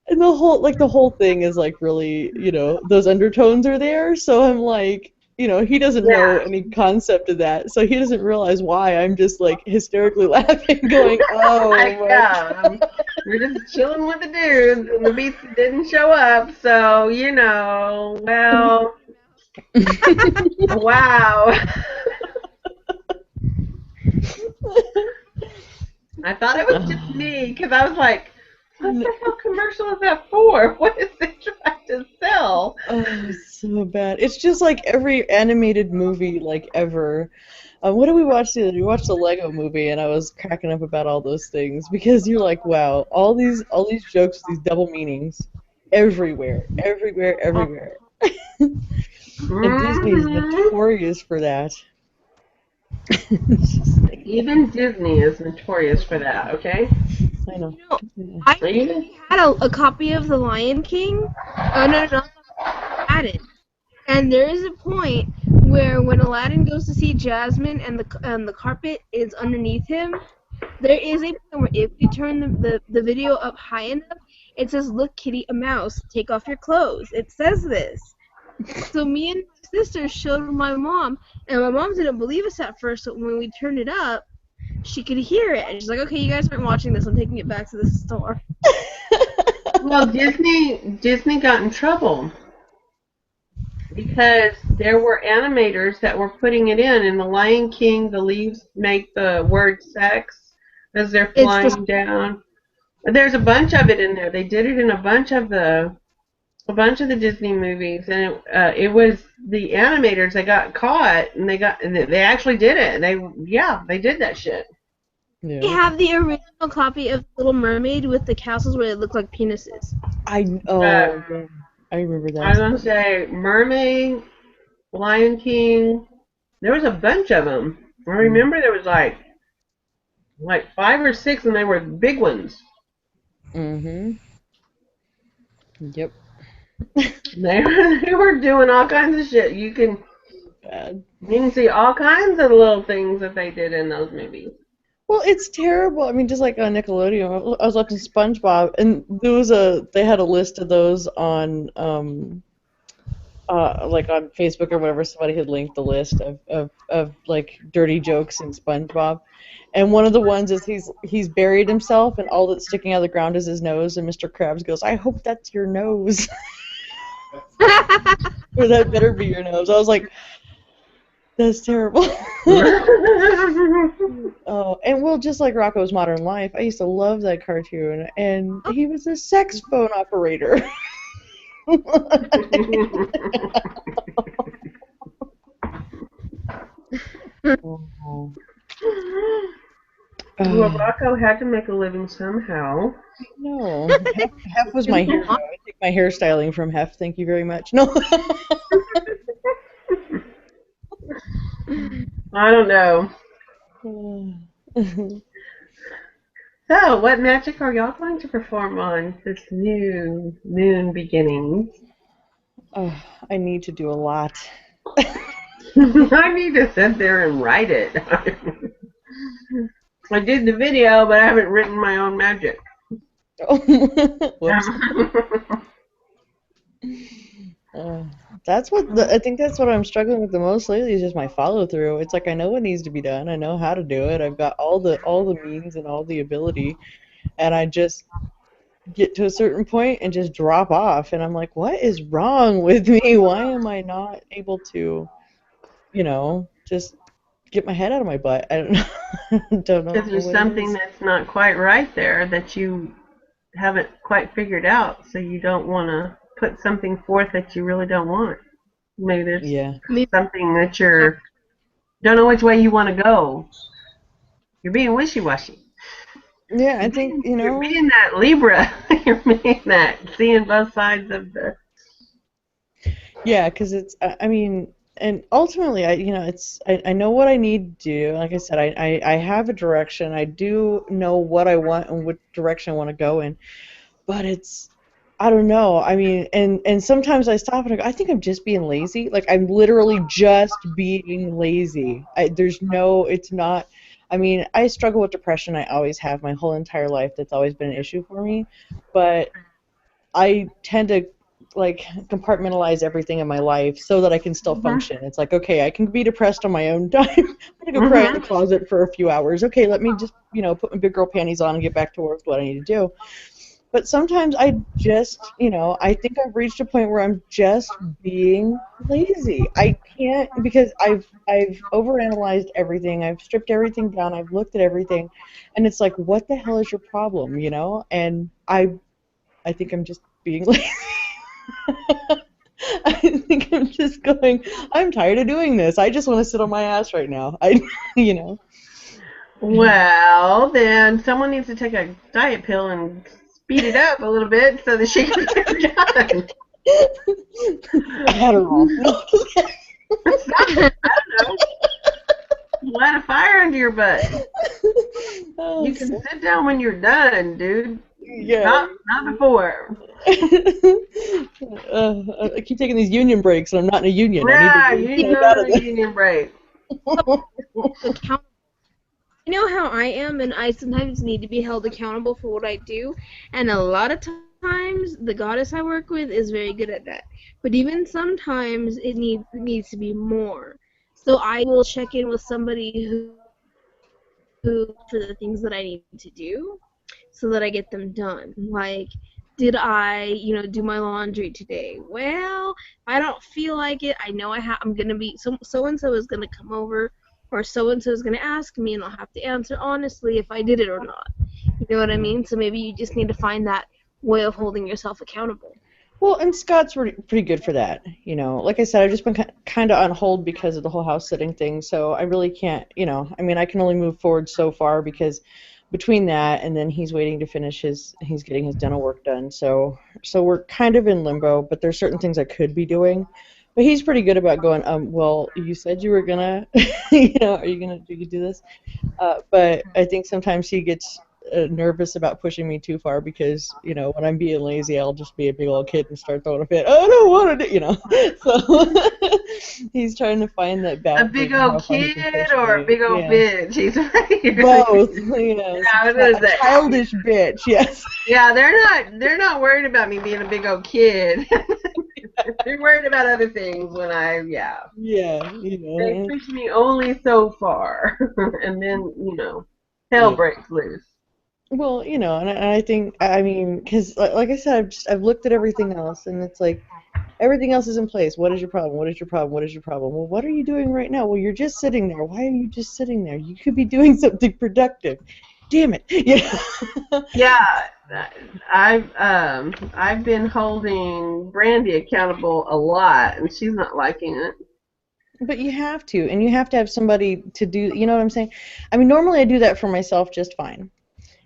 And the whole thing is like really, you know, those undertones are there. So I'm like, you know, he doesn't know any concept of that, so he doesn't realize why I'm just like hysterically laughing, going, "Oh my God." We're just chilling with the dudes, and the pizza didn't show up, so you know, well, wow. I thought it was just me, because I was like, what the hell commercial is that for? What is it trying to sell? Oh, it's so bad. It's just like every animated movie like ever. What did we watch the other day? We watched the Lego movie, and I was cracking up about all those things because you're like, wow, all these jokes, these double meanings, everywhere, everywhere, everywhere. And Disney is Hmm. notorious for that. It's just like, Even Disney is notorious for that. Okay. I know. You know, Yeah. I Even. actually had a copy of The Lion King. Oh no, no, not Aladdin. And there is a point where when Aladdin goes to see Jasmine and the carpet is underneath him, there is a point where if you turn the video up high enough, it says, "Look, kitty, a mouse. Take off your clothes." It says this. So me and my sister showed my mom, and my mom didn't believe us at first. So when we turned it up, she could hear it, and she's like, "Okay, you guys aren't watching this. I'm taking it back to the store." Well, Disney got in trouble because there were animators that were putting it in The Lion King. The leaves make the word sex as they're It's the flying down. There's a bunch of it in there. They did it in a bunch of the Disney movies, and it was the animators that got caught, and they actually did it. They did that shit. I Yeah. have the original copy of Little Mermaid with the castles where they look like penises. Uh, Oh, yeah. I remember I was that. gonna say Mermaid, Lion King. There was a bunch of them. I remember there was like 5 or 6, and they were big ones. Mm-hmm. Yep. They were doing all kinds of shit. Bad. You can see all kinds of little things that they did in those movies. Well, it's terrible. I mean, just like on Nickelodeon, I was watching SpongeBob, and they had a list of those on like on Facebook or whatever. Somebody had linked the list of like dirty jokes in SpongeBob, and one of the ones is he's buried himself, and all that's sticking out of the ground is his nose, and Mr. Krabs goes, "I hope that's your nose," or that better be your nose. I was like, that's terrible. Oh, and well, just like Rocco's Modern Life, I used to love that cartoon, and he was a sex phone operator. Oh. Well, Uh, Rocco had to make a living somehow. no, Hef was my hero. I take my hairstyling from Hef. Thank you very much. No. I don't know. So, what magic are y'all going to perform on this new moon beginning? Oh, I need to do a lot. I need to sit there and write it. I did the video, but I haven't written my own magic. Whoops. Uh, I think that's what I'm struggling with the most lately is just my follow through. It's like I know what needs to be done. I know how to do it. I've got all the means and all the ability, and I just get to a certain point and just drop off. And I'm like, what is wrong with me? Why am I not able to, just get my head out of my butt? I don't know. Don't know Because there's what it something is. that's not quite right there that you haven't quite figured out, so you don't want to put something forth that you really don't want. Maybe there's Yeah. Maybe something that you're don't know which way you want to go. You're being wishy-washy. Yeah, I You're think, being, you're being that Libra. You're being that seeing both sides of the. yeah, because I mean, and ultimately, I know what I need to do. Like I said, I have a direction. I do know what I want and what direction I want to go in. But I don't know. I mean, and sometimes I stop and I go, I think I'm just being lazy. Like I'm literally just being lazy. It's not. I mean, I struggle with depression. I always have my whole entire life. That's always been an issue for me. But I tend to like compartmentalize everything in my life so that I can still Mhm. function. It's like, okay, I can be depressed on my own time. I'm gonna go cry in the Mhm. closet for a few hours. Okay, let me just, put my big girl panties on and get back to work with what I need to do. But sometimes I think I've reached a point where I'm just being lazy. I can't because I've overanalyzed everything. I've stripped everything down. I've looked at everything, and it's like, what the hell is your problem? And I think I'm just being lazy. I think I'm just going, I'm tired of doing this. I just want to sit on my ass right now. You know. Well, then someone needs to take a diet pill and speed it up a little bit so that she can get it done. I had her all. Something, I don't know. Light a fire under your butt. Oh, You can sit down when you're done, dude. yeah. Not before. I keep taking these union breaks, and I'm not in a union. Yeah, I you need need to to get out go of to the this. union break. Accountable. You know how I am, and I sometimes need to be held accountable for what I do, and a lot of times the goddess I work with is very good at that. But even sometimes it needs to be more. So I will check in with somebody who for the things that I need to do, so that I get them done. Like, did I, do my laundry today? Well, if I don't feel like it, I know I'm gonna be so and so is gonna come over, or so and so is gonna ask me, and I'll have to answer honestly if I did it or not. You know what I mean? So maybe you just need to find that way of holding yourself accountable. Well, and Scott's pretty good for that. You know, like I said, I've just been kind of on hold because of the whole house sitting thing. So I really can't, I mean, I can only move forward so far because between that and then he's waiting to finish he's getting his dental work done. So we're kind of in limbo, but there's certain things I could be doing. But he's pretty good about going, well, you said you were gonna, are you do this? But I think sometimes he gets nervous about pushing me too far because, when I'm being lazy, I'll just be a big old kid and start throwing a fit. I don't want to do, So he's trying to find that A balance. big of how old far he can kid push or a me. big old Yeah. bitch? He's Both, Yeah, what is a that? childish bitch, yes. Yeah, they're not worried about me being a big old kid. They're worried about other things when Yeah, they push me only so far, and then hell Yeah. breaks loose. Well, and I think, I mean, because like I said, I've looked at everything else, and it's like everything else is in place. What is your problem? What is your problem? What is your problem? Well, what are you doing right now? Well, you're just sitting there. Why are you just sitting there? You could be doing something productive. Damn it. Yeah, I've been holding Brandy accountable a lot, and she's not liking it. But you have to, and you have to have somebody to do, you know what I'm saying? I mean, normally I do that for myself just fine.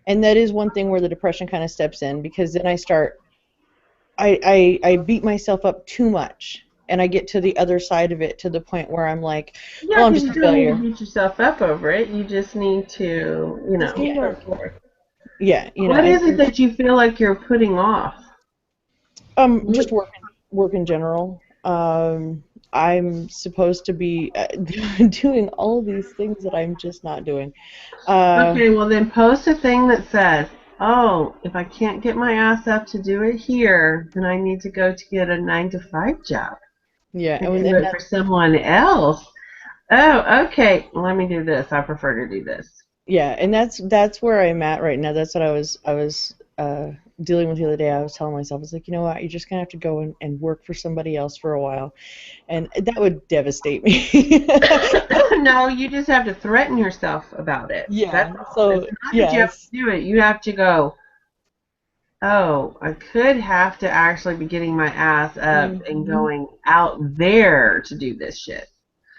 And that is one thing where the depression kind of steps in because then I beat myself up too much. And I get to the other side of it to the point where I'm like, Yeah, well, I'm because just you a don't need to failure. beat yourself up over it. You just need to, Just need go to forth. Yeah, What is it that you feel like you're putting off? just work in general. I'm supposed to be doing all of these things that I'm just not doing. Okay, well then post a thing that says, oh, if I can't get my ass up to do it here, then I need to go to get a 9 to 5 job Yeah, and and do it for someone else. Oh, okay, let me do this. I prefer to do this. yeah, and that's where I'm at right now. That's what I was dealing with the other day. I was telling myself, it's like, you know what, you're just gonna have to go and work for somebody else for a while, and that would devastate me. No, you just have to threaten yourself about it. Yeah. That's all. So It's not that you have yes. to do it. You have to go, oh, I could have to actually be getting my ass up and going out there to do this shit.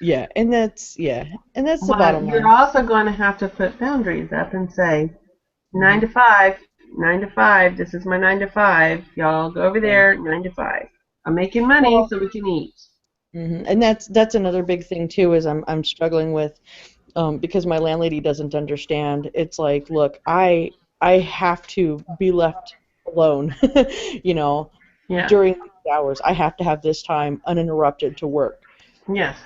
Yeah, and that's the But bottom you're line. also going to have to put boundaries up and say, 9 to 5, 9 to 5, this is my 9 to 5. Y'all go over there, 9 to 5. I'm making money Well, so we can eat. and that's another big thing too is I'm struggling with because my landlady doesn't understand. It's like, look, I have to be left alone, you know, Yeah. during these hours. I have to have this time uninterrupted to work. Yes.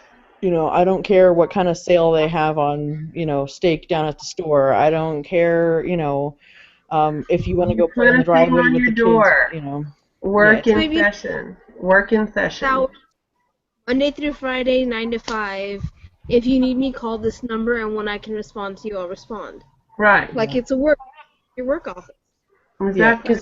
I don't care what kind of sale they have on, steak down at the store. I don't care, if you want to You go play put in the a thing driveway on with your the kids, door. Yeah, Work it's in like, maybe session. Work in session. Monday through Friday, 9 to 5. If you need me, call this number, and when I can respond to you, I'll respond. Right. Like yeah, it's your work office. yeah, Exactly.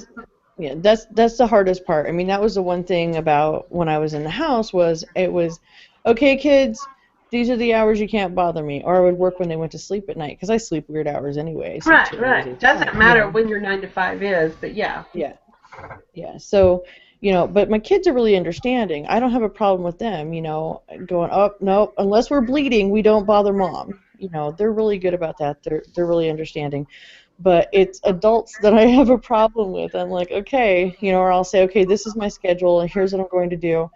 because that's the hardest part. I mean, that was the one thing about when I was in the house was it was, okay, kids, these are the hours you can't bother me, or I would work when they went to sleep at night because I sleep weird hours anyway, so 2 hours Right. is Doesn't fine, matter when your 9 to 5 is, but yeah. Yeah. Yeah. So, But my kids are really understanding. I don't have a problem with them, going, oh, no, unless we're bleeding, we don't bother mom. They're really good about that. They're really understanding. But it's adults that I have a problem with. I'm like, okay, or I'll say, okay, this is my schedule, and here's what I'm going to do,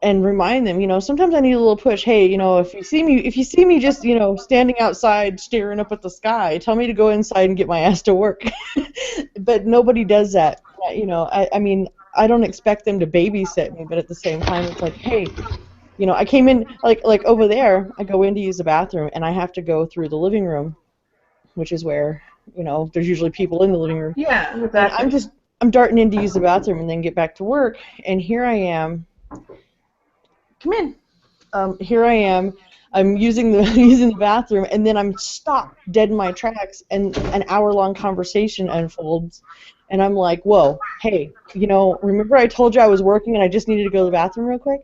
and remind them, sometimes I need a little push. Hey, if you see me just, standing outside staring up at the sky, tell me to go inside and get my ass to work. But nobody does that. I mean, I don't expect them to babysit me, but at the same time, it's like, hey, I came in like over there. I go in to use the bathroom, and I have to go through the living room, which is where there's usually people in the living room. Yeah, And exactly. I'm darting in to use the bathroom and then get back to work, and here I am. Come in. Here I am. I'm using the using the bathroom, and then I'm stopped dead in my tracks, and an hour-long conversation unfolds, and I'm like, "Whoa, hey, remember I told you I was working and I just needed to go to the bathroom real quick?"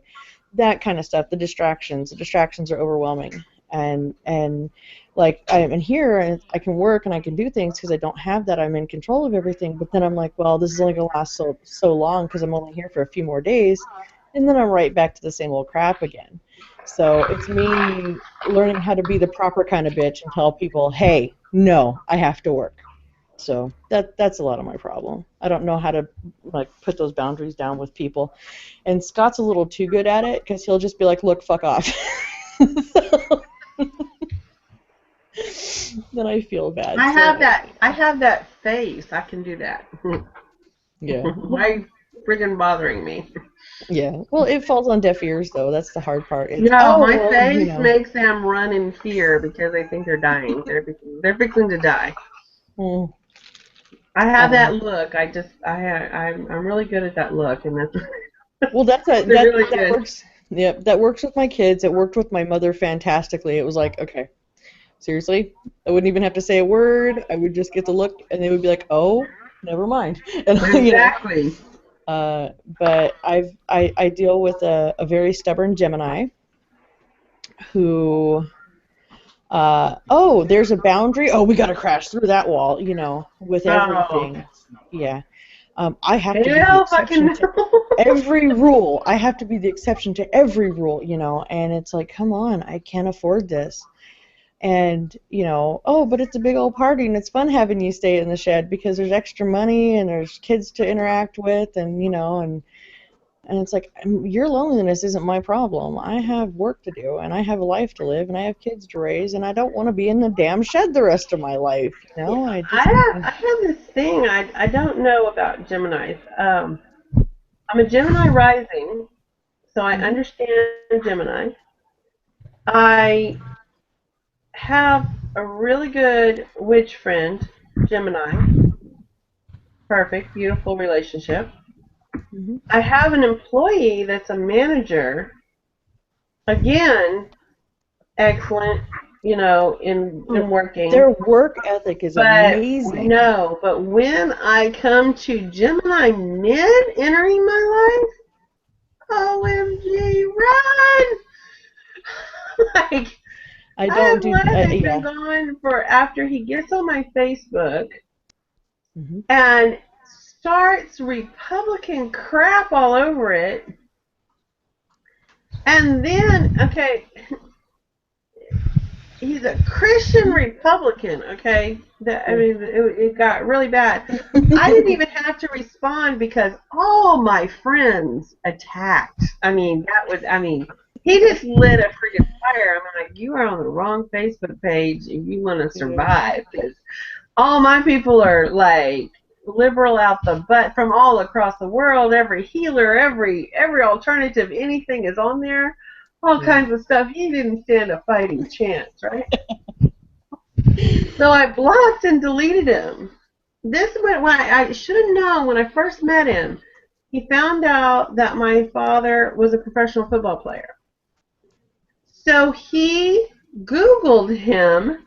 That kind of stuff. The distractions are overwhelming, and like I'm in here and I can work and I can do things because I don't have that. I'm in control of everything, but then I'm like, well, this is only gonna last so long because I'm only here for a few more days, and then I'm right back to the same old crap again. So it's me learning how to be the proper kind of bitch and tell people, hey, no, I have to work. So that's a lot of my problem. I don't know how to like put those boundaries down with people. And Scott's a little too good at it because he'll just be like, look, fuck off. Then I feel bad. I So have that. I have that face. I can do that. yeah. Why are you friggin' bothering me? Yeah. Well, it falls on deaf ears though. That's the hard part. It's Yeah, oh my well, face makes them run in fear because they think they're dying. They're fixing to die. mm, I I have don't know. that look. I'm really good at that look, and that's Well, they're really that good. works. Yeah, that works with my kids. It worked with my mother fantastically. It was like, okay, seriously, I wouldn't even have to say a word. I would just get the look, and they would be like, oh, never mind. And Exactly. but I deal with a very stubborn Gemini who oh, there's a boundary. Oh, we got to crash through that wall, with Oh, everything. Yeah. I have to be the hell, fucking exception to no. every rule. I have to be the exception to every rule, and it's like, come on, I can't afford this. And, oh, but it's a big old party and it's fun having you stay in the shed because there's extra money and there's kids to interact with and it's like, your loneliness isn't my problem. I have work to do, and I have a life to live, and I have kids to raise, and I don't want to be in the damn shed the rest of my life. I just, I have this thing. I don't know about Geminis. I'm a Gemini rising, so I mhm, understand Gemini. I have a really good witch friend, Gemini. Perfect, beautiful relationship. mhm. I have an employee that's a manager. Again, excellent, in Oh, working. their work ethic is But amazing. no, but when I come to Gemini men entering my life, OMG, run! Like, I I don't have do, let him been yeah. gone for after he gets on my Facebook Mhm. and starts Republican crap all over it. And then, okay, he's a Christian Republican, okay? I Yeah. mean, it got really bad. I didn't even have to respond because all my friends attacked. He just lit a freaking fire. I'm like, you are on the wrong Facebook page and you want to Yeah. survive. Because all my people are like liberal out the butt from all across the world. Every healer, every alternative, anything is on there. All Yeah. kinds of stuff. He didn't stand a fighting chance, right? So I blocked and deleted him. This went when I should have known when I first met him. He found out that my father was a professional football player. So he Googled him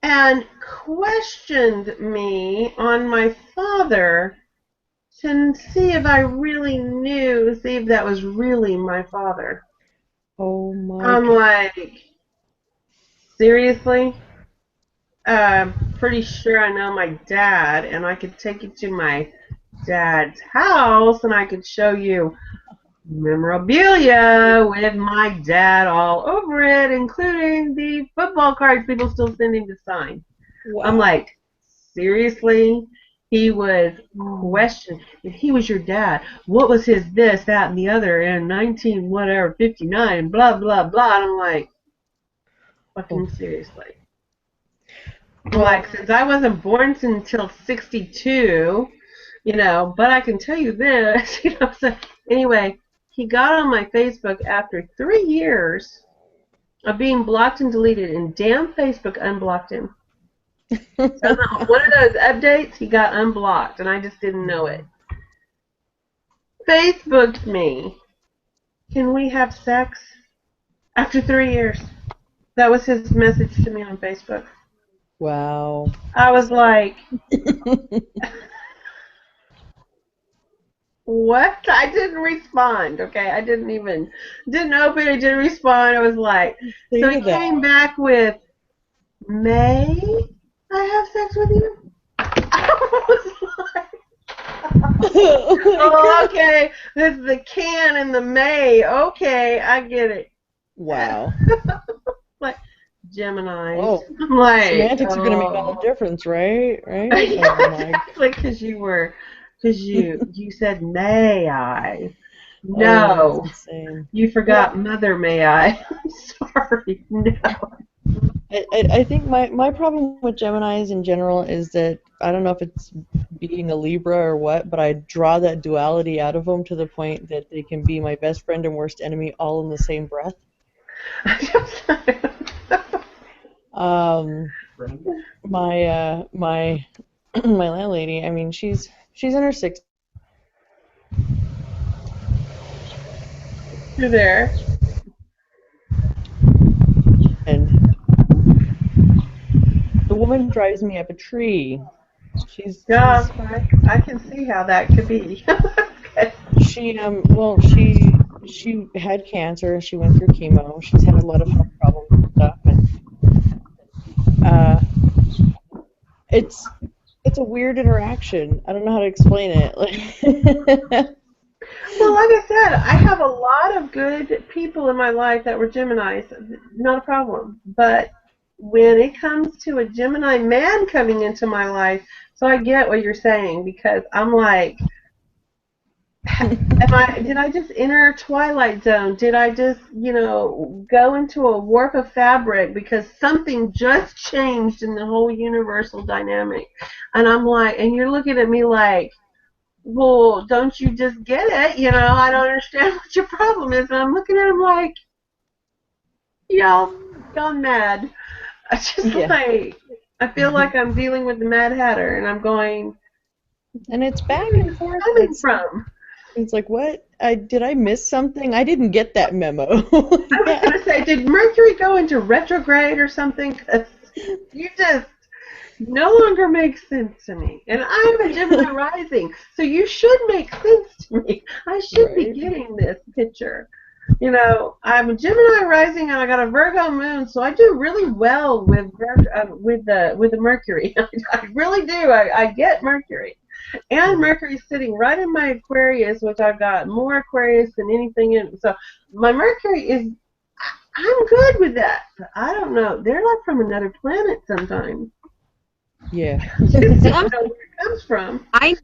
and questioned me on my father to see if I really knew, see if that was really my father. Oh my I'm God. like, seriously? Pretty sure I know my dad, and I could take you to my dad's house, and I could show you memorabilia with my dad all over it, including the football cards people still send him to sign. Wow. I'm like, seriously? He was questioned. If he was your dad, what was his this, that, and the other, and 19 whatever, 59, blah, blah, blah. And I'm like, fucking seriously. I'm like, since I wasn't born until 62, but I can tell you this, so anyway, he got on my Facebook after 3 years of being blocked and deleted, and damn Facebook unblocked him. So one of those updates, he got unblocked, and I just didn't know it. Facebooked me. Can we have sex? After 3 years. That was his message to me on Facebook. Wow. I was like, what? I didn't respond, okay? I didn't open it, didn't respond. I was like, so he came back with, May I have sex with you? I was like, oh, okay, this is the can and the May. Okay, I get it. Wow. Like, Gemini. Oh, I'm like, semantics are going to make all the difference, right? Right? Yeah, exactly, because you said, may I? No. Oh, that's insane. You forgot mother, may I? I'm sorry, no. I think my problem with Geminis in general is that, I don't know if it's being a Libra or what, but I draw that duality out of them to the point that they can be my best friend and worst enemy all in the same breath. My my landlady, I mean, she's in her 60s. You're there. And the woman drives me up a tree. Yeah, I can see how that could be. Okay. She had cancer. She went through chemo. She's had a lot of health problems and stuff. And it's a weird interaction. I don't know how to explain it. Well, like I said, I have a lot of good people in my life that were Geminis. Not a problem. But when it comes to a Gemini man coming into my life, so I get what you're saying, because I'm like, did I just enter a twilight zone? Did I just, go into a warp of fabric because something just changed in the whole universal dynamic? And I'm like, and you're looking at me like, well, don't you just get it? I don't understand what your problem is. And I'm looking at him like, y'all gone mad. I just like, I feel like I'm dealing with the Mad Hatter, and I'm going, and it's back and forth. Coming from? It's like, what? Did I miss something? I didn't get that memo. I was going to say, did Mercury go into retrograde or something? Because you just no longer make sense to me. And I'm a Gemini rising, so you should make sense to me. I should be getting this picture. I'm a Gemini rising, and I got a Virgo moon, so I do really well with the Mercury. I really do. I get Mercury. And Mercury's sitting right in my Aquarius, which I've got more Aquarius than anything in. So my Mercury is, I'm good with that. But I don't know. They're like from another planet sometimes. Yeah. See, I don't know where it comes from. I know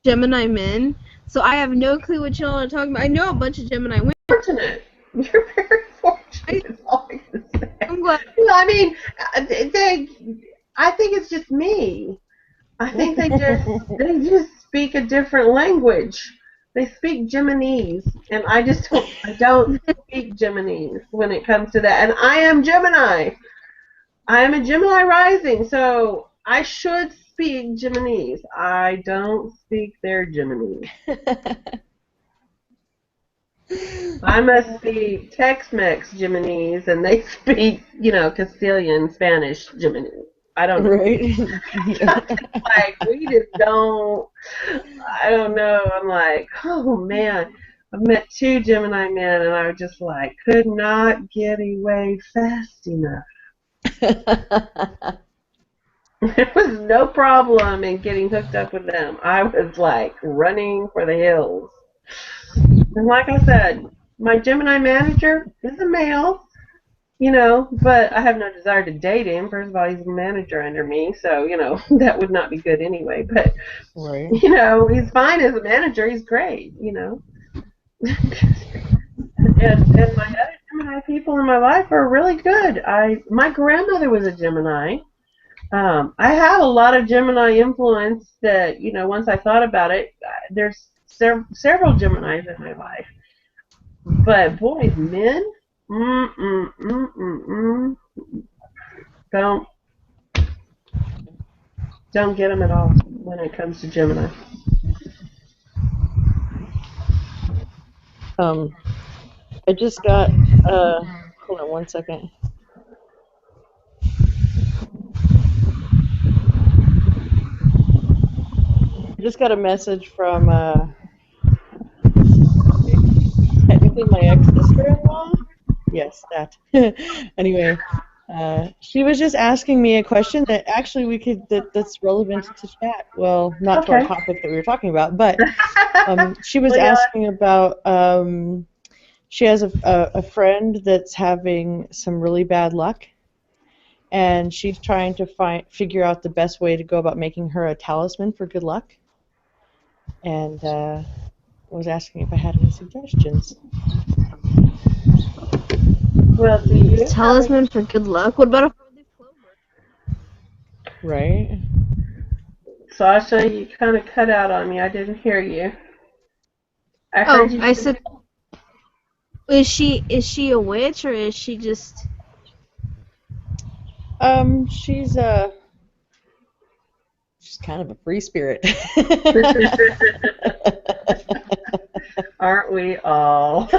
Gemini men, so I have no clue what y'all are talking about. I know a bunch of Gemini women. Fortunate. You're very fortunate. Is all I can say. I'm glad. Well, I mean, I think it's just me. I think they just speak a different language. They speak Geminese, and I don't speak Geminese when it comes to that. And I am Gemini. I am a Gemini rising, so I should speak Geminese. I don't speak their Geminese. I must speak Tex-Mex Geminese, and they speak, Castilian Spanish Geminese. I don't know. Right. Like, we just don't, I don't know. I'm like, oh man. I've met 2 Gemini men, and I was just like, could not get away fast enough. It was no problem in getting hooked up with them. I was like running for the hills. And like I said, my Gemini manager is a male, but I have no desire to date him. First of all, he's a manager under me, so, that would not be good anyway. But, Right. he's fine as a manager. He's great. And my other Gemini people in my life are really good. My grandmother was a Gemini. I have a lot of Gemini influence that, once I thought about it, there's several Geminis in my life. But boys, men, don't get them at all when it comes to Gemini. I just got, hold on one second. I just got a message from, technically my ex-sister-in-law. Yes, that. Anyway, she was just asking me a question that actually that's relevant to chat. Well, not to our Okay. topic that we were talking about, but she was Well, yeah. asking about, she has a friend that's having some really bad luck, and she's trying to figure out the best way to go about making her a talisman for good luck, and was asking if I had any suggestions. Well, do you? Talisman for good luck. What about a four-leaf clover? Right? Sasha, you kind of cut out on me. I didn't hear you. I Oh, heard you. I said, is she a witch or is she just? She's kind of a free spirit. Aren't we all?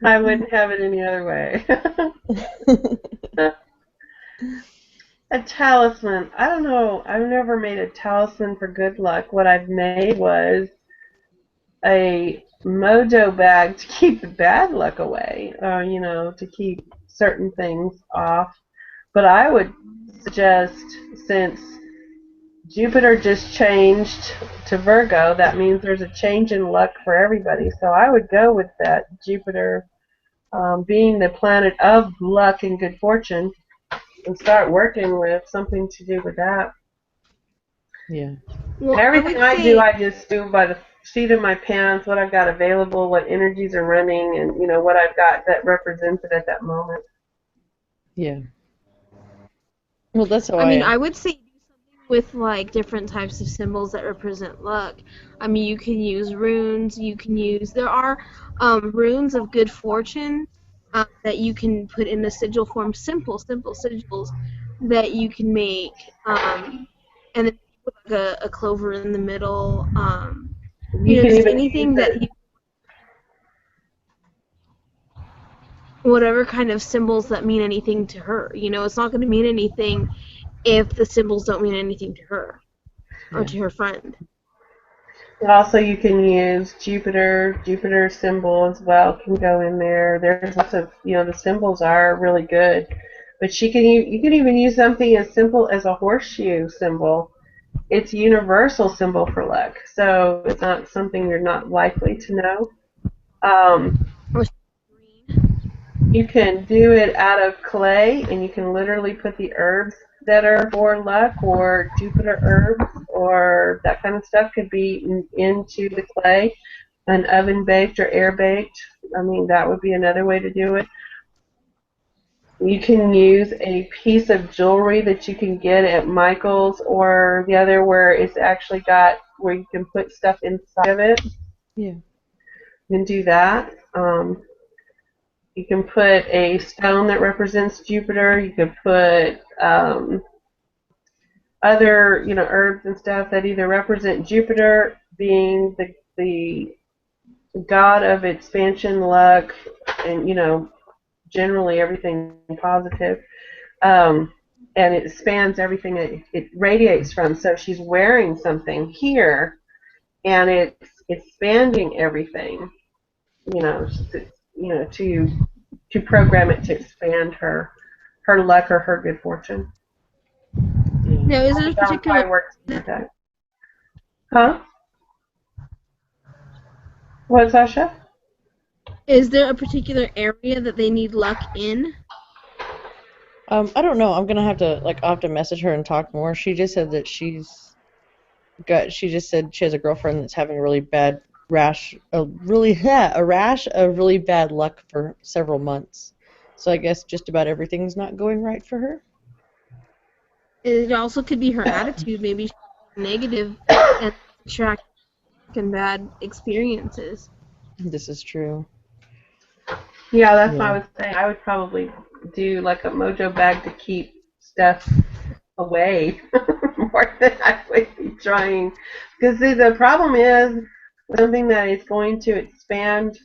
I wouldn't have it any other way. A talisman. I don't know. I've never made a talisman for good luck. What I've made was a mojo bag to keep the bad luck away, or, to keep certain things off. But I would suggest, since Jupiter just changed to Virgo, that means there's a change in luck for everybody. So I would go with that Jupiter being the planet of luck and good fortune, and start working with something to do with that. Yeah. Well, Everything I I would do, say, I just do by the seat of my pants, what I've got available, what energies are running, and what I've got that represents it at that moment. Yeah. Well, that's how I mean, I. I would say do something with like different types of symbols that represent luck. I mean, you can use runes. There are runes of good fortune that you can put in a sigil form. Simple sigils that you can make. And then put like a clover in the middle. You can Just even use anything that it. whatever kind of symbols that mean anything to her. It's not going to mean anything if the symbols don't mean anything to her or Yeah. to her friend. Also, you can use Jupiter symbol as well can go in there. There's lots of, the symbols are really good. But you can even use something as simple as a horseshoe symbol. It's a universal symbol for luck, so it's not something you're not likely to know. Or You can do it out of clay, and you can literally put the herbs that are for luck, or Jupiter herbs, or that kind of stuff could be into the clay, and oven baked or air baked. I mean, that would be another way to do it. You can use a piece of jewelry that you can get at Michael's or the other where it's actually got where you can put stuff inside of it. Yeah. You can do that. You can put a stone that represents Jupiter. You could put other, herbs and stuff that either represent Jupiter being the god of expansion, luck, and generally everything positive. And it spans everything it radiates from. So she's wearing something here, and it's expanding everything. To to program it to expand her luck or her good fortune. Now, is there a That would particular probably work with that. Huh? What, Sasha? area that they need luck in? I don't know. I'm gonna have to I'll have to message her and talk more. She just said that she just said she has a girlfriend that's having a really bad rash, a rash of really bad luck for several months. So I guess just about everything's not going right for her. It also could be her attitude. Maybe she's negative and attracting bad experiences. This is true. Yeah, that's what I Yeah. was saying. I would probably do like a mojo bag to keep stuff away more than I would be trying. Because see, the problem is something that is going to expand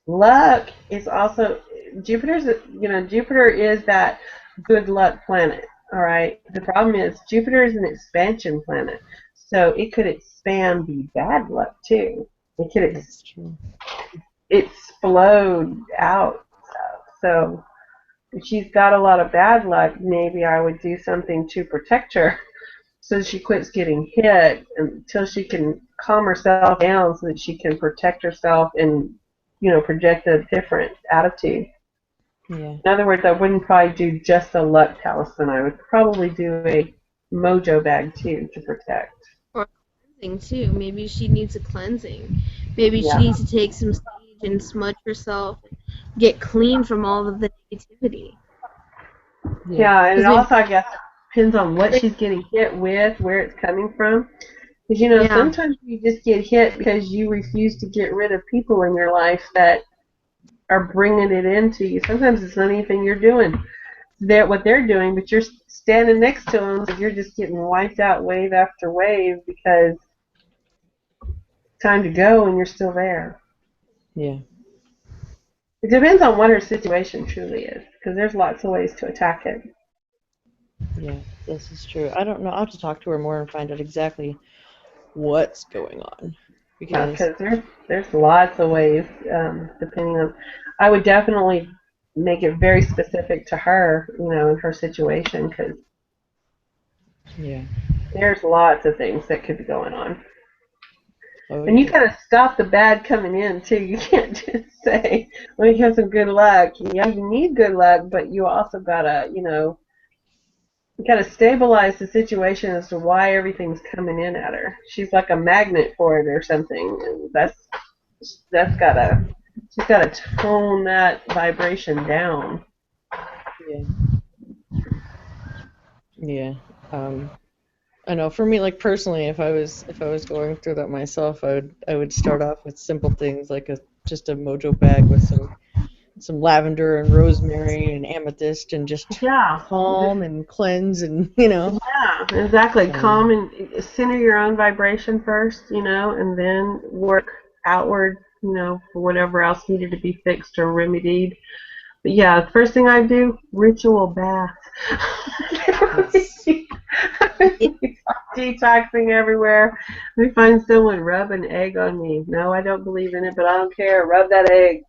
luck is also Jupiter is that good luck planet. All right. The problem is Jupiter is an expansion planet, so it could expand the bad luck too. It could That's true. explode out stuff. So if she's got a lot of bad luck, maybe I would do something to protect her so she quits getting hit until she can calm herself down so that she can protect herself and, project a different attitude. Yeah. In other words, I wouldn't probably do just a luck talisman. I would probably do a mojo bag too to protect. Or cleansing too. Maybe she needs a cleansing. Maybe she Yeah. needs to take some sage and smudge herself, get clean from all of the negativity. Yeah, and it 'Cause maybe, also, I guess, depends on what she's getting hit with, where it's coming from. Because, yeah, sometimes you just get hit because you refuse to get rid of people in your life that are bringing it into you. Sometimes it's not anything you're doing. What they're doing, but you're standing next to them, so you're just getting wiped out wave after wave because it's time to go and you're still there. Yeah. It depends on what her situation truly is, because there's lots of ways to attack it. Yeah. This is true. I don't know. I'll have to talk to her more and find out exactly what's going on because Because there's lots of ways, depending on. I would definitely make it very specific to her, in her situation, because yeah. there's lots of things that could be going on. Oh And you yeah. gotta stop the bad coming in too. You can't just say, "Let me have some good luck." Yeah, you need good luck, but you also gotta, you gotta stabilize the situation as to why everything's coming in at her. She's like a magnet for it or something. And that's gotta she's gotta tone that vibration down. Yeah. Yeah. Um, I know for me, like personally, if I was going through that myself, I would start off with simple things like just a mojo bag with some lavender and rosemary and amethyst and just Yeah. Just calm and cleanse and yeah, exactly. um, Calm and center your own vibration first, and then work outward, for whatever else needed to be fixed or remedied. But yeah, the first thing I do, ritual bath. it's Detoxing everywhere. Let me find someone rub an egg on me. No, I don't believe in it, but I don't care. Rub that egg.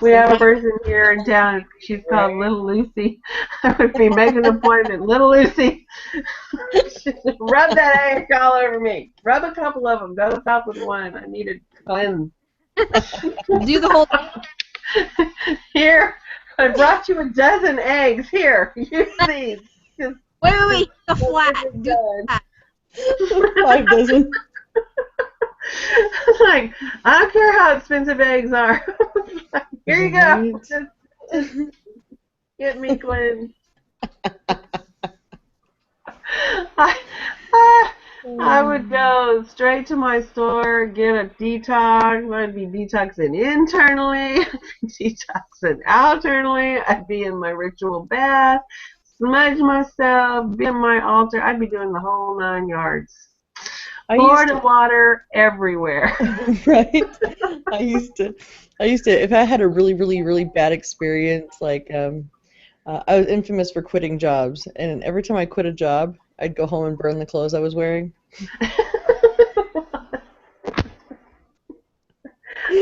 We have a person here in town. She's called Little Lucy. I would be making an appointment. Little Lucy, rub that egg all over me. Rub a couple of them. Don't stop with one. I need to cleanse. do the whole. Here, I brought you a dozen eggs. Here, use these. Wait, the flat. Do Done. that. 5 dozen. Like, I don't care how expensive eggs are. Here you go. Right? Just get me cleansed. I, I would go straight to my store, get a detox. I'd be detoxing internally, detoxing outernally. I'd be in my ritual bath, smudge myself, be in my altar. I'd be doing the whole 9 yards. I used Florida to, water everywhere. right? I used to, if I had a really, really, really bad experience, I was infamous for quitting jobs, and every time I quit a job, I'd go home and burn the clothes I was wearing.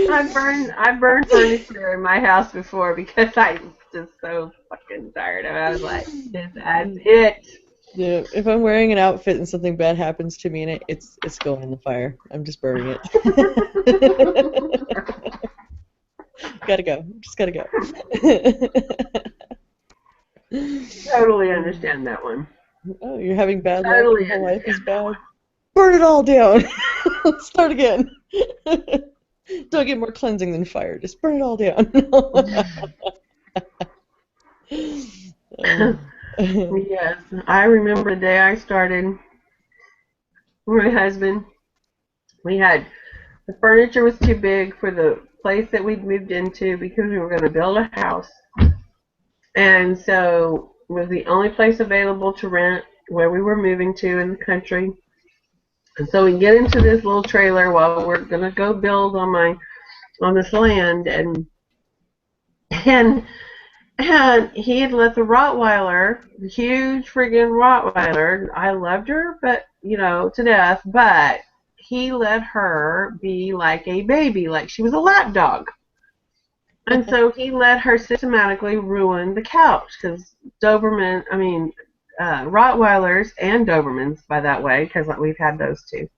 I've burned furniture in my house before because I was just so fucking tired of it. I was like, that's it. Yeah, if I'm wearing an outfit and something bad happens to me in it, it's going in the fire. I'm just burning it. Gotta go. Just gotta go. Totally understand that one. Oh, you're having bad luck. Totally Your whole life is understand. bad. Burn it all down. Let's start again. Don't get more cleansing than fire. Just burn it all down. Yes, I remember the day I started with my husband. We had the furniture was too big for the place that we'd moved into because we were going to build a house, and so it was the only place available to rent where we were moving to in the country. And so we get into this little trailer while we're going to go build on this land, and And he had let the Rottweiler, the huge friggin' Rottweiler, I loved her, but, to death, but he let her be like a baby, like she was a lap dog. And so he let her systematically ruin the couch, because Rottweilers and Dobermans, by that way, because we've had those too,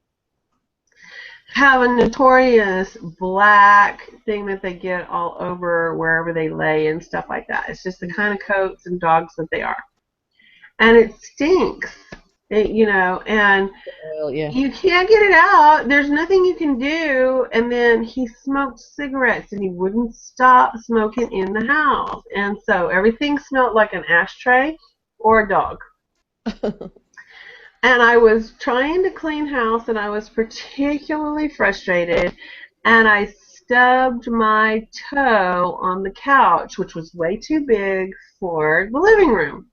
have a notorious black thing that they get all over wherever they lay and stuff like that. It's just the kind of coats and dogs that they are. And it stinks, and Well, yeah. you can't get it out. There's nothing you can do. And then he smoked cigarettes and he wouldn't stop smoking in the house. And so everything smelled like an ashtray or a dog. And I was trying to clean house, and I was particularly frustrated, and I stubbed my toe on the couch, which was way too big for the living room.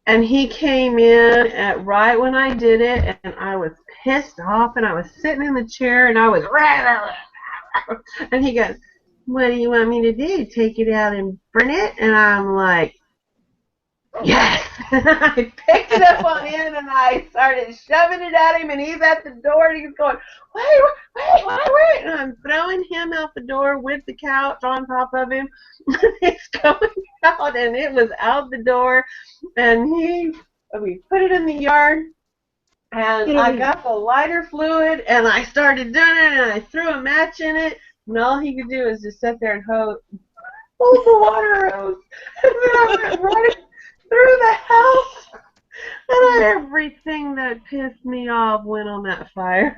And he came in at right when I did it, and I was pissed off, and I was sitting in the chair, and I was, and he goes, "What do you want me to do? Take it out and burn it?" And I'm like, "Yes!" I picked it up on in and I started shoving it at him, and he's at the door and he's going, wait. And I'm throwing him out the door with the couch on top of him. It's going out, and it was out the door, and we put it in the yard, and I got the lighter fluid, and I started doing it, and I threw a match in it, and all he could do is just sit there and hold the water hose. And then I went right through the house, and everything that pissed me off went on that fire.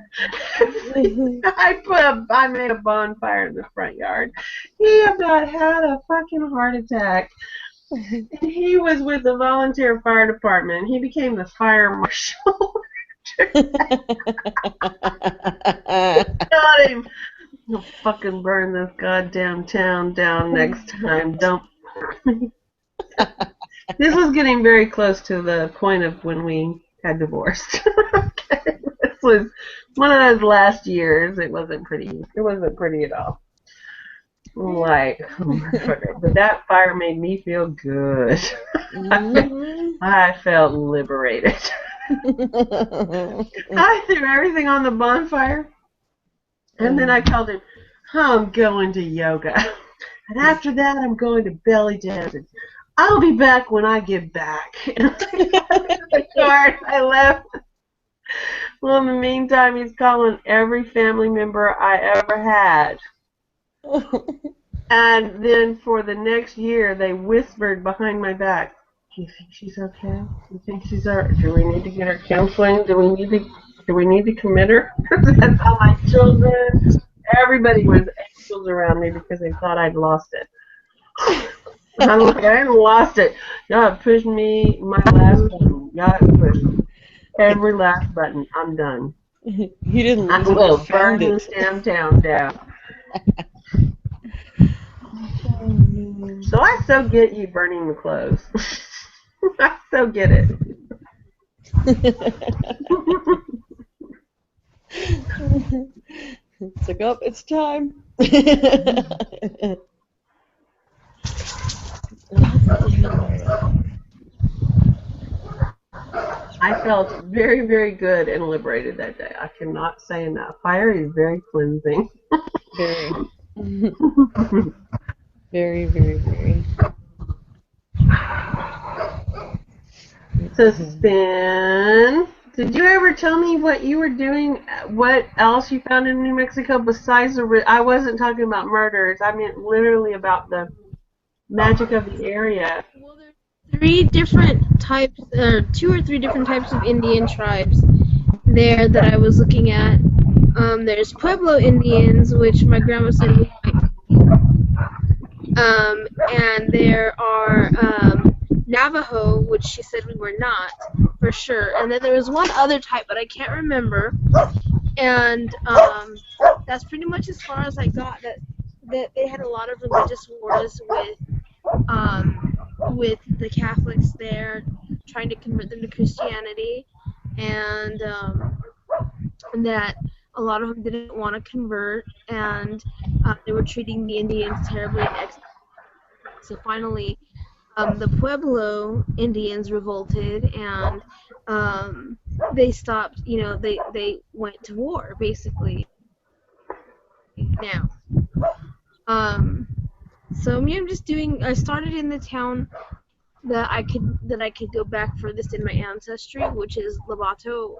I made a bonfire in the front yard. He about had a fucking heart attack. And he was with the volunteer fire department. He became the fire marshal. Got him. You'll fucking burn this goddamn town down next time. Don't. This was getting very close to the point of when we had divorced. Okay. This was one of those last years. It wasn't pretty. It wasn't pretty at all. Like, but that fire made me feel good. I felt liberated. I threw everything on the bonfire, and then I told him, "I'm going to yoga, and after that I'm going to belly dancing. I'll be back when I get back." I left. Well, in the meantime, he's calling every family member I ever had. And then for the next year, they whispered behind my back, "Do you think she's okay? Do you think she's alright? Do we need to get her counseling? Do we need to commit her?" That's how my children, everybody was angels around me because they thought I'd lost it. I'm like, I haven't lost it. Y'all pushed me, my last button. Y'all pushed every last button. I'm done. You didn't lose I it, will you burn found this it. damn town down. So I so get you burning the clothes. I so get it. It's like, oh, it's time. I felt very, very good and liberated that day. I cannot say enough. Fire is very cleansing. Very. Very, very, very. So, Spin, did you ever tell me what you were doing, what else you found in New Mexico besides the... I wasn't talking about murders. I meant literally about the magic of the area. Well, there's three different types, or two or three different types of Indian tribes there that I was looking at. There's Pueblo Indians, which my grandma said we might and there are Navajo, which she said we were not, for sure. And then there was one other type, but I can't remember. And that's pretty much as far as I got. That they had a lot of religious wars with the Catholics there, trying to convert them to Christianity, and that a lot of them didn't want to convert, and they were treating the Indians terribly and so finally, the Pueblo Indians revolted, and they stopped. They went to war basically. Now, so me, I'm just doing. I started in the town that I could go back furthest in my ancestry, which is Lobato,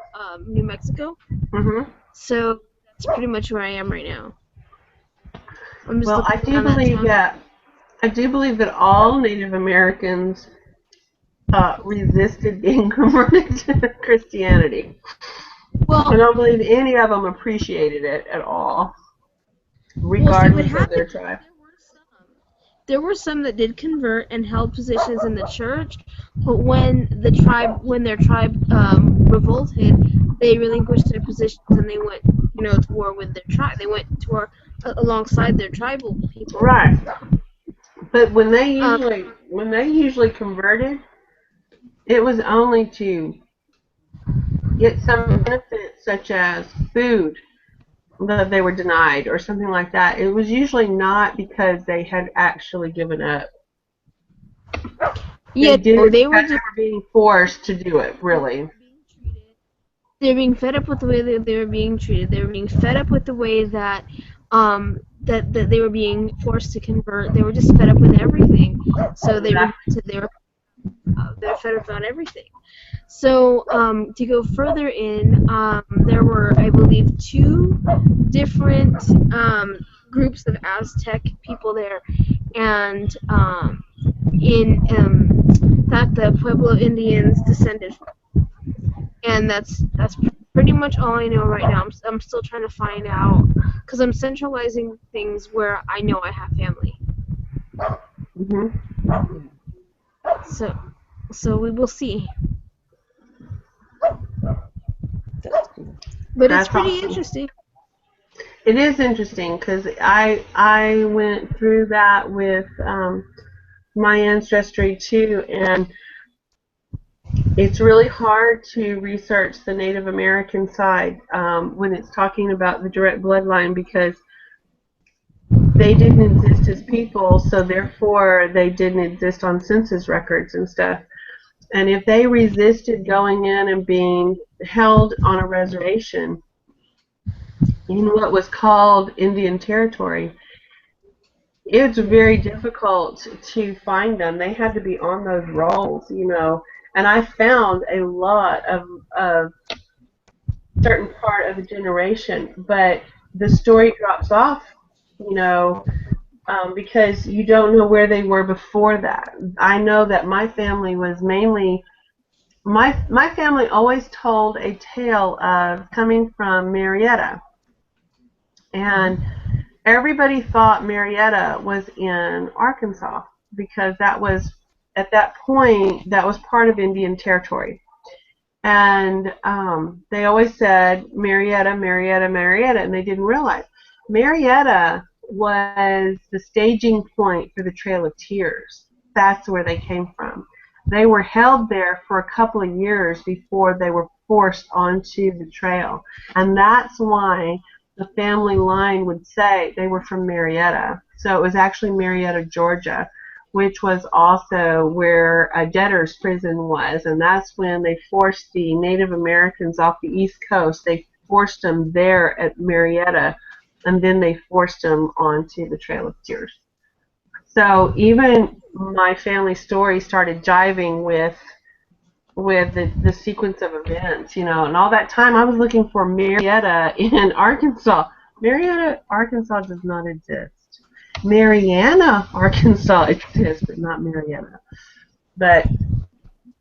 New Mexico. Mm-hmm. So that's pretty much where I am right now. I'm just Well, looking around that town. I do believe that all Native Americans resisted being converted to Christianity. Well, I don't believe any of them appreciated it at all, well, see, what regardless of their happened tribe. there were some that did convert and held positions in the church, but when their tribe revolted, they relinquished their positions and they went, to war with their tribe. They went to war alongside their tribal people. Right. But when they Um, usually converted, it was only to get some benefits such as food that they were denied or something like that. It was usually not because they had actually given up. yeah, They did no, it they were because they just were being forced to do it, really. they were being fed up with the way that they were being treated. They were being fed up with the way that that they were being forced to convert. They were just fed up with everything. So they're fed up on everything. So to go further in, there were, I believe, two different groups of Aztec people there, and in that the Pueblo Indians descended from. And that's pretty much all I know right now. I'm still trying to find out because I'm centralizing things where I know I have family. Mm-hmm. So we will see. That's cool. But That's it's pretty awesome. interesting. It is interesting because I went through that with my ancestry too, and it's really hard to research the Native American side when it's talking about the direct bloodline because they didn't exist as people, so therefore they didn't exist on census records and stuff. And if they resisted going in and being held on a reservation in what was called Indian Territory, it's very difficult to find them. They had to be on those rolls, And I found a lot of certain part of the generation, but the story drops off, because you don't know where they were before that. I know that my family was mainly my family always told a tale of coming from Marietta, and everybody thought Marietta was in Arkansas because that was at that point that was part of Indian Territory. And they always said Marietta, Marietta, Marietta, and they didn't realize Marietta was the staging point for the Trail of Tears. That's where they came from. They were held there for a couple of years before they were forced onto the trail. And that's why the family line would say they were from Marietta. So it was actually Marietta, Georgia, which was also where a debtor's prison was, and that's when they forced the Native Americans off the East Coast. They forced them there at Marietta, and then they forced them onto the Trail of Tears. So even my family story started jiving with the sequence of events, you know, and all that time I was looking for Marietta in Arkansas. Marietta, Arkansas does not exist. Marianna, Arkansas exists, but not Marietta. But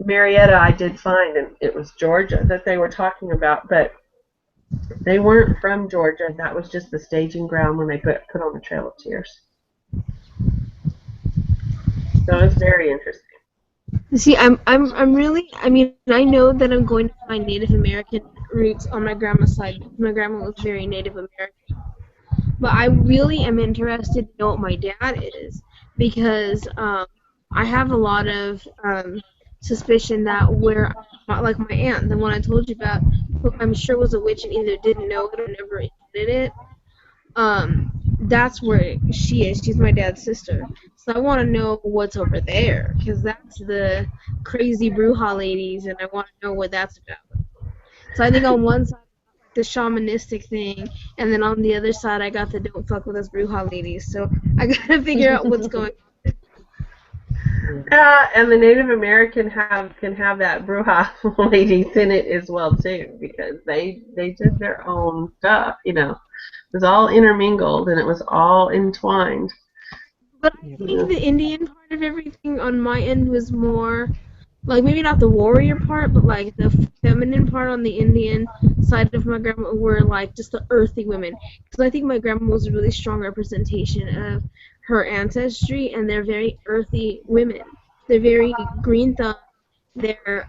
Marietta I did find, and it was Georgia that they were talking about, but they weren't from Georgia. That was just the staging ground when they put on the Trail of Tears. So it's very interesting. See, I'm really, I mean, I know that I'm going to find Native American roots on my grandma's side because my grandma was very Native American. But I really am interested to know what my dad is because I have a lot of suspicion that where, like my aunt, the one I told you about, who I'm sure was a witch and either didn't know it or never admitted it, that's where she is. She's my dad's sister. So I want to know what's over there because that's the crazy Bruja ladies, and I want to know what that's about. So I think on one side the shamanistic thing, and then on the other side I got the don't fuck with us Bruja ladies. So I gotta figure out what's going on. And the Native American can have that Bruja ladies in it as well too, because they did their own stuff, you know. It was all intermingled and it was all entwined. But I think the Indian part of everything on my end was more, like, maybe not the warrior part, but like the feminine part on the Indian side of my grandma were like just the earthy women. Because I think my grandma was a really strong representation of her ancestry, and they're very earthy women. They're very green thumb. They're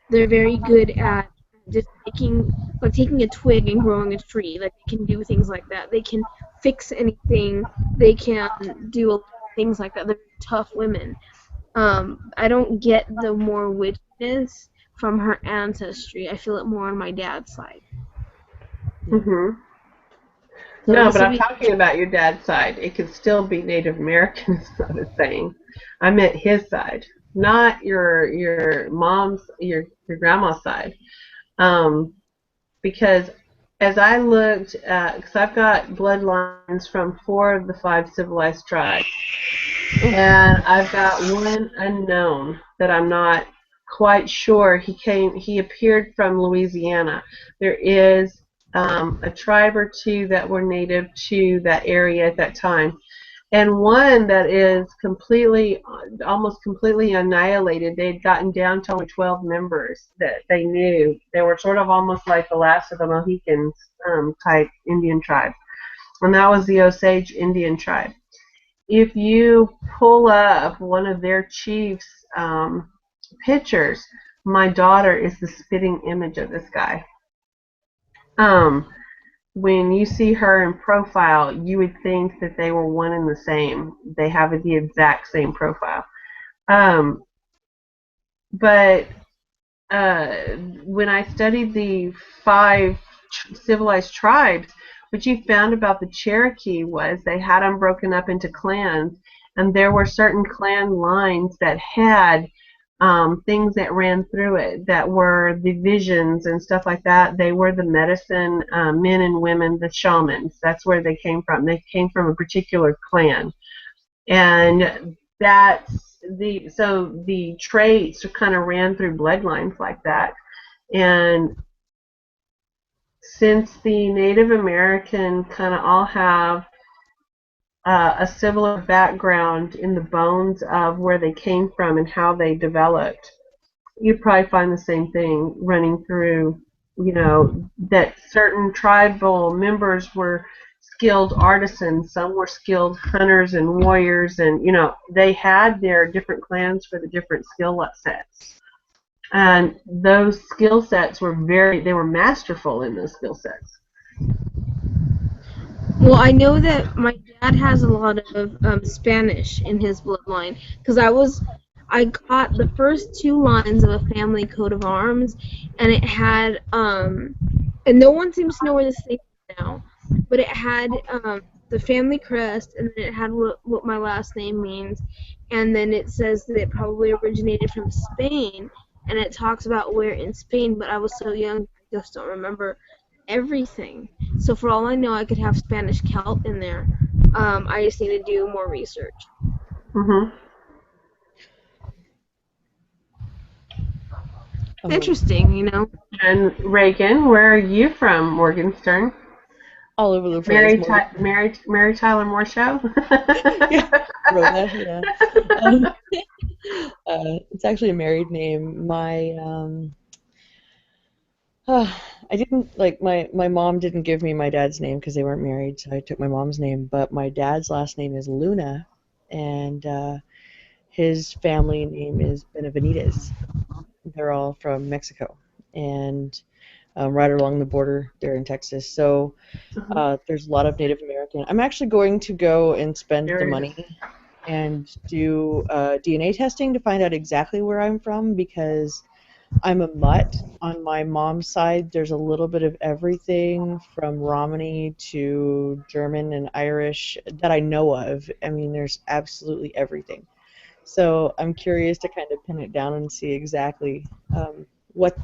they're very good at just taking a twig and growing a tree. Like they can do things like that. They can fix anything. They can do a lot of things like that. They're tough women. I don't get the more witchiness from her ancestry. I feel it more on my dad's side. Mhm. So No, this but will I'm be talking about your dad's side. It could still be Native American, is what I'm saying. I meant his side, not your mom's, your grandma's side. Um, because as I looked at, because I've got bloodlines from 4 of the 5 civilized tribes, and I've got one unknown that I'm not quite sure. He appeared from Louisiana. There is a tribe or two that were native to that area at that time, and one that is almost completely annihilated. They had gotten down to only 12 members that they knew. They were sort of almost like the last of the Mohicans type Indian tribe, and that was the Osage Indian tribe. If you pull up one of their chiefs' pictures, my daughter is the spitting image of this guy. Um, when you see her in profile, you would think that they were one and the same. They have the exact same profile. Um, but when I studied the 5 civilized tribes, what you found about the Cherokee was they had them broken up into clans, and there were certain clan lines that had things that ran through it that were the visions and stuff like that. They were the medicine men and women, the shamans. That's where they came from. They came from a particular clan, and the traits kind of ran through bloodlines like that. And since the Native American kind of all have a similar background in the bones of where they came from and how they developed, you'd probably find the same thing running through, you know, that certain tribal members were skilled artisans, some were skilled hunters and warriors, and, you know, they had their different clans for the different skill sets. And those skill sets were they were masterful in those skill sets. Well, I know that my dad has a lot of Spanish in his bloodline because I got the first 2 lines of a family coat of arms, and it had and no one seems to know where this thing is now, but it had the family crest, and then it had what my last name means, and then it says that it probably originated from Spain, and it talks about where in Spain, but I was so young, I just don't remember everything. So for all I know, I could have Spanish Celt in there. I just need to do more research. Mhm. Interesting, you know. And Reagan, where are you from, Morgenstern? All over the place. Mary Tyler Moore Show? Yeah, Rhoda, yeah. Um, it's actually a married name. I didn't like my mom didn't give me my dad's name because they weren't married, so I took my mom's name. But my dad's last name is Luna, and his family name is Benavides. They're all from Mexico, and right along the border there in Texas. So there's a lot of Native American. I'm actually going to go and spend the There is. money and do DNA testing to find out exactly where I'm from because I'm a mutt. On my mom's side, there's a little bit of everything from Romany to German and Irish that I know of. I mean, there's absolutely everything. So I'm curious to kind of pin it down and see exactly what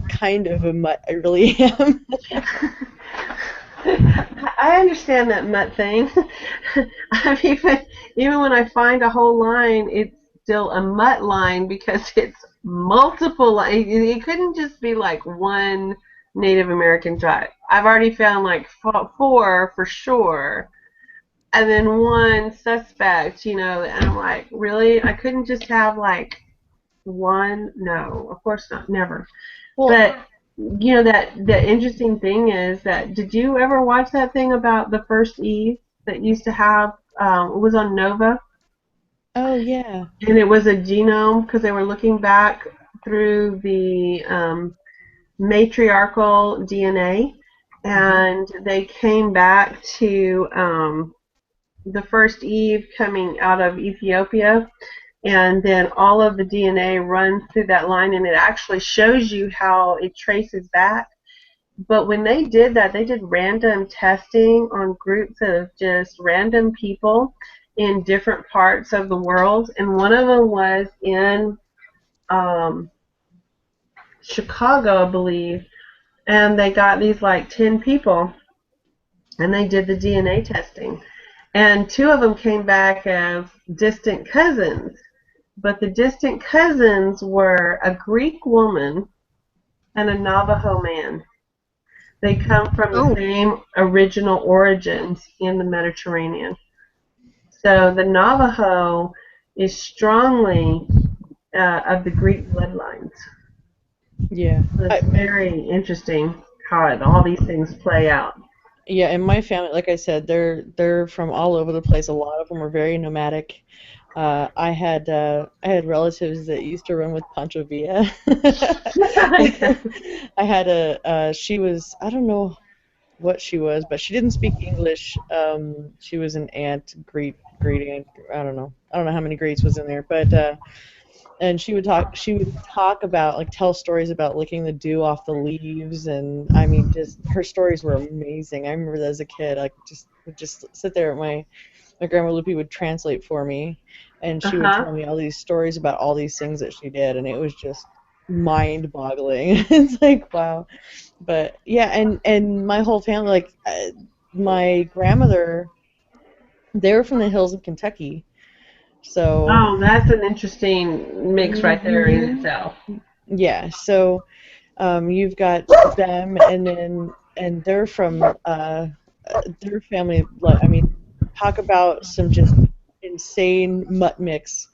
kind of a mutt I really am. I understand that mutt thing. Even when I find a whole line, it's still a mutt line because it's multiple. It couldn't just be like one Native American tribe. I've already found like four for sure, and then one suspect. And I'm like, really? I couldn't just have like one? No, of course not. Never. Well, But that the interesting thing is that did you ever watch that thing about the first Eve that used to have it was on Nova, oh yeah. and it was a genome because they were looking back through the matriarchal DNA, and they came back to the first Eve coming out of Ethiopia, and then all of the DNA runs through that line, and it actually shows you how it traces back. But when they did that, they did random testing on groups of just random people in different parts of the world, and one of them was in um, Chicago, I believe, and they got these like 10 people, and they did the DNA testing, and two of them came back as distant cousins. But the distant cousins were a Greek woman and a Navajo man. They come from the Oh, same original origins in the Mediterranean. So the Navajo is strongly of the Greek bloodlines. Yeah. So it's very interesting how all these things play out. Yeah, and my family, like I said, they're from all over the place. A lot of them are very nomadic. I had relatives that used to run with Pancho Villa. I had she was, I don't know what she was, but she didn't speak English. She was an aunt, great aunt. I don't know how many greats was in there, but and she would talk about, like, tell stories about licking the dew off the leaves, and I mean, just her stories were amazing. I remember that as a kid, I just would just sit there. My grandma Lupe would translate for me, and she would Uh-huh. tell me all these stories about all these things that she did, and it was just mind-boggling. It's like, wow. But yeah, and my whole family, like, my grandmother, they were from the hills of Kentucky, so. Oh, that's an interesting mix right there in Mhm. itself. Yeah, so you've got them, and they're from their family. I mean, talk about some just insane mutt mix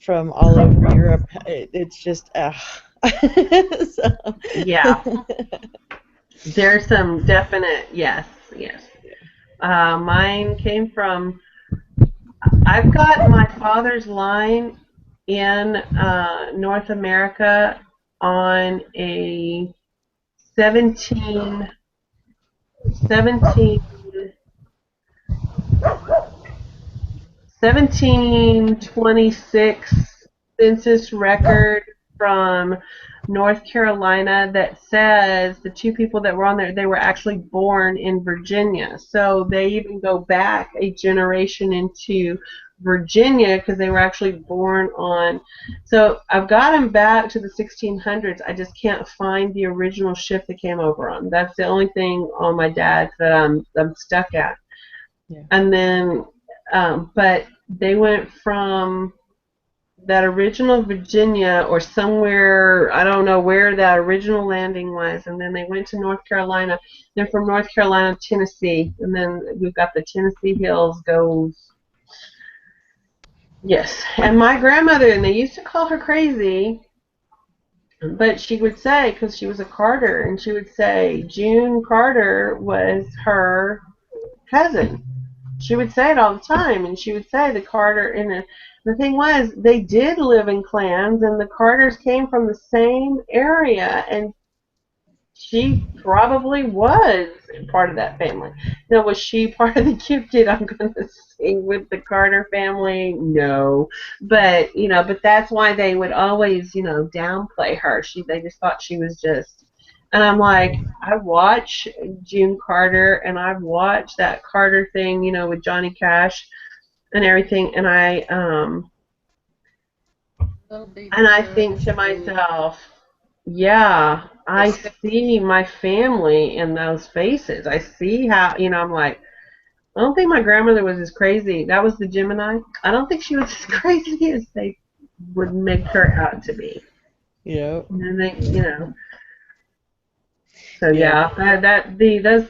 from all over Europe. It's just so. Yeah, there's some definite, yes, yes. Mine came from, I've got my father's line in North America on a 17, 17, 1726 census record from North Carolina that says the two people that were on there, they were actually born in Virginia. So they even go back a generation into Virginia because they were actually born on. So I've got them back to the 1600s. I just can't find the original ship that came over on. That's the only thing on my dad's that I'm stuck at. Yeah. And then, but they went from that original Virginia or somewhere, I don't know where that original landing was, and then they went to North Carolina, then from North Carolina to Tennessee, and then we've got the Tennessee Hills goes, yes. And my grandmother, and they used to call her crazy, but she would say, because she was a Carter, and she would say June Carter was her cousin. She would say it all the time, and she would say the Carter, and the thing was, they did live in clans, and the Carters came from the same area, and she probably was part of that family. Now, was she part of the gifted? I'm going to sing with the Carter family. No, but but that's why they would always, downplay her. They just thought she was just. And I'm like, I watch June Carter, and I've watched that Carter thing, with Johnny Cash and everything, and I think to myself, yeah, I see my family in those faces. I see how, I'm like, I don't think my grandmother was as crazy. That was the Gemini. I don't think she was as crazy as they would make her out to be. Yeah. And so yeah,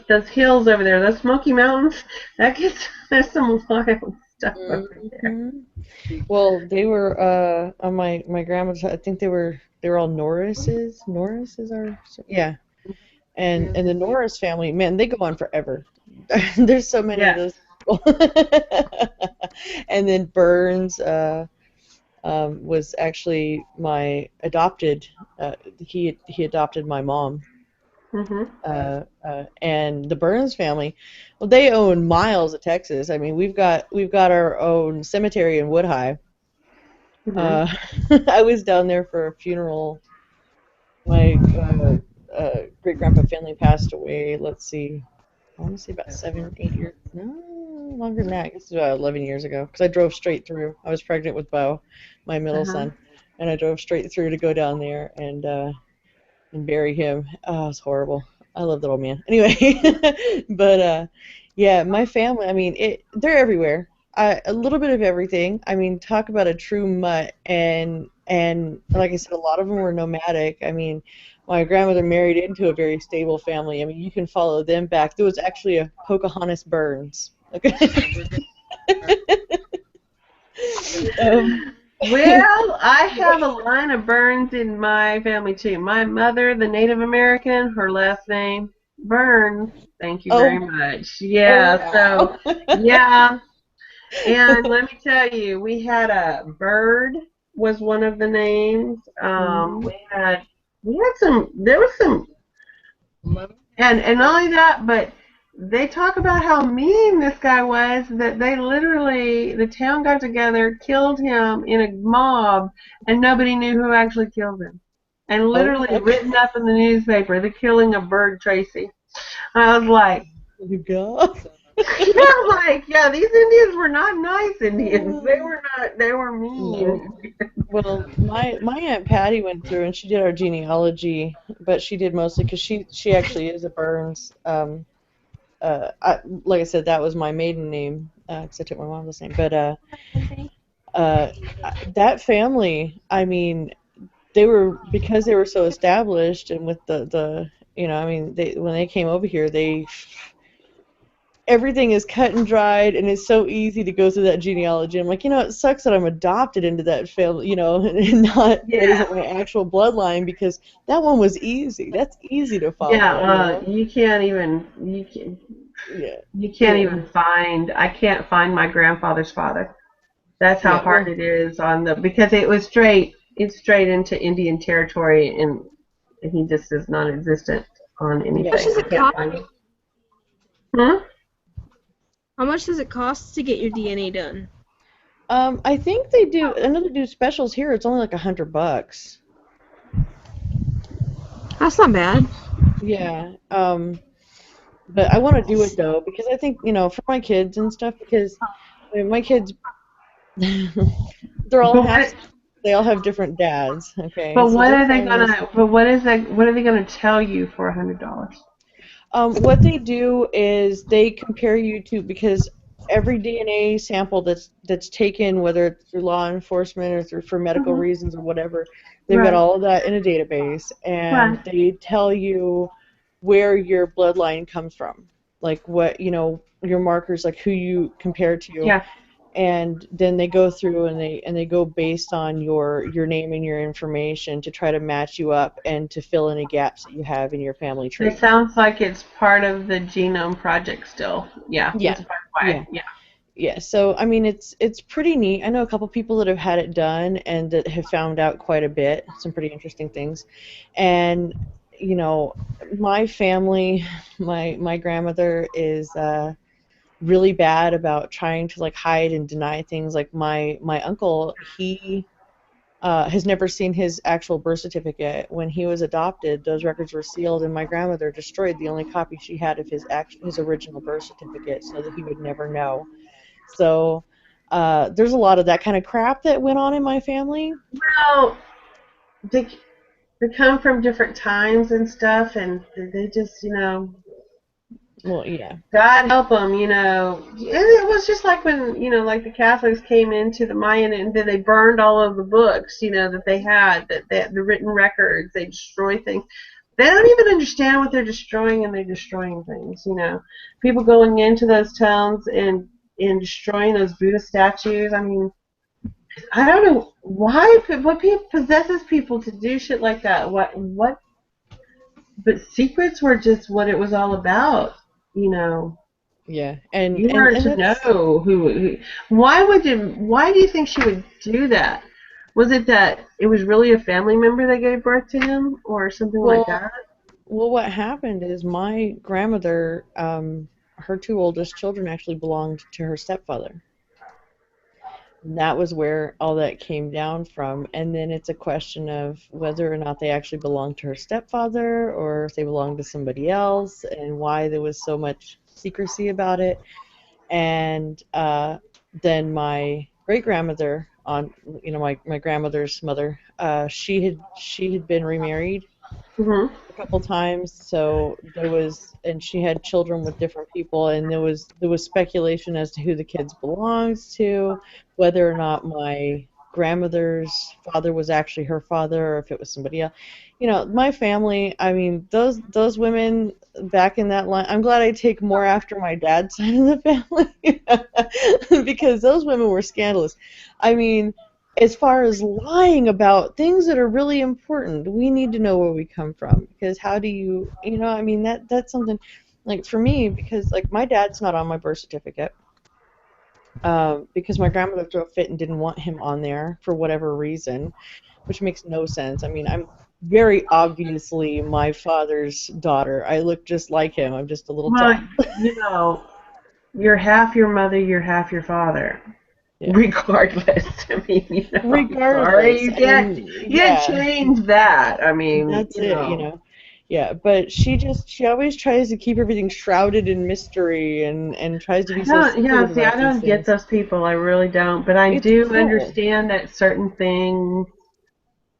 those hills over there, those Smoky Mountains, there's some wild stuff over there. Mm-hmm. Well, they were on my grandma's. I think they were all Norrises. Norrises are yeah, and the Norris family, man, they go on forever. There's so many of Yeah. those people. And then Burns was actually my adopted. He adopted my mom. Mhm. And the Burns family, well, they own miles of Texas. I mean, we've got our own cemetery in Woodhigh. Mhm. I was down there for a funeral. My great grandpa family passed away. Let's see, I want to say about 7, 8 years. No, longer than that. I guess it's about 11 years ago. Because I drove straight through. I was pregnant with Bo, my middle Uh-huh. son, and I drove straight through to go down there and bury him. Oh, it was horrible. I love that old man. Anyway, but yeah, my family. I mean, they're everywhere. A little bit of everything. I mean, talk about a true mutt, and like I said, a lot of them were nomadic. I mean, my grandmother married into a very stable family. I mean, you can follow them back. There was actually a Pocahontas Burns. Okay. Well, I have a line of Burns in my family too. My mother, the Native American, her last name Burns. Thank you very Oh, much. oh Yeah, so wow. yeah, and let me tell you, we had a Bird was one of the names. Mhm. We had some. There was some. And not only that, but they talk about how mean this guy was, that they literally, the town got together, killed him in a mob, and nobody knew who actually killed him. And Oh literally my written up in the newspaper, the killing of Bird Tracy. I was like, God. yeah, these Indians were not nice Indians. They were No. mean. Well, my Aunt Patty went through and she did our genealogy, but she did mostly because she actually is a Burns. Like I said, that was my maiden name because I took my mom's name. But uh, that family, I mean, because they were so established, and with the I mean, when they came over here, everything is cut and dried, and it's so easy to go through that genealogy. I'm like, it sucks that I'm adopted into that family, and not that Yeah. isn't my actual bloodline, because that one was easy. That's easy to Yeah, follow. you can't even Yeah, you can't yeah, even find. I can't find my grandfather's father. That's how yeah. hard Well, it is on the because it was straight. It's straight into Indian territory, and he just is non-existent on yeah. How much anything. does I it can't cost? find him. Hmm? How much does it cost to get your DNA done? I think they do. I know they do specials here. It's only like $100. That's not bad. Yeah. But I want to do it though because I think, for my kids and stuff, because my kids, they're all But half. what? They all have different dads. Okay, But so what their are they families. gonna? But what is that? What are they gonna tell you for $100? What they do is they compare you to, because every DNA sample that's taken, whether it's through law enforcement or through for medical Mhm. reasons or whatever, they've got Right. all of that in a database, Right. and they tell you where your bloodline comes from, like what your markers, like who you compare to, Yeah. and then they go through and they go based on your name and your information to try to match you up and to fill any gaps that you have in your family It tree. sounds like it's part of the genome project still. Yeah, that's Yeah, part of yeah, why. Yeah. yeah. So I mean, it's pretty neat. I know a couple people that have had it done and that have found out quite a bit, some pretty interesting things. And you know, my family, my grandmother is really bad about trying to like hide and deny things. Like my uncle, he has never seen his actual birth certificate. When he was adopted, those records were sealed, and my grandmother destroyed the only copy she had of his original birth certificate so that he would never know. So there's a lot of that kind of crap that went on in my family. Well, they they come from different times and stuff, and they just, Well, yeah, God help them, And it was just like when, like the Catholics came into the Mayan and then they burned all of the books, that they had, the written records. They destroy things. They don't even understand what they're destroying, and they're destroying things. People going into those towns and destroying those Buddha statues. I mean, I don't know what possesses people to do shit like that. But secrets were just what it was all about, you know. yeah, and You and weren't and to that's know who. Why do you think she would do that? Was it that it was really a family member that gave birth to him, or something like well, that? well, what happened is my grandmother, her two oldest children actually belonged to her stepfather. And that was where all that came down from. And then it's a question of whether or not they actually belonged to her stepfather or if they belonged to somebody else, and why there was so much secrecy about it. And then my great grandmother, on my grandmother's mother, she had been remarried Mhm. a couple times, so and she had children with different people, and there was speculation as to who the kids belonged to, whether or not my grandmother's father was actually her father or if it was somebody else. My family, I mean, those women back in that line, I'm glad I take more after my dad's side of the family because those women were scandalous. I mean, as far as lying about things that are really important, we need to know where we come from, because how do I mean, that's something like for me, because like my dad's not on my birth certificate, because my grandmother threw a fit and didn't want him on there for whatever reason, which makes no sense. I mean, I'm very obviously my father's daughter. I look just like him. I'm just a little Well, tall. you know, you're half your mother, you're half your father. Yeah. Regardless, I mean, I'm sorry, Regardless, and you can't yeah, change that. I mean, that's it. Yeah, but she always tries to keep everything shrouded in mystery and tries to be I so don't, yeah, secretive see, I about these don't get things. those people. I really don't. But I It's do cruel. understand that certain things,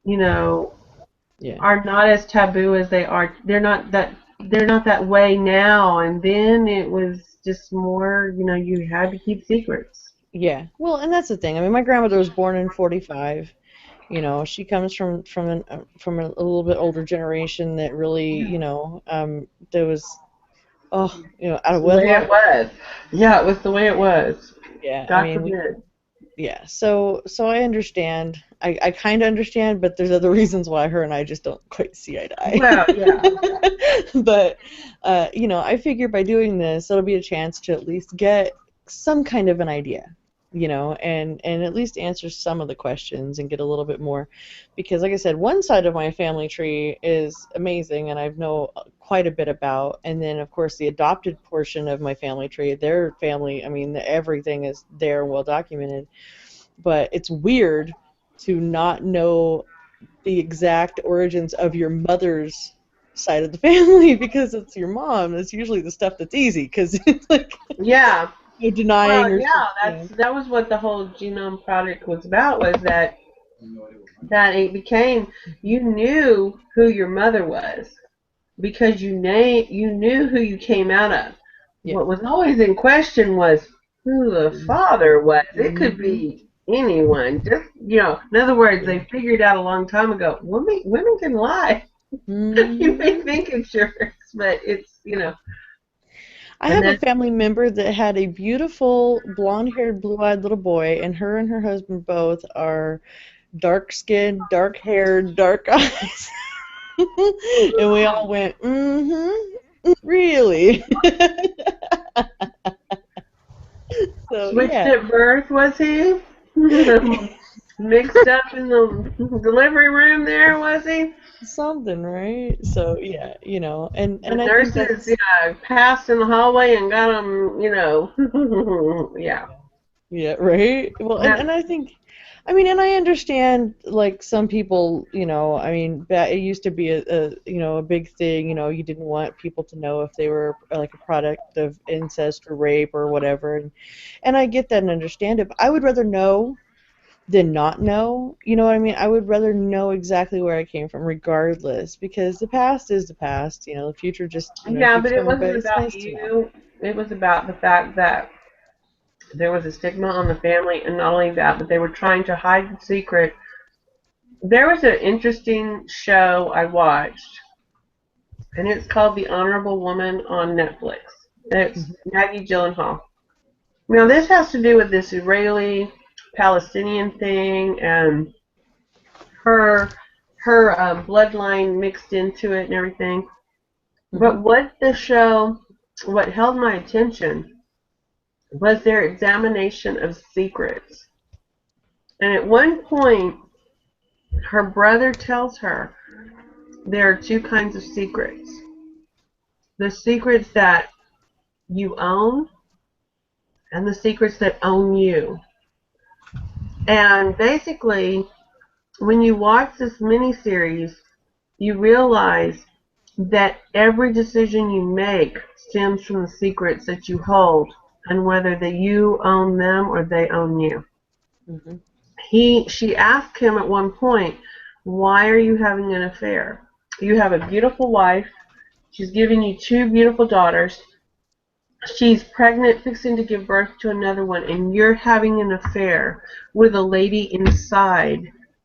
you know, Yeah. are not as taboo as they are. They're not that way now. And then it was just more, you had to keep secrets. Yeah. Well, and that's the thing. I mean, my grandmother was born in 45. She comes from a little bit older generation that really, there was, out It's of the way it wedlock. was. Yeah, it was the way it was. Yeah. I God mean, forbid. yeah. So I understand. I kind of understand, but there's other reasons why her and I just don't quite see eye to Well, yeah. eye. But I figure by doing this, it'll be a chance to at least get some kind of an idea, and at least answer some of the questions and get a little bit more, because like I said, one side of my family tree is amazing and I know quite a bit about, and then of course the adopted portion of my family tree, their family, I mean, everything is there and well documented, but it's weird to not know the exact origins of your mother's side of the family because it's your mom. That's usually the stuff that's easy because it's like Yeah. you're denying Well, or yeah, that was what the whole genome project was about, was that it became, you knew who your mother was because you knew who you came out of. yeah. What was always in question was who the father was. It could be anyone. Just, in other words, they figured out a long time ago, women can lie. You may think it's yours, but it's. I And have a then, family member that had a beautiful blonde-haired, blue-eyed little boy, and her husband both are dark-skinned, dark-haired, dark eyes. And we all went, really? So, switched yeah, at birth, was he? Mixed up in the delivery room there, was he? something, right? So, yeah, The and I think nurses, that's, passed in the hallway and got him. Yeah. yeah, right? Well, and That, I think, I mean, and I understand, like, some people, I mean, it used to be a big thing, you didn't want people to know if they were, like, a product of incest or rape or whatever, and I get that and understand it, but I would rather know than not know, you know what I mean? I would rather know exactly where I came from, regardless, because the past is the past, the future just, yeah, keeps but it coming, but wasn't it's about nice to know. you. It was about the fact that there was a stigma on the family, and not only that, but they were trying to hide the secret. There was an interesting show I watched, and it's called The Honorable Woman on Netflix. It's Maggie Gyllenhaal. Now, this has to do with this Israeli-Palestinian thing, and her bloodline mixed into it and everything. Hmm. But what held my attention was their examination of secrets. And at one point, her brother tells her there are two kinds of secrets. The secrets that you own and the secrets that own you. And basically, when you watch this miniseries, you realize that every decision you make stems from the secrets that you hold, and whether that you own them or they own you. Hmm. She asked him at one point, "Why are you having an affair? You have a beautiful wife. She's giving you two beautiful daughters. She's pregnant, fixing to give birth to another one, and you're having an affair with a lady inside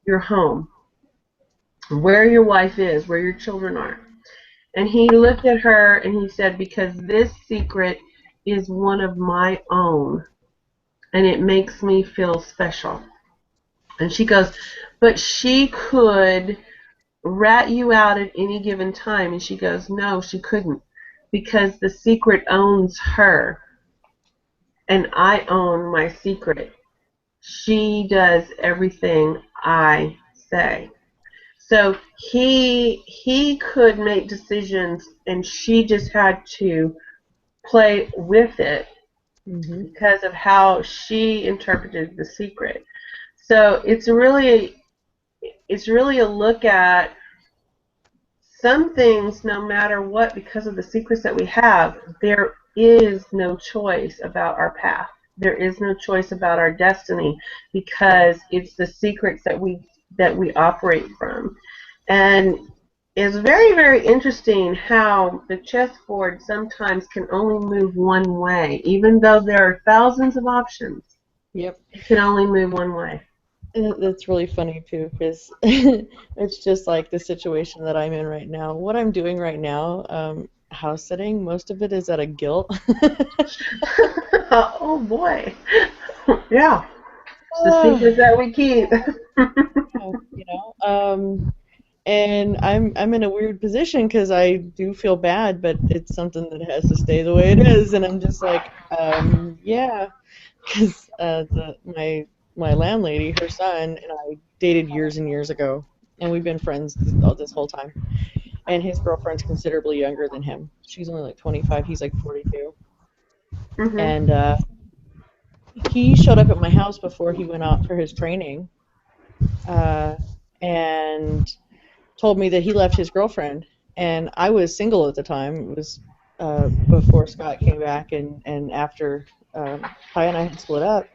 your home, where your wife is, where your children are." And he looked at her and he said, "Because this secret is one of my own, and it makes me feel special." And she goes, "But she could rat you out at any given time." And she goes, "No, she couldn't, because the secret owns her, and I own my secret. She does everything I say." So he could make decisions, and she just had to play with it Hmm. because of how she interpreted the secret. So it's really a look at some things, no matter what, because of the secrets that we have, there is no choice about our path. There is no choice about our destiny because it's the secrets that we operate from. And it's very, very interesting how the chessboard sometimes can only move one way, even though there are thousands of options. Yep. It can only move one way. That's really funny too, because it's just like the situation that I'm in right now. What I'm doing right now, house sitting, most of it is out of guilt. Oh boy. Yeah. It's the Ah, secrets that we keep. you know, and I'm in a weird position because I do feel bad, but it's something that has to stay the way it is, and I'm just like, yeah, because my landlady, her son, and I dated years and years ago, and we've been friends this whole time. And his girlfriend's considerably younger than him. She's only like 25. He's like 42. Mhm. And he showed up at my house before he went out for his training, uh, and told me that he left his girlfriend and I was single at the time. It was before Scott came back, and after Ty and I had split up.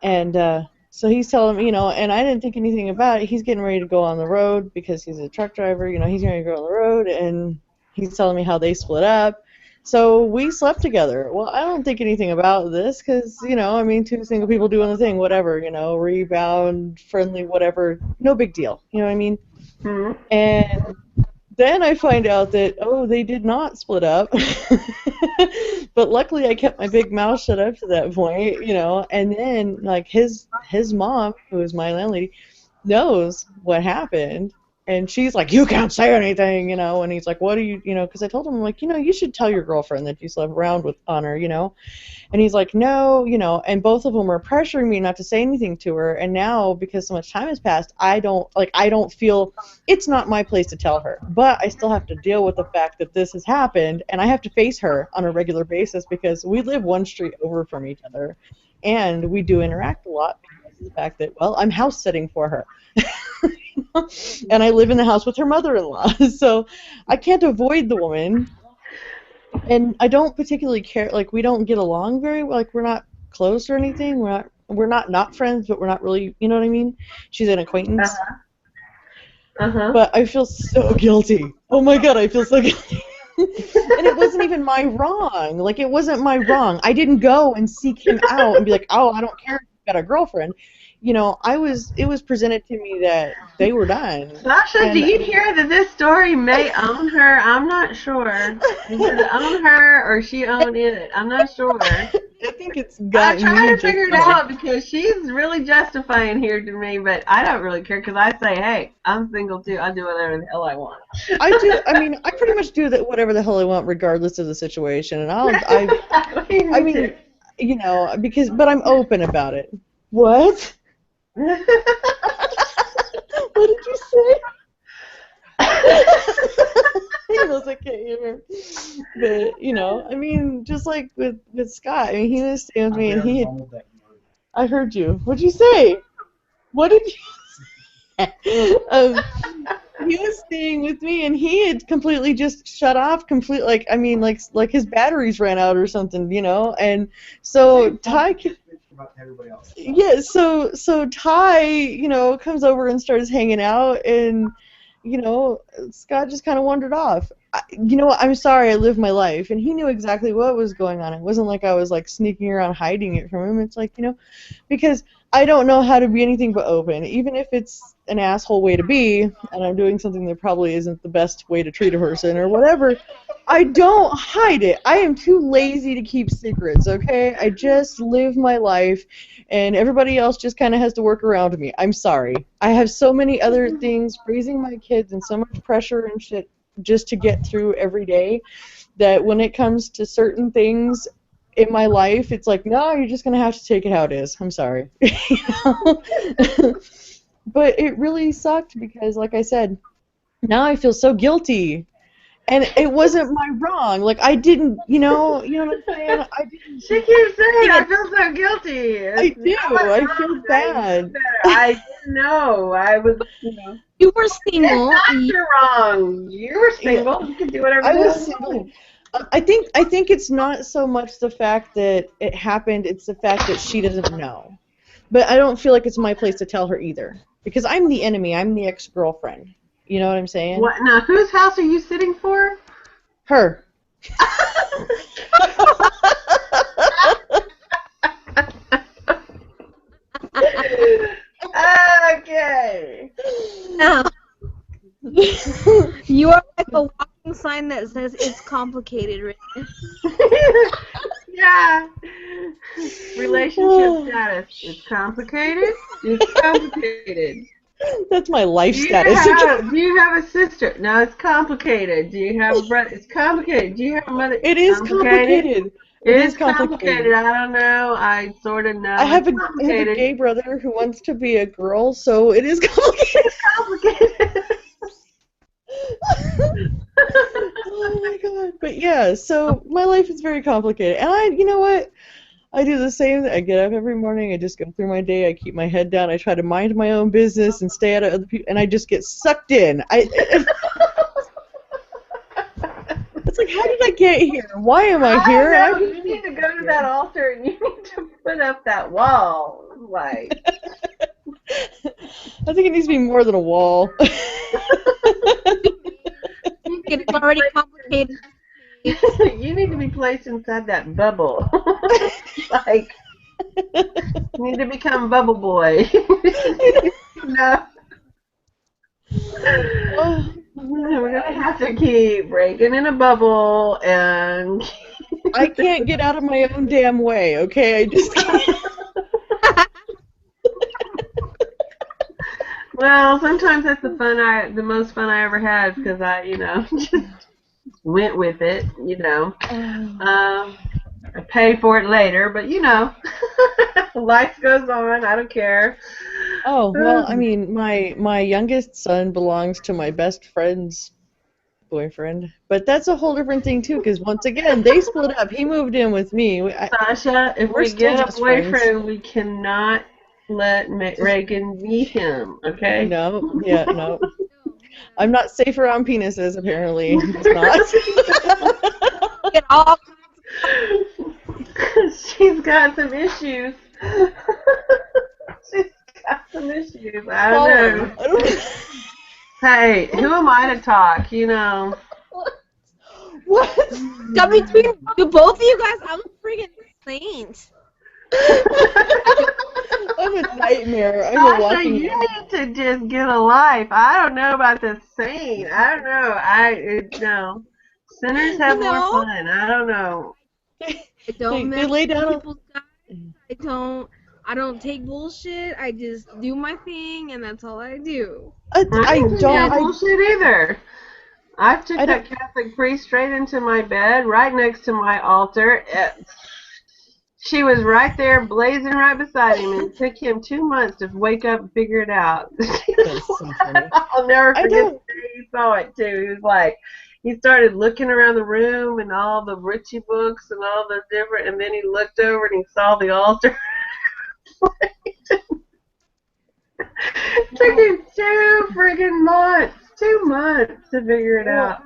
And so he's telling me, and I didn't think anything about it. He's getting ready to go on the road because he's a truck driver. He's going to go on the road, and he's telling me how they split up. So we slept together. Well, I don't think anything about this because, two single people doing the thing, whatever, rebound, friendly, whatever, no big deal. You know what I mean? Hmm. And then I find out that, they did not split up. But luckily I kept my big mouth shut up to that point, and then, like, his mom, who is my landlady, knows what happened, and she's like, you can't say anything, and he's like, what do you, because I told him, like, you should tell your girlfriend that you slept around with on her, and he's like, no, and both of them were pressuring me not to say anything to her, and now, because so much time has passed, I don't feel, it's not my place to tell her, but I still have to deal with the fact that this has happened, and I have to face her on a regular basis because we live one street over from each other, and we do interact a lot because of the fact that, well, I'm house sitting for her. And I live in the house with her mother-in-law, so I can't avoid the woman. And I don't particularly care, like, we don't get along very well, like, we're not close or anything, we're not friends, but we're not really, you know what I mean? She's an acquaintance. Uh-huh. But I feel so guilty. Oh my god, I feel so guilty. And it wasn't even my wrong. Like, it wasn't my wrong. I didn't go and seek him out and be like, oh, I don't care if you've got a girlfriend. It was presented to me that they were done. Sasha, do you hear that this story may own her? I'm not sure. Does it own her or she own it? I'm not sure. I think it's got I'm trying me to figure it out because she's really justifying here to me, but I don't really care because I say, hey, I'm single too. I do whatever the hell I want. I pretty much do whatever the hell I want regardless of the situation, and but I'm open about it. What? What did you say? He knows I can't hear him. But, just like with Scott, he was staying with me, and he had... I heard you. What'd you say? What did you say? He was staying with me, and he had completely just shut off, like his batteries ran out or something, and so Ty... Yeah, so Ty, comes over and starts hanging out, and Scott just kind of wandered off. I'm sorry, I lived my life, and he knew exactly what was going on. It wasn't like I was like sneaking around hiding it from him. It's like, because I don't know how to be anything but open, even if it's an asshole way to be, and I'm doing something that probably isn't the best way to treat a person or whatever. I don't hide it. I am too lazy to keep secrets, okay? I just live my life, and everybody else just kind of has to work around me. I'm sorry. I have so many other things, raising my kids, and so much pressure and shit just to get through every day, that when it comes to certain things in my life, it's like, no, you're just going to have to take it how it is. I'm sorry. But it really sucked because, like I said, now I feel so guilty. And it wasn't my wrong. Like, I didn't, you know what I'm saying? I didn't. She keeps saying, I feel so guilty. I do. I feel bad. I didn't know. I was, You were single. It's not your wrong. You were single. Yeah. You can do whatever I you was single. I think it's not so much the fact that it happened, it's the fact that she doesn't know. But I don't feel like it's my place to tell her either. Because I'm the enemy. I'm the ex-girlfriend. You know what I'm saying? What? Now, whose house are you sitting for? Her. Okay. No. You are like a walking sign that says it's complicated, right? Yeah. Relationship status. It's complicated. It's complicated. That's my life status. Do you have a sister? No, it's complicated. Do you have a brother? It's complicated. Do you have a mother? It is complicated. It is complicated. I don't know. I sort of know. I have a gay brother who wants to be a girl, so it is complicated. It's complicated. Oh my god. But yeah, so my life is very complicated. And you know what? I do the same. I get up every morning. I just go through my day. I keep my head down. I try to mind my own business and stay out of other people. And I just get sucked in. It's like, how did I get here? Why am I I here? don't know. You need to go to that altar and you need to put up that wall. Like, I think it needs to be more than a wall. It's already complicated. you need to be placed inside that bubble. Like, you need to become Bubble Boy. No. We're gonna have to keep breaking in a bubble, and I can't get out of my own damn way, okay? I just can't. well, sometimes that's the most fun I ever had because I, just went with it. I pay for it later, but life goes on. I don't care. Oh, well, I mean, my youngest son belongs to my best friend's boyfriend, but that's a whole different thing too, because once again, they split up. He moved in with me. Sasha, if we're we still get a just boyfriend, friends. we cannot let Reagan meet him, okay? No, yeah, no. I'm not safe around penises, apparently. It's not. Get all She's got some issues. She's got some issues. I don't know. I don't know. Hey, who am I to talk? What? got between both of you guys. I'm a freaking saint. I'm a nightmare. I'm a Sasha, walking you nightmare. need to just get a life. I don't know about the saint. I don't know. No. Sinners have more No. fun. I don't know. I don't They mess lay with down. people's guys. I don't take bullshit. I just do my thing, and that's all I do. I don't don't. bullshit either. I took I that don't. Catholic priest straight into my bed, right next to my altar. She was right there, blazing right beside him, and it took him 2 months to wake up and figure it out. That's so funny. I'll never I forget the don't. day he saw it too. He was like, he started looking around the room and all the Witchy books and all the different, and then he looked over and he saw the altar. Took him 2 friggin' months, 2 months to figure it out.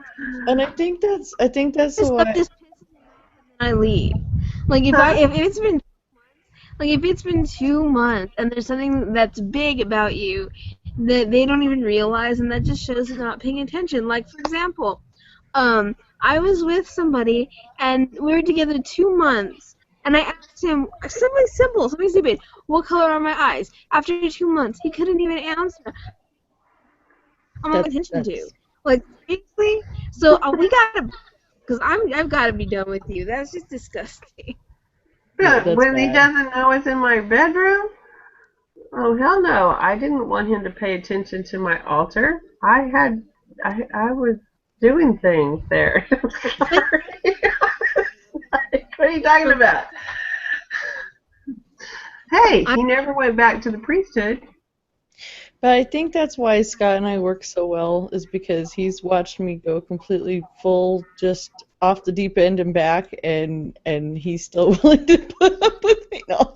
And I think that's This stuff why. just pisses me off, and I leave. Like if it's been 2 months and there's something that's big about you that they don't even realize, and that just shows they're not paying attention. Like, for example, I was with somebody and we were together 2 months, and I asked him something simple, something stupid. What color are my eyes? After 2 months, he couldn't even answer. I'm not paying attention to. Like, seriously? So we gotta, because I've got to be done with you. That's just disgusting. Yeah, that's When he bad. doesn't know it's in my bedroom? Oh, hell no. I didn't want him to pay attention to my altar. I was doing things there. Sorry. What are you talking about? Hey, he never went back to the priesthood. But I think that's why Scott and I work so well, is because he's watched me go completely full, just off the deep end and back, and he's still willing to put up with me. No.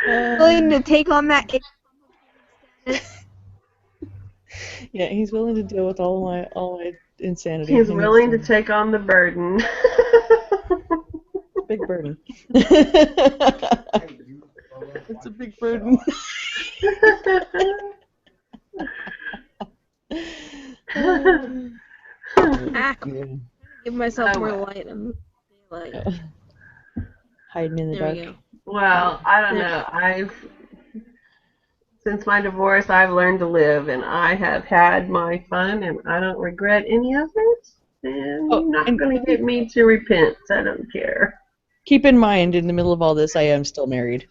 Willing to take on that status. Yeah, he's willing to deal with all my insanity. He's and willing to take on the burden. big burden. It's a big burden. Give myself Oh, more well. light. Daylight. Hiding in the There dark. we go. Well, I don't know. Since my divorce, I've learned to live, and I have had my fun, and I don't regret any of it. And you're not going to get me to repent. I don't care. Keep in mind, in the middle of all this, I am still married.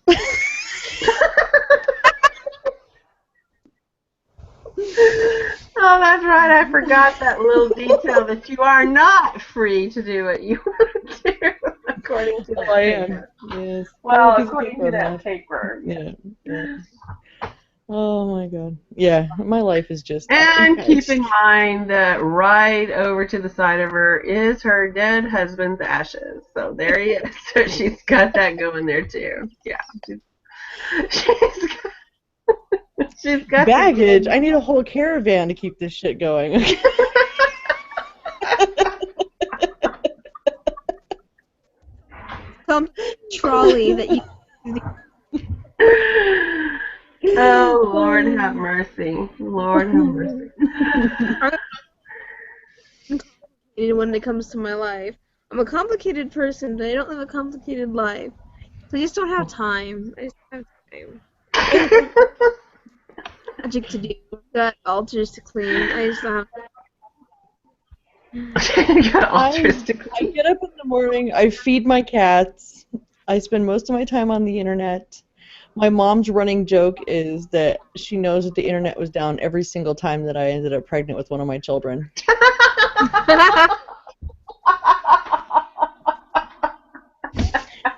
Oh, that's right. I forgot that little detail that you are not free to do what you want to do, according to that I am. paper. Yes. Well, Piece of according paper to I'm that not. paper. Yeah. Yeah. Oh my God. Yeah, my life is just. And keep in mind that right over to the side of her is her dead husband's ashes. So there he is. So she's got that going there too. Yeah. She's got She's got Baggage? I need a whole caravan to keep this shit going. Some trolley that you. Oh, Lord have mercy. Lord have mercy. When it comes to my life, I'm a complicated person, but I don't live a complicated life. So I just don't have time. I just don't have time. Magic to do. I've got altars to clean. I just don't have. You got altruistic. I get up in the morning, I feed my cats, I spend most of my time on the internet. My mom's running joke is that she knows that the internet was down every single time that I ended up pregnant with one of my children.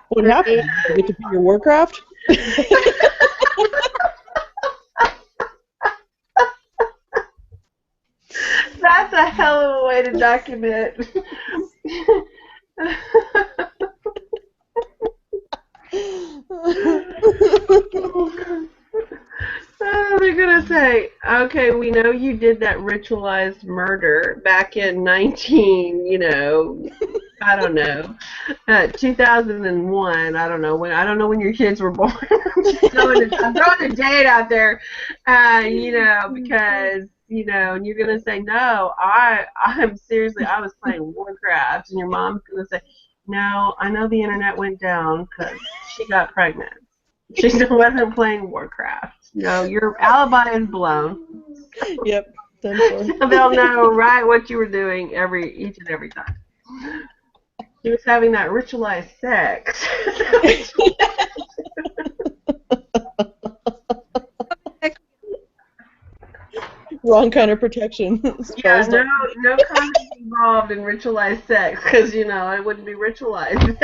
What happened? You get to be your Warcraft? That's a hell of a way to document. Oh, they're gonna say, okay, we know you did that ritualized murder back in I don't know, 2001. I don't know when your kids were born. I'm throwing a date out there, because and you're gonna say, no, I'm seriously, I was playing Warcraft, and your mom's gonna say, no, I know the internet went down because she got pregnant. She wasn't playing Warcraft. No, your alibi is blown. Yep, done for. They'll know right what you were doing each and every time. She was having that ritualized sex. Wrong kind of protection. Yeah, no condoms involved in ritualized sex, because it wouldn't be ritualized.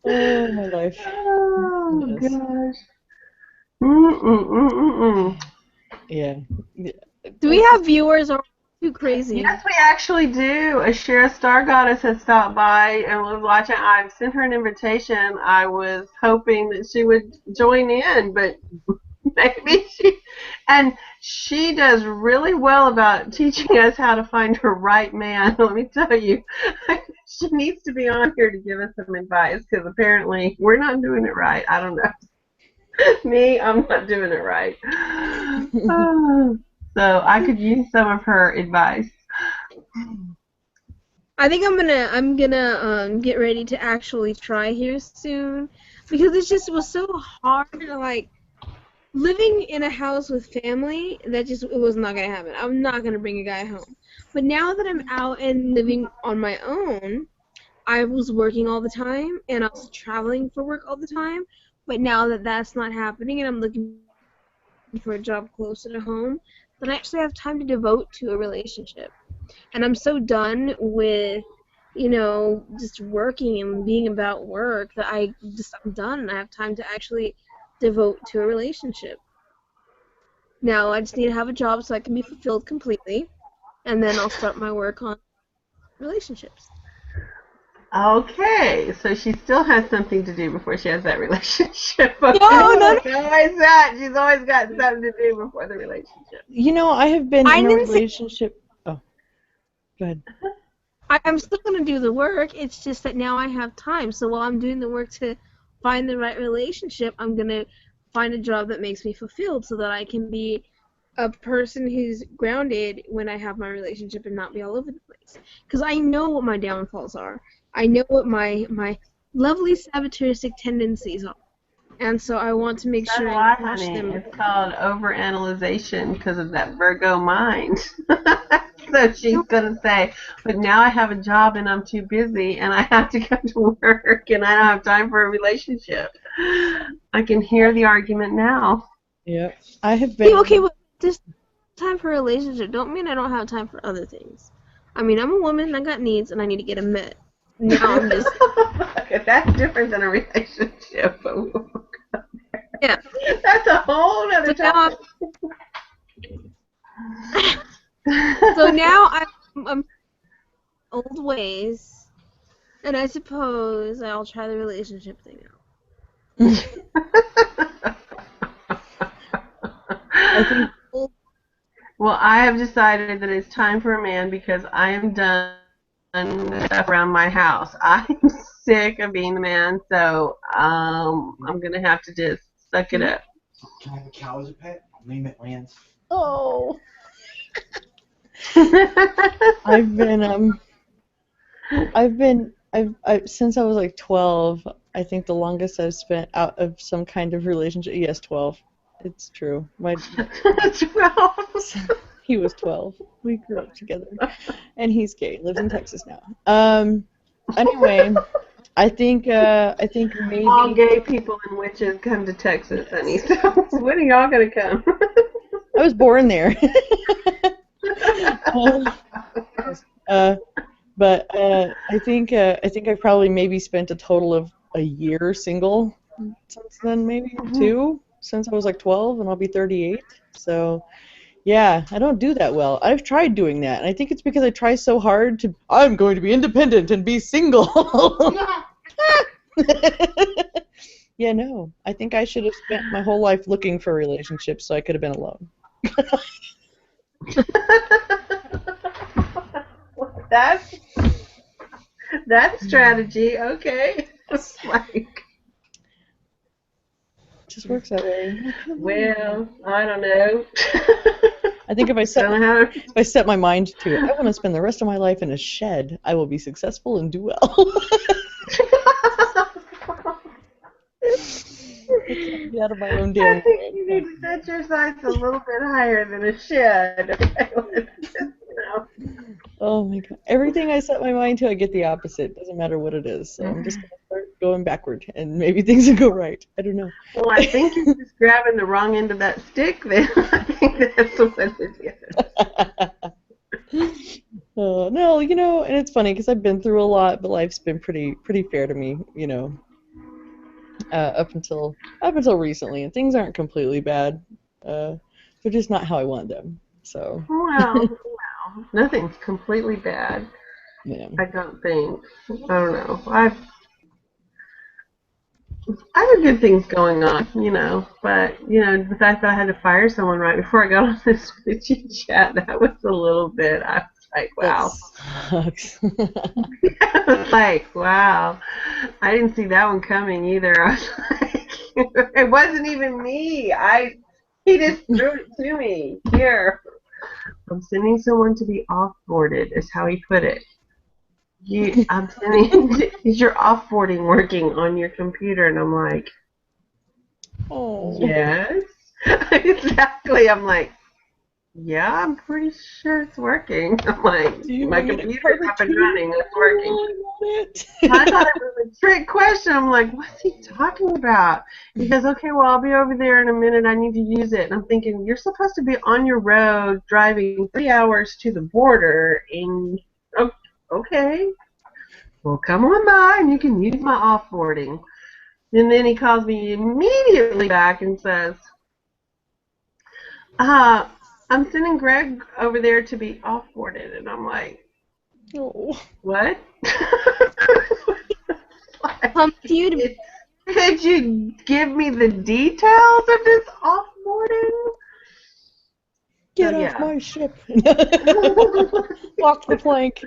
Oh, my life. Oh, Yes. gosh. Yeah. Do we have viewers or too crazy? Yes, we actually do. Ashira Star Goddess has stopped by and was watching. I've sent her an invitation. I was hoping that she would join in, but maybe she does really well about teaching us how to find her right man. Let me tell you, she needs to be on here to give us some advice, because apparently we're not doing it right. I don't know. Me, I'm not doing it right. So I could use some of her advice. I think I'm gonna get ready to actually try here soon, because it was so hard to living in a house with family. It was not gonna happen. I'm not gonna bring a guy home. But now that I'm out and living on my own, I was working all the time and I was traveling for work all the time. But now that that's not happening and I'm looking for a job closer to home, then I actually have time to devote to a relationship. And I'm so done with, just working and being about work that I'm done and I have time to actually devote to a relationship. Now I just need to have a job so I can be fulfilled completely, and then I'll start my work on relationships. Okay, so she still has something to do before she has that relationship. Okay? No. She's always that. She's always got something to do before the relationship. I have been in a relationship. Oh, go ahead. I'm still going to do the work. It's just that now I have time. So while I'm doing the work to find the right relationship, I'm going to find a job that makes me fulfilled so that I can be a person who's grounded when I have my relationship and not be all over the place. Because I know what my downfalls are. I know what my lovely saboteuristic tendencies are. And so I want to make sure I crush them. It's called overanalyzation because of that Virgo mind. So she's going to say, but now I have a job and I'm too busy and I have to go to work and I don't have time for a relationship. I can hear the argument now. Yep. I have been... Okay, well, just time for a relationship don't mean I don't have time for other things. I mean, I'm a woman, I got needs, and I need to get them met. No, I'm just... Okay, that's different than a relationship. Yeah. That's a whole other topic. So now I'm old ways, and I suppose I'll try the relationship thing out. I think Well, I have decided that it's time for a man because I am done with stuff around my house. I'm sick of being the man, so I'm gonna have to just suck it up. Can I have a cow as a pet? I'll name it Lance. oh, I've since I was like 12. I think the longest I've spent out of some kind of relationship. Yes, 12. It's true. 12. He was 12. We grew up together, and he's gay. Lives in Texas now. Anyway, I think maybe All gay people and witches come to Texas, honey. So when are y'all gonna come? I was born there. But I think I probably maybe spent a total of a year single since then, maybe or two, since I was like 12, and I'll be 38. So yeah, I don't do that well. I've tried doing that, and I think it's because I try so hard to. I'm going to be independent and be single. Yeah, no. I think I should have spent my whole life looking for relationships so I could have been alone. That's strategy, okay. Yes. Like, It just works that way. well, I don't know. I think if I Don't set my mind to it, I want to spend the rest of my life in a shed. I will be successful and do well. Get out of my own damn I think way. you need to set your sights a little bit higher than a shed. Okay? Oh my god! Everything I set my mind to, I get the opposite. Doesn't matter what it is. So I'm just gonna start going backward, and maybe things will go right. I don't know. Well, I think you're just grabbing the wrong end of that stick. Then I think that's what it is. No, and it's funny because I've been through a lot, but life's been pretty fair to me, up until recently, and things aren't completely bad. They're just not how I want them. So. Well, nothing's completely bad. Yeah. I don't think. I don't know. I have good things going on, but the fact that I had to fire someone right before I got on this Witchy chat, that was a little bit. I was like, wow. That sucks. I was like, wow. I didn't see that one coming either. I was like, it wasn't even me. He just threw it to me. Here, I'm sending someone to be off-boarded, is how he put it. I'm sending, is your off-boarding working on your computer? And I'm like, Oh. yes. Exactly. I'm like, yeah, I'm pretty sure it's working. I'm like, my computer's up and running. It's working. I thought it was a trick question. I'm like, what's he talking about? He goes, okay, well, I'll be over there in a minute. I need to use it. And I'm thinking, you're supposed to be on your road driving 3 hours to the border. And, okay. Well, come on by and you can use my offboarding. And then he calls me immediately back and says, I'm sending Greg over there to be offboarded. And I'm like, Oh. what? Could you give me the details of this offboarding? Get off my ship. Walk the plank.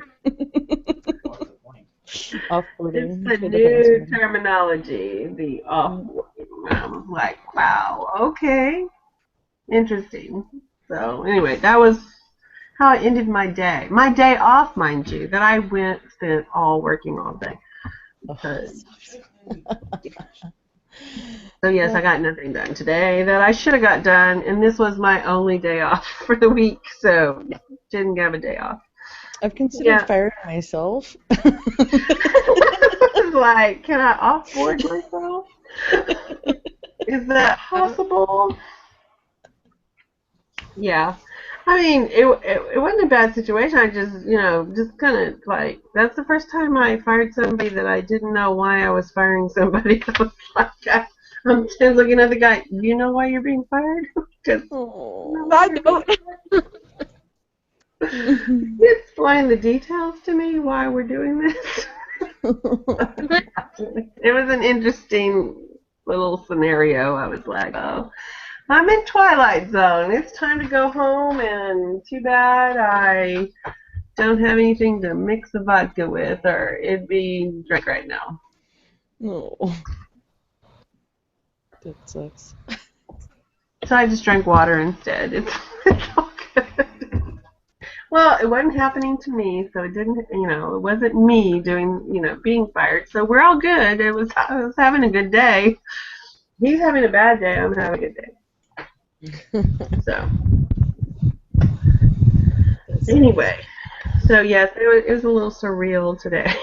Offboarding. It's the new terminology, the offboarding. I'm like, wow, okay. Interesting. So anyway, that was how I ended my day. My day off, mind you, that I spent all working all day. So yes, I got nothing done today that I should have got done, and this was my only day off for the week, so didn't have a day off. I've considered firing myself. Like, can I offboard myself? Is that possible? Yeah. I mean, it wasn't a bad situation. I just, just kind of like, that's the first time I fired somebody that I didn't know why I was firing somebody. I was like, I'm just looking at the guy, you know why you're being fired? Because I don't. you explain the details to me why we're doing this. It was an interesting little scenario. I was like, oh, I'm in Twilight Zone. It's time to go home, and too bad I don't have anything to mix the vodka with, or it'd be drink right now. No. That sucks. So I just drank water instead. It's all good. Well, it wasn't happening to me, so it didn't, it wasn't me doing, being fired. So we're all good. I was having a good day. He's having a bad day. I'm having a good day. So anyway, so yes, it was a little surreal today.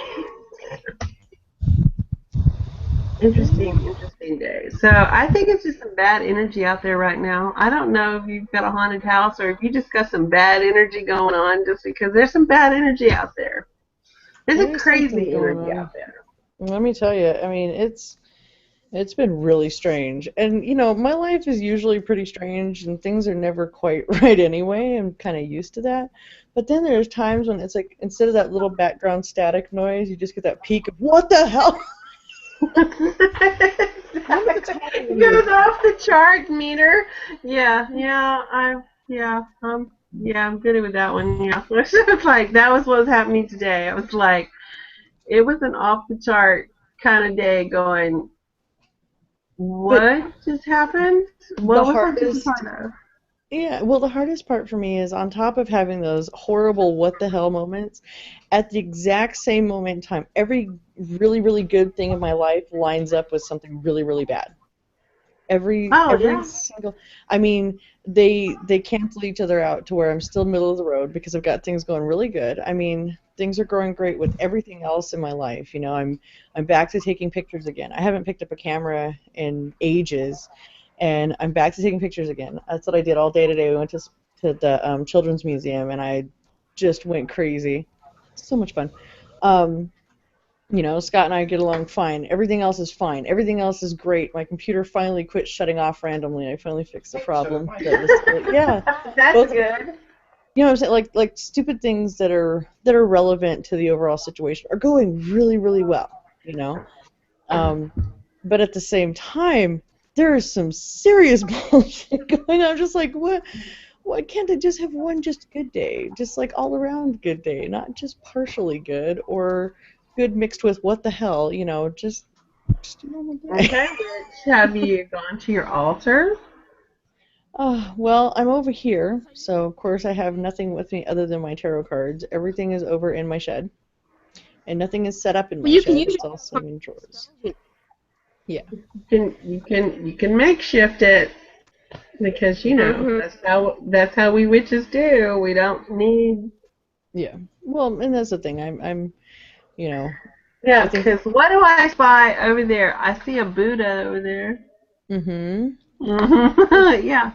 Interesting day. So I think it's just some bad energy out there right now. I don't know if you've got a haunted house or if you just got some bad energy going on, just because there's some bad energy out there. There's a crazy energy out there. Let me tell you, I mean, it's been really strange. And, my life is usually pretty strange and things are never quite right anyway. I'm kind of used to that. But then there's times when it's like, instead of that little background static noise, you just get that peak of, what the hell? It goes off the chart meter. I'm good with that one. Yeah, it's like that was what was happening today. I was like, it was an off the chart kind of day. Going, what just happened? What was I just part of? Yeah, well, the hardest part for me is on top of having those horrible what the hell moments, at the exact same moment in time, every really, really good thing in my life lines up with something really, really bad. Every single, I mean, they cancel each other out to where I'm still middle of the road because I've got things going really good. I mean, things are going great with everything else in my life. I'm back to taking pictures again. I haven't picked up a camera in ages. And I'm back to taking pictures again. That's what I did all day today. We went to the Children's Museum, and I just went crazy. So much fun. Scott and I get along fine. Everything else is fine. Everything else is great. My computer finally quit shutting off randomly. I finally fixed the problem. Yeah. That's good. You know what I'm saying? Like stupid things that are relevant to the overall situation are going really, really well. But at the same time, there is some serious bullshit going on. I'm just like, what? Why can't I just have one just good day? Just like all around good day, not just partially good or good mixed with what the hell, just a normal day. Okay, have you gone to your altar? Well, I'm over here, so of course I have nothing with me other than my tarot cards. Everything is over in my shed, and nothing is set up in my shed. It's also in drawers. Yeah. You can makeshift it because that's how we witches do. We don't need. Yeah. Well, and that's the thing. I'm Yeah, because what do I spy over there? I see a Buddha over there. Yeah.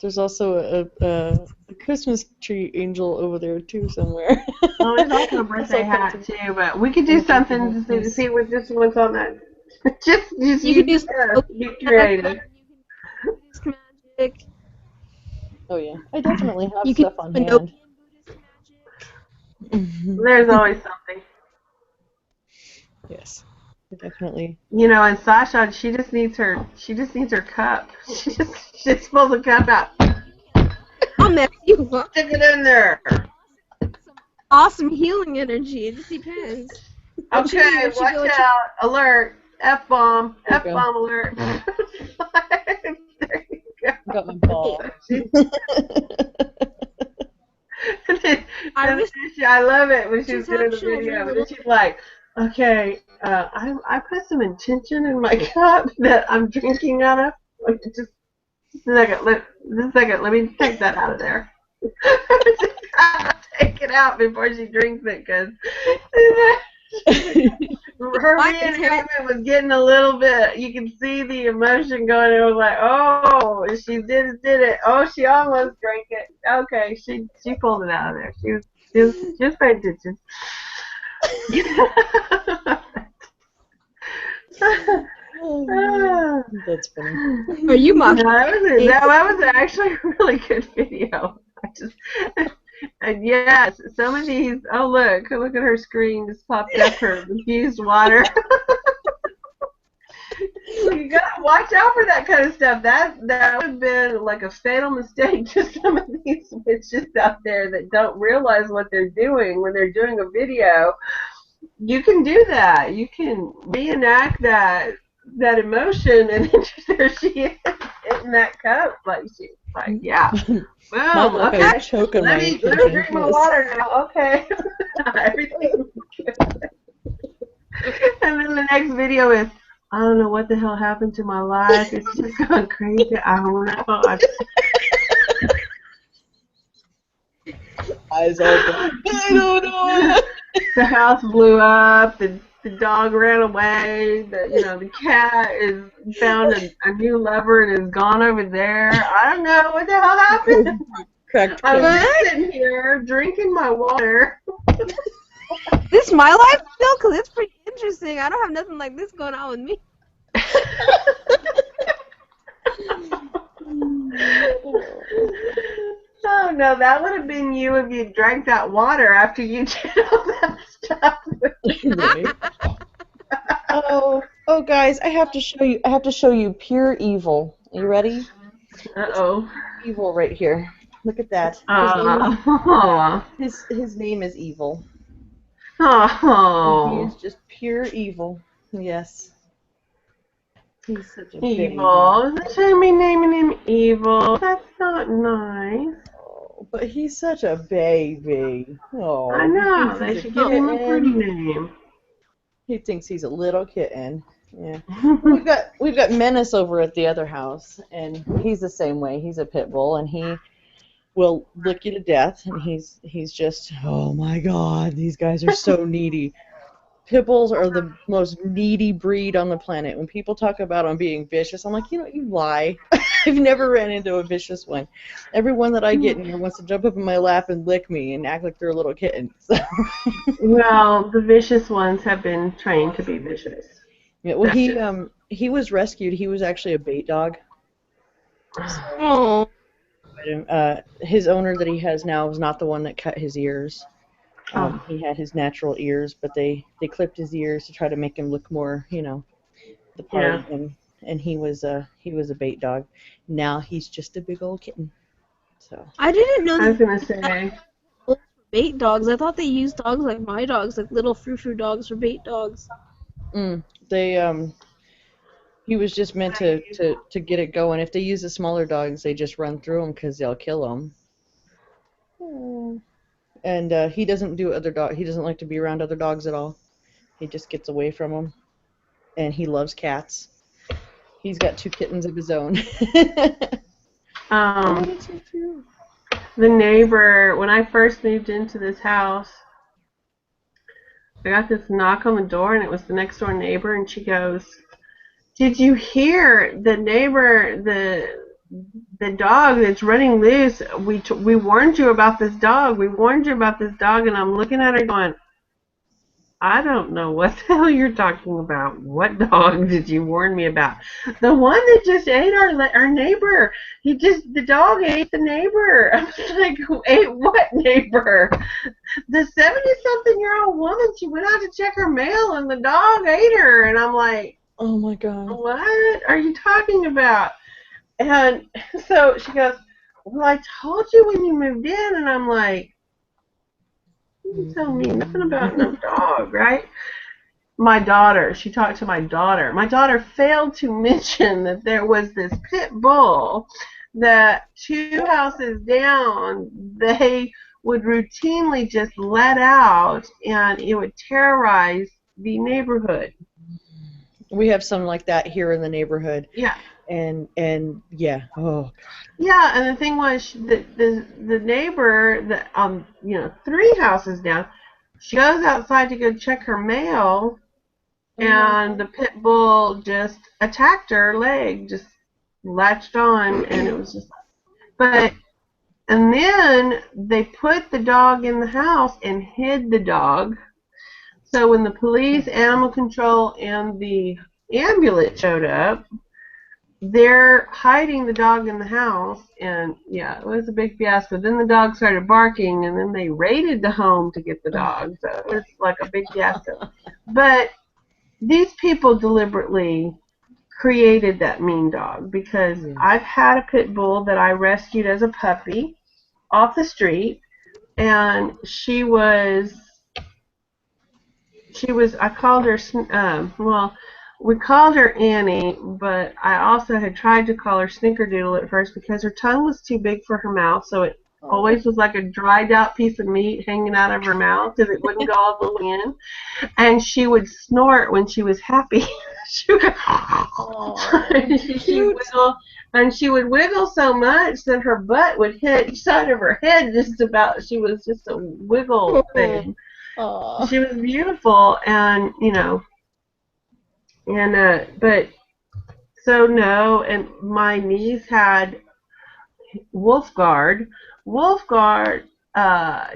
There's also a Christmas tree angel over there too somewhere. Oh, there's also a birthday hat too, but we could do something to see what this one's on that. just you can do get creative. Magic. Oh yeah, I definitely have stuff on hand. There's always something. Yes, definitely. And Sasha, she just needs her cup. She just pulls the cup out. I'll mess you up. Stick it in there. Awesome healing energy. It just depends. Okay, watch out. Alert. F-bomb. F-bomb alert. There you go. Got my ball. I love it when she's doing the video. She's like, okay, I put some intention in my cup that I'm drinking out of. Just a second. Let me take that out of there. Take it out before she drinks it, because her reenactment was getting a little bit. You can see the emotion going. It was like, oh, she did it. Oh, she almost drank it. Okay, she pulled it out of there. She was just paying attention. That's funny. Are you mocking? That was actually a really good video. And yes, some of these. Oh look at her screen just popped up. Her infused water. You gotta watch out for that kind of stuff. That would have been like a fatal mistake to some of these witches out there that don't realize what they're doing when they're doing a video. You can do that. You can reenact that emotion, and then there she is in that cup, like she's like, yeah. Not Boom. like I Okay. was choking my Let me attention. drink my Yes. water now. Okay. Everything's good. And then the next video is, I don't know what the hell happened to my life. It's just gone crazy. I don't know. Eyes open. I don't know. The house blew up. The dog ran away. The cat is found a new lover and is gone over there. I don't know what the hell happened. Cracked I was code. just sitting here drinking my water. This is my life still? Because it's pretty interesting. I don't have nothing like this going on with me. Oh no, that would have been you if you drank that water after you did all that stuff. Right. Oh, guys, I have to show you pure evil. Are you ready? Uh-oh. Evil right here. Look at that. Oh. His name is Evil. And he Oh. is just pure evil. Yes. He's such a baby. Evil. Shouldn't be naming him Evil. That's not nice. Oh, but he's such a baby. Oh, I he know. thinks They he's should a give him a pretty kitten. name. He thinks he's a little kitten. Yeah. We've got Menace over at the other house, and he's the same way. He's a pit bull, and he will lick you to death. And he's just, oh my God, these guys are so needy. Pit bulls are the most needy breed on the planet. When people talk about them being vicious, I'm like, you lie. I've never ran into a vicious one. Every one that I get near wants to jump up in my lap and lick me and act like they're a little kitten. So. Well, the vicious ones have been trained to be vicious. Yeah, well, he was rescued. He was actually a bait dog. Oh. His owner that he has now was not the one that cut his ears. He had his natural ears, but they clipped his ears to try to make him look more, the part of him. And he was a bait dog. Now he's just a big old kitten. So I didn't know I was that going to say. bait dogs. I thought they used dogs like my dogs, like little frou-frou dogs for bait dogs. he was just meant to get it going. If they use the smaller dogs, they just run through them because they'll kill them. And he doesn't do other dog. He doesn't like to be around other dogs at all. He just gets away from them. And he loves cats. He's got 2 kittens of his own. The neighbor, when I first moved into this house, I got this knock on the door, and it was the next door neighbor, and she goes, "Did you hear the neighbor, the dog that's running loose? We warned you about this dog. We warned you about this dog." And I'm looking at her going, I don't know what the hell you're talking about. What dog did you warn me about? The one that just ate our neighbor. The dog ate the neighbor. I was like, who ate what neighbor? The 70-something-year-old woman, she went out to check her mail and the dog ate her. And I'm like, oh my God. What are you talking about? And so she goes, well, I told you when you moved in. And I'm like, you tell me nothing about no dog, right? She talked to my daughter. My daughter failed to mention that there was this pit bull that 2 houses down, they would routinely just let out, and it would terrorize the neighborhood. We have some like that here in the neighborhood. Yeah. And yeah, oh God. Yeah, and the thing was, the neighbor that 3 houses down, she goes outside to go check her mail, and the pit bull just attacked her leg, just latched on, and it was just. And then they put the dog in the house and hid the dog. So when the police, animal control, and the ambulance showed up, they're hiding the dog in the house, and yeah, it was a big fiasco. Then the dog started barking, and then they raided the home to get the dog, so it was like a big fiasco. But these people deliberately created that mean dog, because I've had a pit bull that I rescued as a puppy off the street, and she was I called her well, we called her Annie, but I also had tried to call her Snickerdoodle at first because her tongue was too big for her mouth, so it always was like a dried out piece of meat hanging out of her mouth because it wouldn't go all the way in. And she would snort when she was happy. She would wiggle, and she would wiggle so much that her butt would hit each side of her head just about. She was just a wiggle thing. She was beautiful, and but so no, and my niece had Wolfguard. Wolfguard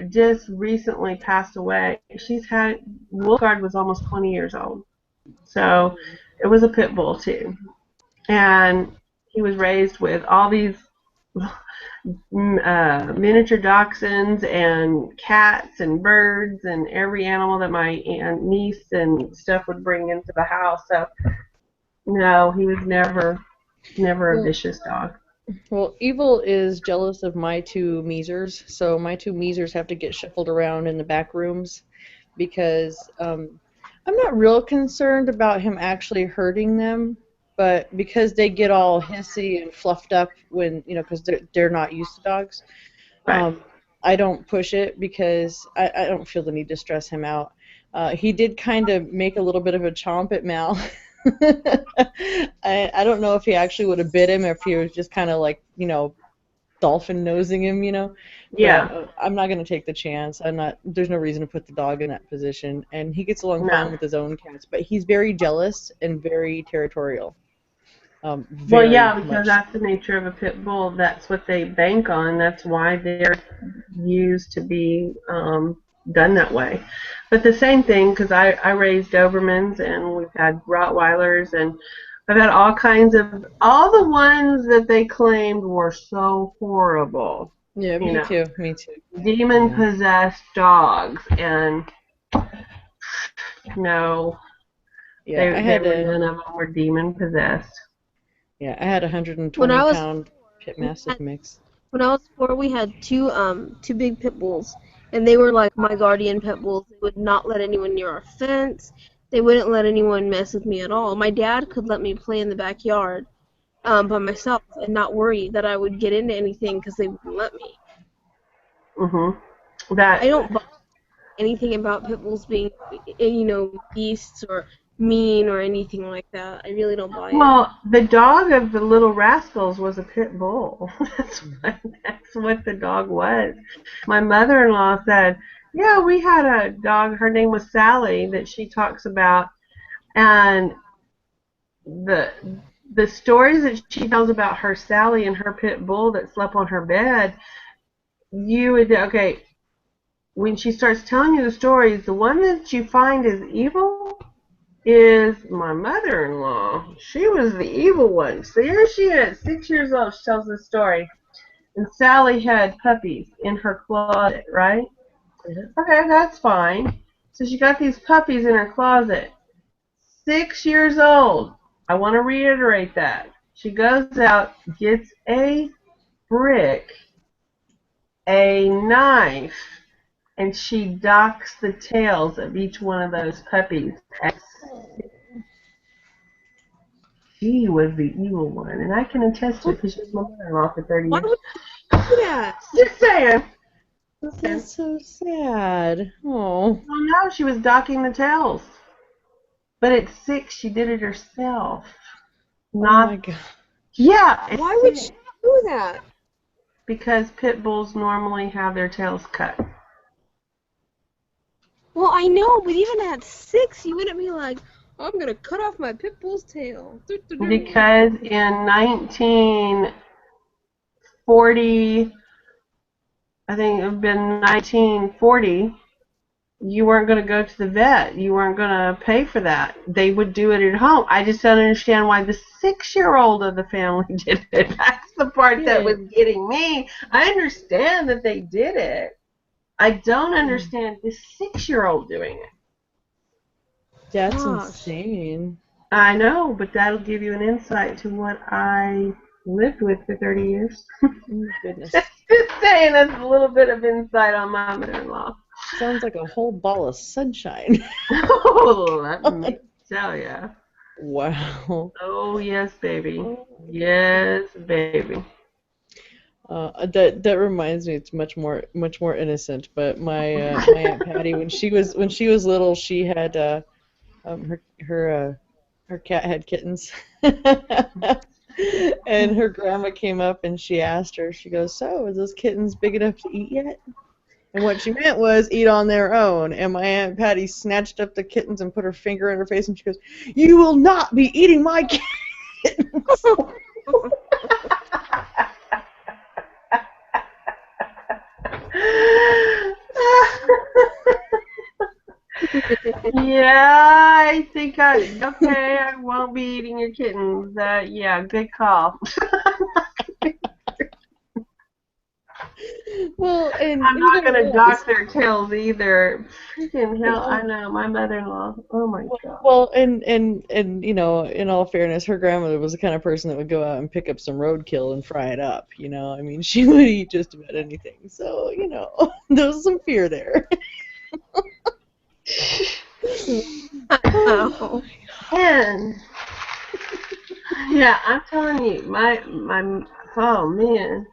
just recently passed away. Wolfguard was almost 20 years old. So it was a pit bull too. And he was raised with all these miniature dachshunds and cats and birds and every animal that my niece and stuff would bring into the house. So no, he was never a vicious dog. Well, Evil is jealous of my two Measers, so my two Measers have to get shuffled around in the back rooms because I'm not real concerned about him actually hurting them, but because they get all hissy and fluffed up when, because they're not used to dogs, Right. I don't push it because I don't feel the need to stress him out. He did kind of make a little bit of a chomp at Mal. I don't know if he actually would have bit him if he was just kind of like, dolphin nosing him, Yeah. But I'm not going to take the chance. There's no reason to put the dog in that position. And he gets along No. fine with his own cats, but he's very jealous and very territorial. Well, yeah, because that's the nature of a pit bull. That's what they bank on. That's why they're used to be done that way. But the same thing, because I raised Dobermans, and we've had Rottweilers, and I've had all the ones that they claimed were so horrible. Yeah, me too. Demon-possessed dogs, and no, yeah, none of them were demon-possessed. Yeah, I had a 120-pound pit mastiff mix. When I was 4, we had two big pit bulls, and they were like my guardian pit bulls. They would not let anyone near our fence. They wouldn't let anyone mess with me at all. My dad could let me play in the backyard by myself and not worry that I would get into anything because they wouldn't let me. I don't buy anything about pit bulls being, beasts or mean or anything like that. I really don't buy it. Well, the dog of the Little Rascals was a pit bull. That's what the dog was. My mother-in-law said, yeah, we had a dog, her name was Sally, that she talks about, and the stories that she tells about her Sally and her pit bull that slept on her bed, when she starts telling you the stories, the one that you find is evil is my mother-in-law. She was the evil one. So here she is, 6 years old. She tells this story. And Sally had puppies in her closet, right? Okay, that's fine. So she got these puppies in her closet. 6 years old. I want to reiterate that. She goes out, gets a brick, a knife, and she docks the tails of each one of those puppies. She was the evil one, and I can attest to it because she was my mother-in-law for 30 years. Why would you do that? Just saying. That's so sad. Oh. Well, no, she was docking the tails. But at 6, she did it herself. Oh my God. Yeah. Why would she do that? Because pit bulls normally have their tails cut. Well, I know, but even at 6, you wouldn't be like, I'm going to cut off my pit bull's tail. Because in 1940, I think it would have been 1940, you weren't going to go to the vet. You weren't going to pay for that. They would do it at home. I just don't understand why the 6-year-old of the family did it. That's the part that was getting me. I understand that they did it. I don't understand the 6-year-old doing it. That's insane. I know, but that'll give you an insight to what I lived with for 30 years. Oh, goodness. Just saying, that's a little bit of insight on my mother-in-law. Sounds like a whole ball of sunshine. Oh, let me tell ya. Wow. Oh, yes, baby. Yes, baby. That reminds me, it's much more innocent. But my Aunt Patty, when she was little, she had her cat had kittens, and her grandma came up and she asked her, she goes, "So, are those kittens big enough to eat yet?" And what she meant was eat on their own. And my Aunt Patty snatched up the kittens and put her finger in her face and she goes, "You will not be eating my kittens." Yeah, I think okay, I won't be eating your kittens. Yeah, good call. Well, and I'm you not gotta gonna realize, dock their tails either. Freaking hell, I know, my mother-in-law. Oh my god. well, and you know, in all fairness, her grandmother was the kind of person that would go out and pick up some roadkill and fry it up. You know, I mean, she would eat just about anything. So, you know, there was some fear there. Oh. And yeah, I'm telling you, oh man,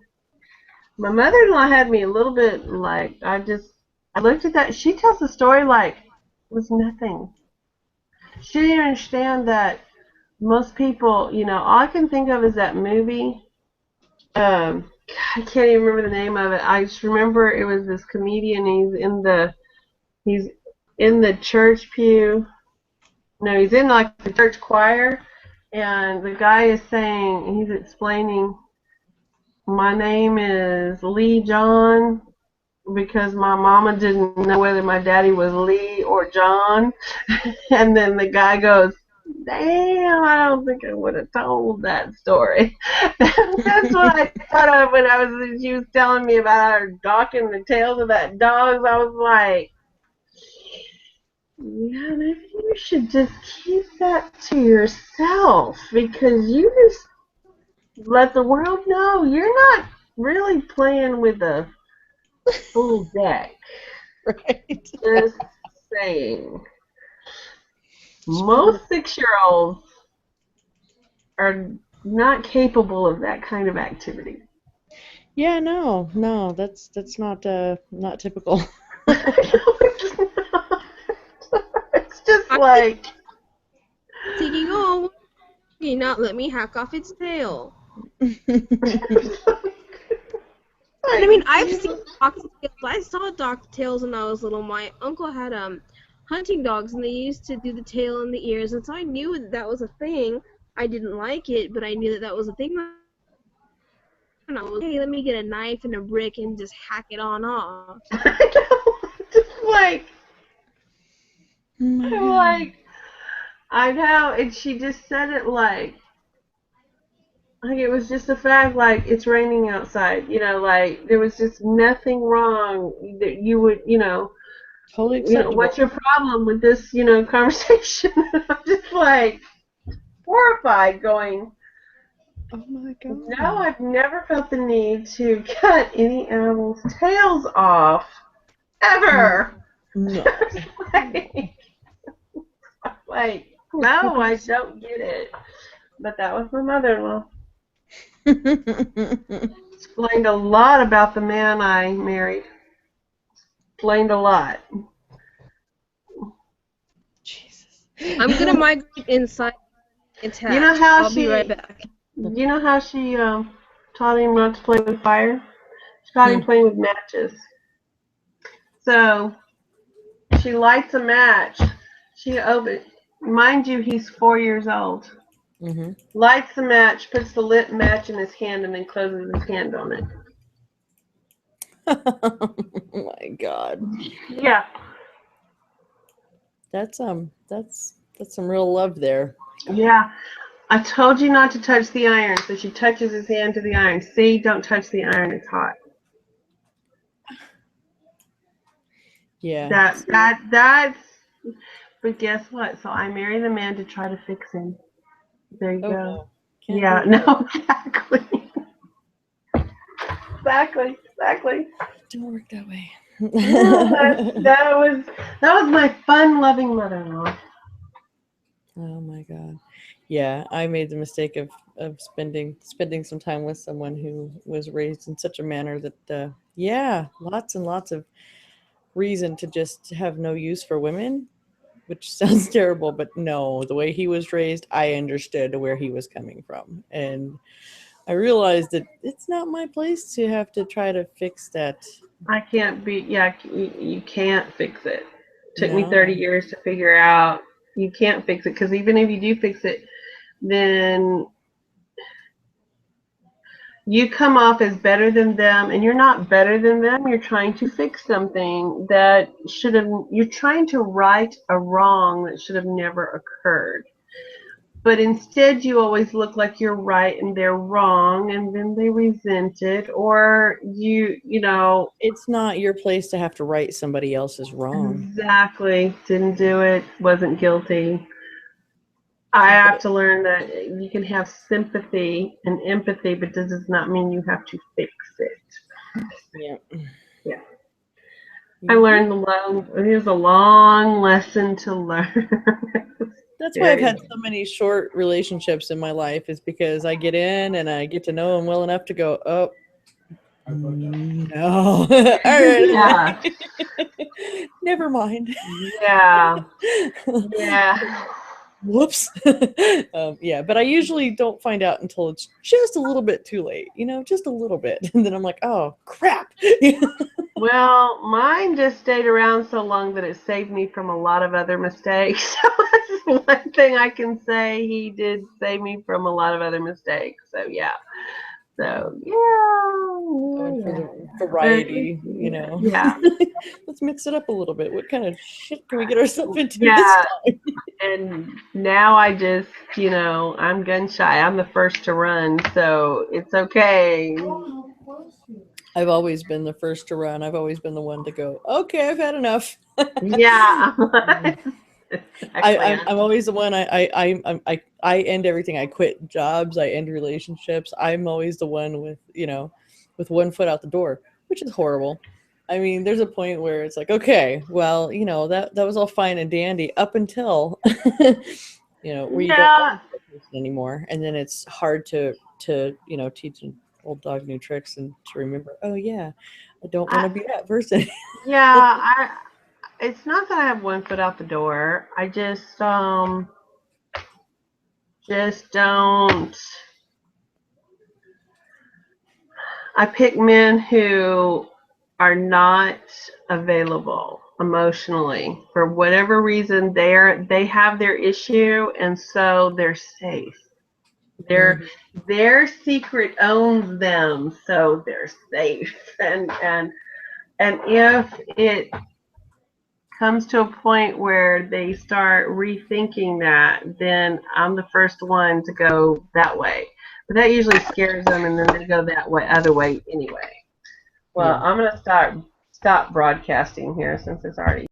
my mother-in-law had me a little bit like I looked at that. She tells the story like it was nothing. She didn't understand that most people, all I can think of is that movie. I can't even remember the name of it. I just remember it was this comedian. He's in the church pew. No, he's in like the church choir, and the guy is saying, he's explaining, my name is Lee John because my mama didn't know whether my daddy was Lee or John. And then the guy goes, damn, I don't think I would have told that story. That's what I thought of when she was telling me about her docking the tails of that dog. I was like, yeah, maybe you should just keep that to yourself because you just let the world know you're not really playing with a full deck. Right. Just saying. Most 6-year-olds are not capable of that kind of activity. Yeah, no, that's not typical. It's just like Taking home, you not let me hack off its tail. And I mean, I've seen docktails. I saw docktails when I was little. My uncle had hunting dogs, and they used to do the tail and the ears, and so I knew that that was a thing. I didn't like it, but I knew that that was a thing. And I was, hey, let me get a knife and a brick and just hack it on off. just like I'm like I know, and she just said it like it was just a fact, like it's raining outside, like there was just nothing wrong that you would, Totally acceptable. what's your problem with this, conversation? I'm just like horrified, going, Oh my god. no, I've never felt the need to cut any animal's tails off ever. No. like, no, I don't get it. But that was my mother-in-law. Explained a lot about the man I married. Explained a lot. Jesus. I'm gonna migrate inside and test. You know how I'll be right back. You know how she taught him not to play with fire? She taught him playing with matches. So she lights a match. Mind you, he's 4 years old. Mm-hmm. Lights the match, puts the lit match in his hand, and then closes his hand on it. Oh my god. Yeah. That's some real love there. Yeah. I told you not to touch the iron, so she touches his hand to the iron. See, don't touch the iron, it's hot. Yeah. That's But guess what? So I marry the man to try to fix him. There you Oh go. no, can't Yeah, do no, exactly. Exactly. Don't work that way. No, that was my fun loving mother-in-law. Oh my God. Yeah, I made the mistake of spending some time with someone who was raised in such a manner that yeah, lots and lots of reason to just have no use for women, which sounds terrible, but no, the way he was raised, I understood where he was coming from. And I realized that it's not my place to have to try to fix that. I can't be, yeah, you can't fix it. Took me 30 No. years to figure out you can't fix it because even if you do fix it, then you come off as better than them, and you're not better than them. You're trying to fix something that should have, you're trying to right a wrong that should have never occurred. But instead, you always look like you're right and they're wrong, and then they resent it, or you know, It's not your place to have to right somebody else's wrong. exactly, didn't do it, wasn't guilty. I But have to learn that you can have sympathy and empathy, but this does not mean you have to fix it. yeah. Yeah. I Yep. learned the long, it was a long lesson to learn. That's why I've Very had so many short relationships in my life, is because I get in and I get to know them well enough to go, oh, no. All right. Yeah, Never mind. yeah, yeah. Whoops. Yeah, but I usually don't find out until it's just a little bit too late, just a little bit. And then I'm like, oh, crap. Well, mine just stayed around so long that it saved me from a lot of other mistakes. So that's one thing I can say. He did save me from a lot of other mistakes. So yeah. So Going for yeah, the yeah, variety, yeah, Let's mix it up a little bit. What kind of shit can we get ourselves into this yeah. time? And now I just, I'm gun shy. I'm the first to run, so it's okay. I've always been the first to run. I've always been the one to go, okay, I've had enough. Yeah, exactly. I'm always the one. I end everything. I quit jobs. I end relationships. I'm always the one with one foot out the door, which is horrible. I mean, there's a point where it's like, okay, well, that was all fine and dandy up until where you don't like Yeah, that person anymore, and then it's hard to teach an old dog new tricks and to remember. Oh yeah, I don't want I, to be that person. yeah. It's not that I have one foot out the door. I just don't. I pick men who are not available emotionally for whatever reason. They have their issue, and so they're safe. Their Mhm. their secret owns them, so they're safe. And if it comes to a point where they start rethinking that, then I'm the first one to go that way. But that usually scares them, and then they go that way, other way anyway. Well, Yeah. I'm gonna stop broadcasting here since it's already